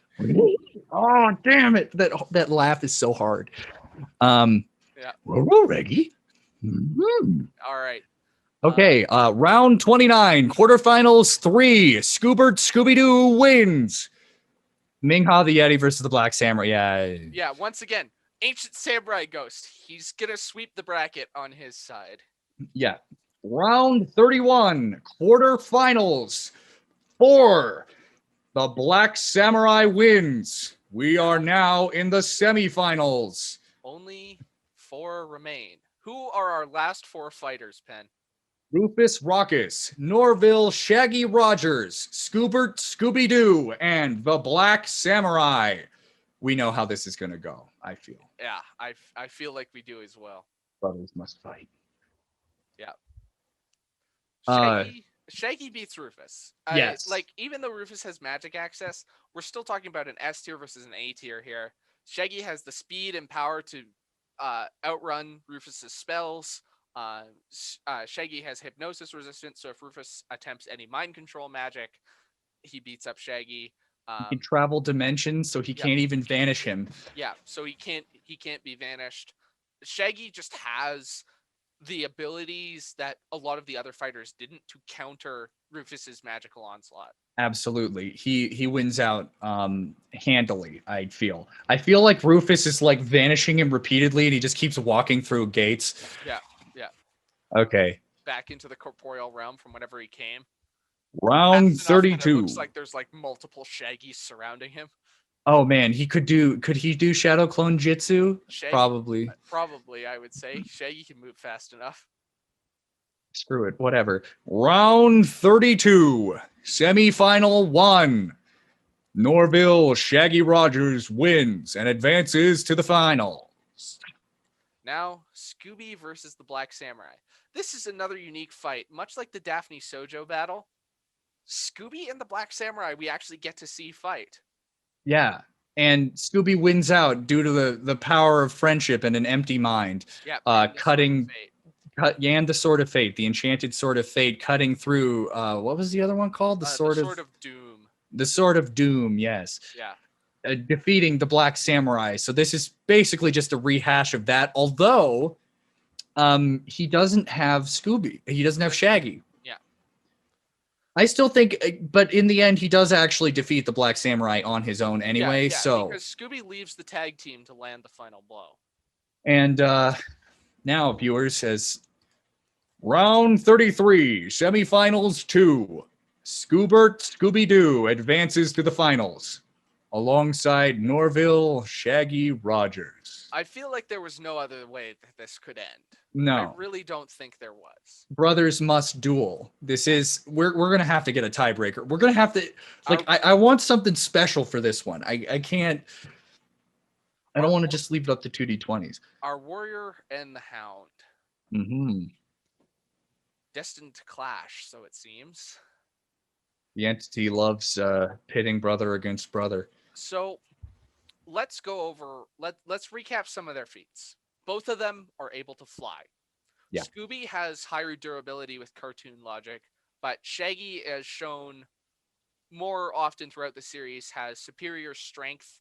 Oh, damn it! That laugh is so hard. Yeah. Reggie. Mhm. All right. Okay, round 29, quarterfinals 3. Scoobert Scooby Doo wins. Ming-Ha the Yeti versus the Black Samurai. Yeah. Yeah. Once again, Ancient Samurai Ghost. He's gonna sweep the bracket on his side. Yeah. Round 31, quarterfinals 4. The Black Samurai wins. We are now in the semifinals. Only 4 remain. Who are our last 4 fighters, Pen? Rufus Rockus, Norville Shaggy Rogers, Scoobert Scooby Doo, and the Black Samurai. We know how this is going to go, I feel. Yeah, I feel like we do as well. Brothers must fight. Yeah. Uh, Shaggy beats Rufus. Yes. Like, even though Rufus has magic access, we're still talking about an S tier versus an A tier here. Shaggy has the speed and power to outrun Rufus's spells. Shaggy has hypnosis resistance, so if Rufus attempts any mind control magic, he beats up Shaggy. He can travel dimensions, so he can't even vanish him. Yeah, so he can't be vanished. Shaggy just has the abilities that a lot of the other fighters didn't to counter Rufus's magical onslaught. Absolutely. He wins out handily, I feel. I feel like Rufus is like vanishing him repeatedly and he just keeps walking through gates. Yeah. Okay. Back into the corporeal realm from whenever he came. Round Fast enough that 32. It looks like there's like multiple Shaggys surrounding him. Oh man, could he do Shadow Clone Jitsu? Shaggy, Probably. Probably, I would say. Shaggy can move fast enough. Screw it, whatever. Round 32, semifinal 1. Norville Shaggy Rogers wins and advances to the finals. Now, Scooby versus the Black Samurai. This is another unique fight, much like the Daphne Sojo battle. Scooby and the Black Samurai we actually get to see fight. Yeah, and Scooby wins out due to the power of friendship and an empty mind. Yeah, And the Sword of Fate, the enchanted Sword of Fate, cutting through. What was the other one called? The Sword of Doom. The Sword of Doom. Yes. Yeah. Defeating the Black Samurai. So this is basically just a rehash of that. Although, he doesn't have Scooby. He doesn't have Shaggy. Yeah. I still think, but in the end, he does actually defeat the Black Samurai on his own anyway. So because Scooby leaves the tag team to land the final blow. And now, viewers, as round 33, semifinals 2, Scoobert Scooby Doo advances to the finals alongside Norville Shaggy Rogers. I feel like there was no other way that this could end. No. I really don't think there was. Brothers must duel. This is we're gonna have to get a tiebreaker. We're gonna have to I want something special for this one. I can't. I don't want to just leave it up to 2d20s. Our warrior and the hound. Mm-hmm. Destined to clash, so it seems. The entity loves pitting brother against brother. So let's go over. Let's recap some of their feats. Both of them are able to fly. Yeah. Scooby has higher durability with cartoon logic, but Shaggy, as shown more often throughout the series, has superior strength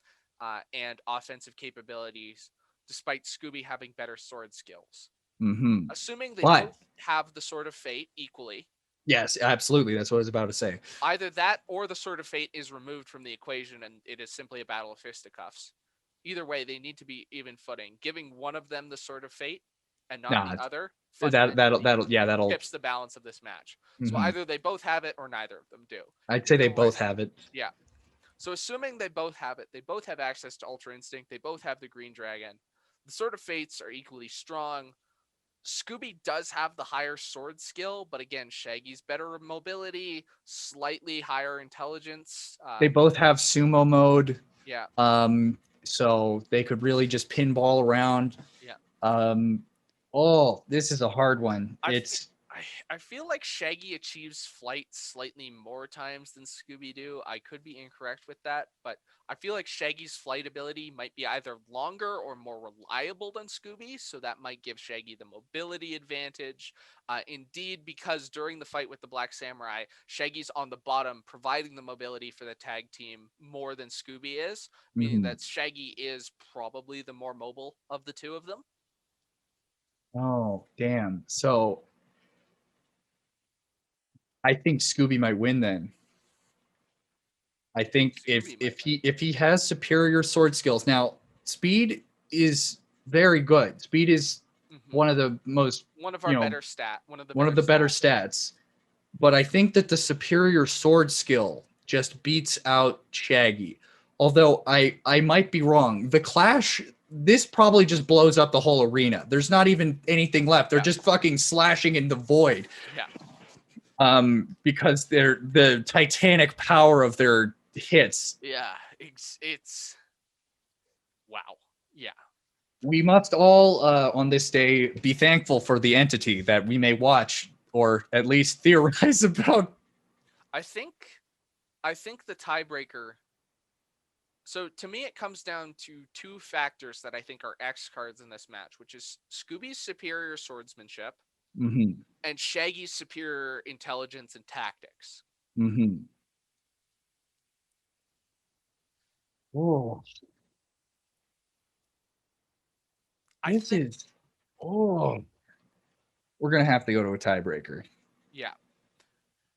and offensive capabilities, despite Scooby having better sword skills. Mm-hmm. Assuming they both have the Sword of Fate equally. Yes, absolutely. That's what I was about to say. Either that or the Sword of Fate is removed from the equation and it is simply a battle of fisticuffs. Either way, they need to be even footing. Giving one of them the Sword of Fate and not the other that'll tips the balance of this match. So either they both have it or neither of them do. I'd say they both have it. Yeah. So assuming they both have it, they both have access to Ultra Instinct, they both have the Green Dragon. The Sword of Fates are equally strong. Scooby does have the higher sword skill, but again, Shaggy's better mobility, slightly higher intelligence. They both have sumo mode. Yeah. So they could really just pinball around. Yeah. Oh, this is a hard one. I I feel like Shaggy achieves flight slightly more times than Scooby-Doo. I could be incorrect with that, but I feel like Shaggy's flight ability might be either longer or more reliable than Scooby, so that might give Shaggy the mobility advantage. Indeed, because during the fight with the Black Samurai, Shaggy's on the bottom, providing the mobility for the tag team more than Scooby is, meaning that Shaggy is probably the more mobile of the two of them. Oh, damn. So I think Scooby might win then. I think if he has superior sword skills. Now, speed is very good. Speed is one of the most one of our better stats. But I think that the superior sword skill just beats out Shaggy. Although I might be wrong. The clash, this probably just blows up the whole arena. There's not even anything left. They're just fucking slashing in the void. Yeah. Because they're the titanic power of their hits. Yeah, it's wow. Yeah. We must all on this day be thankful for the entity that we may watch or at least theorize about. I think the tiebreaker. So to me, it comes down to two factors that I think are X cards in this match, which is Scooby's superior swordsmanship and Shaggy's superior intelligence and tactics. Oh, we're gonna have to go to a tiebreaker. Yeah.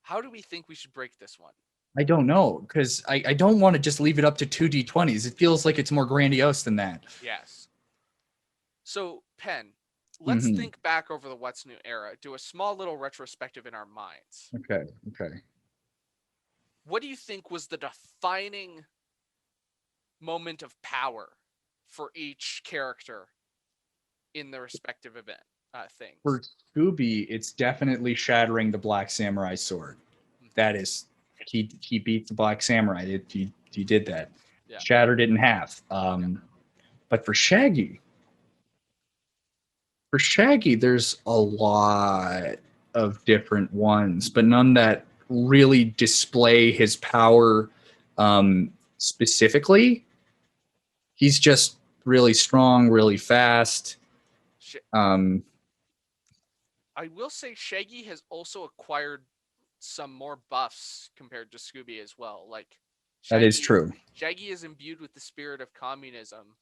How do we think we should break this one? I don't know, because I don't want to just leave it up to 2d20s. It feels like it's more grandiose than that. Yes. So, Penn, let's think back over the What's New era, do a small little retrospective in our minds. Okay. What do you think was the defining moment of power for each character in the respective event things? For Scooby, it's definitely shattering the Black Samurai sword. That is, he beat the Black Samurai. He did that. Yeah. Shattered it in half. But for Shaggy, there's a lot of different ones, but none that really display his power specifically. He's just really strong, really fast. I will say Shaggy has also acquired some more buffs compared to Scooby as well. Like Shaggy, that is true. Shaggy is imbued with the spirit of communism.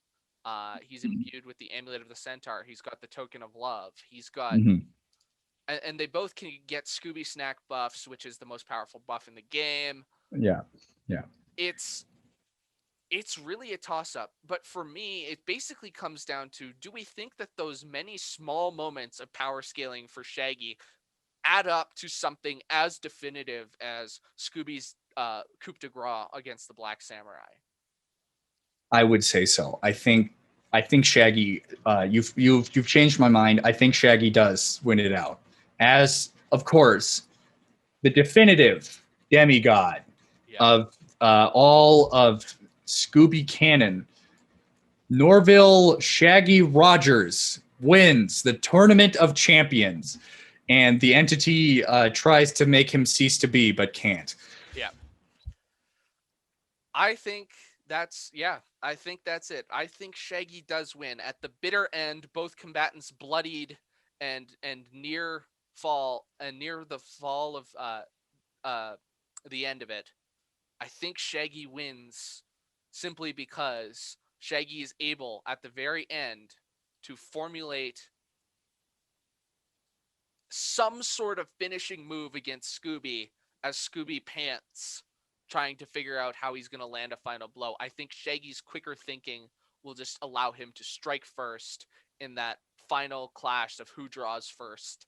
He's imbued with the Amulet of the Centaur. He's got the Token of Love. He's got, and they both can get Scooby Snack buffs, which is the most powerful buff in the game. Yeah. It's really a toss-up, but for me, it basically comes down to, do we think that those many small moments of power scaling for Shaggy add up to something as definitive as Scooby's coup de grace against the Black Samurai? I would say so. I think Shaggy, you've changed my mind. I think Shaggy does win it out. As, of course, the definitive demigod of all of Scooby canon, Norville Shaggy Rogers wins the Tournament of Champions, and the entity tries to make him cease to be, but can't. Yeah. I think that's it. I think Shaggy does win. At the bitter end, both combatants bloodied and near the fall of the end of it. I think Shaggy wins simply because Shaggy is able at the very end to formulate some sort of finishing move against Scooby as Scooby pants, trying to figure out how he's going to land a final blow. I think Shaggy's quicker thinking will just allow him to strike first in that final clash of who draws first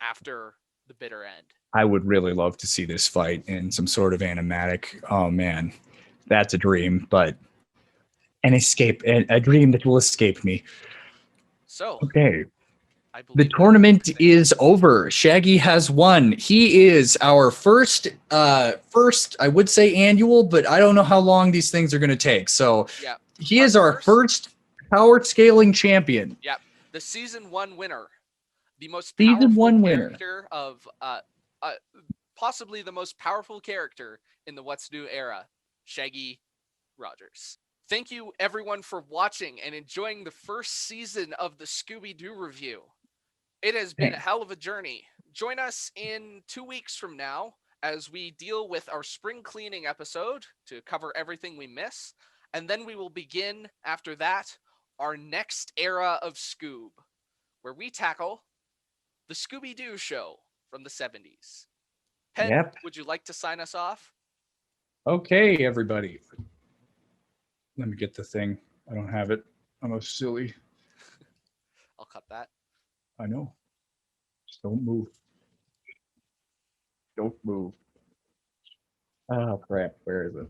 after the bitter end. I would really love to see this fight in some sort of animatic. Oh man, that's a dream, but a dream that will escape me. So, okay. The tournament is over. Shaggy has won. He is our first, I would say annual, but I don't know how long these things are going to take. So he is our first power scaling champion. Yep. The season 1 winner. the most Season powerful 1 winner. character of possibly the most powerful character in the What's New era, Shaggy Rogers. Thank you everyone for watching and enjoying the first season of the Scooby-Doo review. It has been a hell of a journey. Join us in 2 weeks from now as we deal with our spring cleaning episode to cover everything we miss. And then we will begin after that our next era of Scoob, where we tackle the Scooby-Doo show from the 70s. Pen, Yep. would you like to sign us off? Okay, everybody. Let me get the thing. I don't have it. I'm a silly. I'll cut that. I know. Just don't move. Don't move. Oh, crap. Where is it?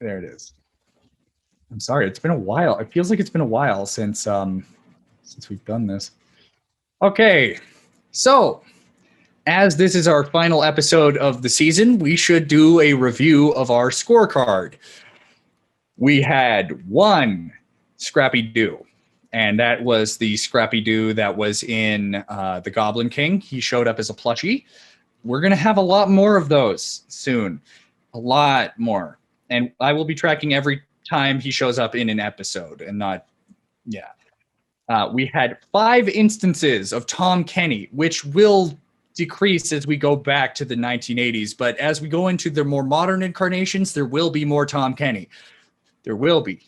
There it is. I'm sorry. It's been a while. It feels like it's been a while since we've done this. Okay. So, as this is our final episode of the season, we should do a review of our scorecard. We had one Scrappy Doo, and that was the Scrappy Doo that was in The Goblin King. He showed up as a plushie. We're going to have a lot more of those soon. A lot more. And I will be tracking every time he shows up in an episode and not, yeah. We had 5 instances of Tom Kenny, which will decrease as we go back to the 1980s. But as we go into the more modern incarnations, there will be more Tom Kenny. There will be.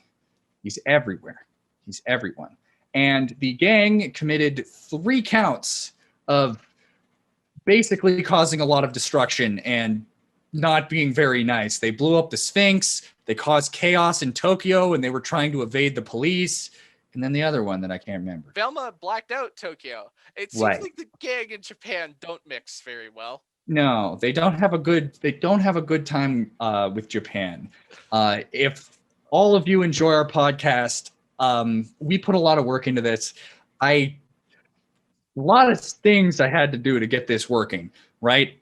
He's everywhere. He's everyone. And the gang committed 3 counts of basically causing a lot of destruction and not being very nice. They blew up the Sphinx. They caused chaos in Tokyo, and they were trying to evade the police. And then the other one that I can't remember. Velma blacked out Tokyo. It seems Right. like the gang in Japan don't mix very well. No, they don't have a good time with Japan. If all of you enjoy our podcast, we put a lot of work into this. A lot of things I had to do to get this working, right?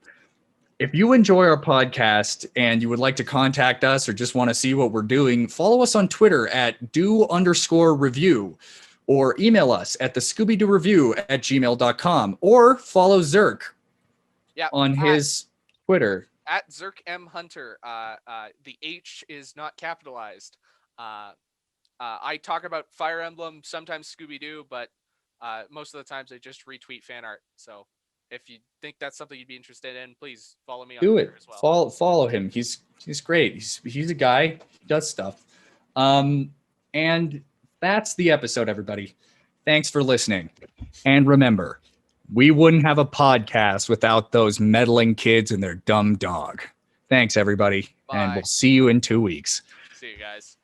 If you enjoy our podcast and you would like to contact us or just want to see what we're doing, follow us on Twitter at do_review or email us at the scoobydooreview@gmail.com or follow Zerk on his Twitter. At Zerk M. Hunter. The H is not capitalized. I talk about Fire Emblem, sometimes Scooby-Doo, but most of the times I just retweet fan art. So if you think that's something you'd be interested in, please follow me on Twitter as well. Follow him. He's great. He's a guy. He does stuff. And that's the episode, everybody. Thanks for listening. And remember, we wouldn't have a podcast without those meddling kids and their dumb dog. Thanks, everybody. Bye. And we'll see you in 2 weeks. See you guys.